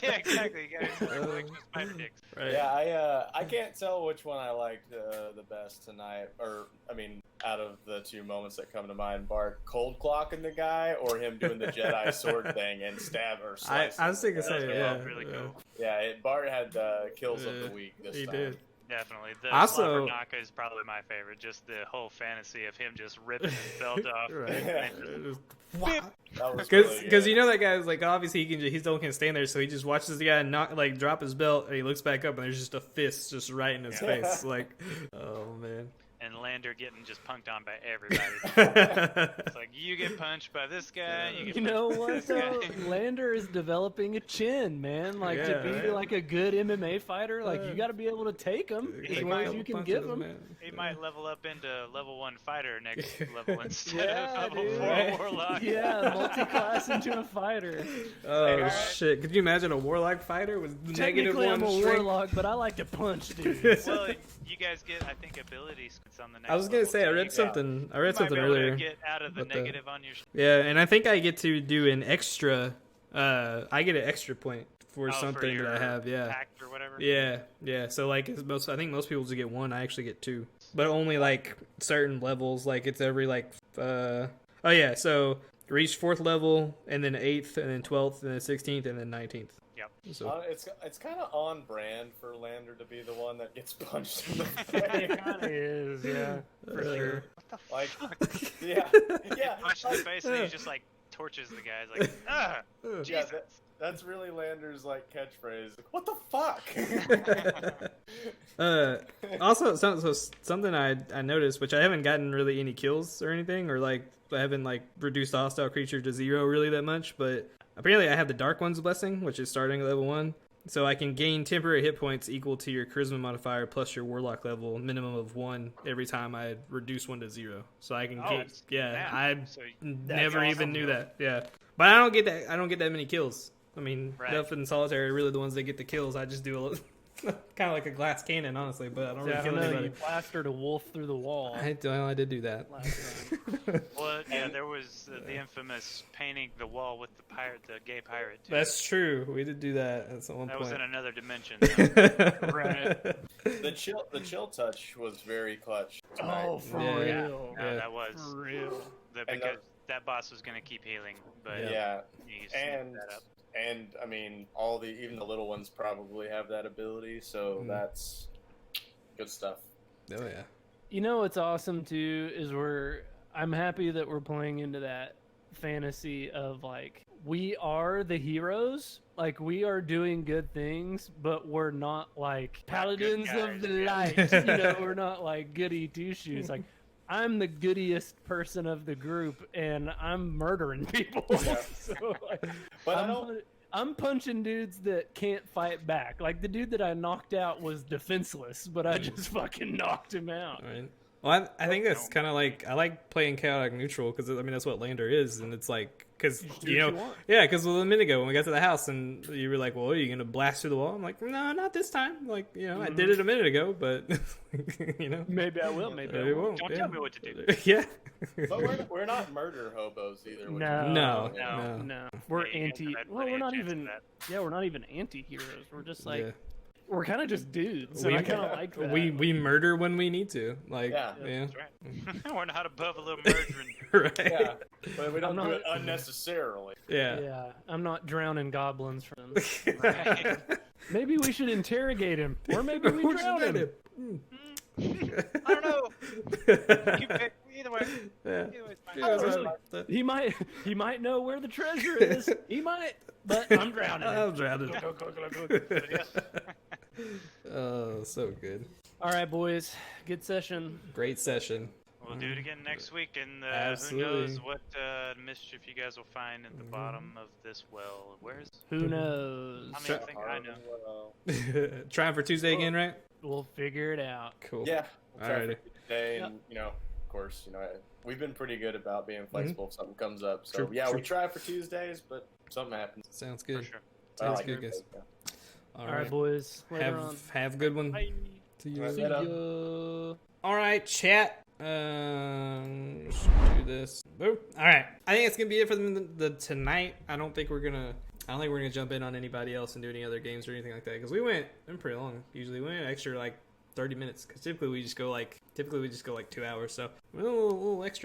yeah, exactly. You guys like spider dicks. Right. Yeah, I can't tell which one I liked the best tonight, or I mean, out of the two moments that come to mind, Bart cold clocking the guy, or him doing the Jedi sword thing and stab or slice. I was thinking Those same. are Yeah. both really cool. Yeah, Bart had the kills of the Yeah, week this he time. did. Definitely. The Also- Slobberknocker is probably my favorite. Just the whole fantasy of him just ripping his belt off. Right. and just- That was Because really good. that guy's like obviously he still can't stand there, so he just watches the guy drop his belt, and he looks back up, and there's just a fist just right in his Yeah. face. Like, oh man. and Lander getting just punked on by everybody. It's like, you get punched by this guy, you get You punched know by what this though? guy. Lander is developing a chin, man. Like to Yeah, be right. like a good MMA fighter, like you got to be able to take him He as well as you can give him. He might level up into level 1 fighter next level instead Yeah, of level dude. 4 Right. warlock. Yeah, multi-class into a fighter. Oh Alright. shit! Could you imagine a warlock fighter with negative Technically, I'm one a strength? warlock, but I like to punch dudes. Well, you guys get, I think, ability squints on the next I was gonna level, say I too. read You something. I might read something be able to earlier. get out of the about that. negative on your. Yeah, and I think I get to do an extra. I get an extra point for something your that I have. Yeah. pact or whatever. Yeah. So like, I think most people just get one. I actually get two, but only like certain levels. Like it's every like. Oh yeah. So reach 4th level, and then 8th, and then 12th, and then 16th, and then 19th. Yep. So It's kind of on brand for Lander to be the one that gets punched in the It face. kind of is, yeah, for sure. What the Like, fuck? yeah, yeah. Punched in the face and he just like torches the guy. He's like, ah, Yeah, Jesus. that's really Lander's like catchphrase. Like, what the fuck? also, something I noticed, which I haven't gotten really any kills or anything, or like I haven't like reduced a hostile creature to 0 really that much, but apparently I have the Dark One's Blessing, which is starting at level 1. So I can gain temporary hit points equal to your charisma modifier plus your warlock level, minimum of 1 every time I reduce 1 to 0. So I can get, damn. I So never awesome, even knew though. that. Yeah. But I don't get that. I don't get that many kills. I mean, Right. Duff and Solitaire are really the ones that get the kills. I just do a kind of like a glass cannon, honestly, but I don't really Yeah, I kill know anybody. you plastered a wolf through the wall. I did do that. Last time. Well, yeah, there was the infamous painting the wall with the gay pirate. Too. That's true. We did do that at one That was point. in another dimension. Though. Right. The chill touch was very clutch. tonight. Oh, for Yeah. real. No, that was For real. because that boss was gonna keep healing, but Yeah, you and snipped that up. and I mean, even the little ones probably have that ability, so that's good stuff. Oh yeah. You know what's awesome too is I'm happy that we're playing into that fantasy of like we are the heroes, like we are doing good things, but we're not like paladins of guys, the yeah. light. You know, we're not like goody two shoes. Like I'm the goodiest person of the group, and I'm murdering people. So, like, But I don't. I'm punching dudes that can't fight back. Like the dude that I knocked out was defenseless, but I just fucking knocked him out. All right. Well, I think that's kind of like I like playing chaotic neutral because I mean that's what Lander is, and it's like because Just do what you want. yeah, because a minute ago when we got to the house and you were like, well, are you gonna blast through the wall? I'm like, no, not this time. Like I did it a minute ago, but Maybe I will. Maybe I maybe won't. Don't tell me what to do. Yeah. But we're not murder hobos either. which No, is- No. no. We're Yeah, you guys anti. have had Well, plenty we're of not chances even. of that. Yeah, we're not even anti-heroes. We're just like Yeah. we're kind of just dudes. So I kind of like that. We murder when we need to. Like Yeah. That's right. We're not above a little murdering. right. Yeah, but we don't I'm do not- it unnecessarily. Yeah. Yeah, I'm not drowning goblins from. Right. Maybe we should interrogate him, or maybe we Who's drown him. I don't know. You pick. Either way. Yeah. Either way's fine. Yeah, He might know where the treasure is. He might, but I'm drowning him. I'm drowning. Yeah. Oh, so good. All right, boys. Good session. Great session. We'll do it again next week, and who Absolutely. knows what mischief you guys will find at the bottom of this well. Where's? Who knows? I mean, I think I know. Trying for Tuesday again, right? We'll figure it out. Cool. Yeah, we'll try Alrighty. for today, and of course, we've been pretty good about being flexible if something comes up. So True, yeah, true. we try for Tuesdays, but something happens. Sounds For good. sure. I Sounds like good, it. guys. All right, boys. Later on. Have a good one. Bye. See you Right, later. later. See ya. All right, chat. Let's do this. Boom. All right. I think it's gonna be it for the tonight. I don't think we're gonna jump in on anybody else and do any other games or anything like that because we went pretty long. Usually we went extra like 30 minutes because typically we just go like 2 hours. So we went a little extra.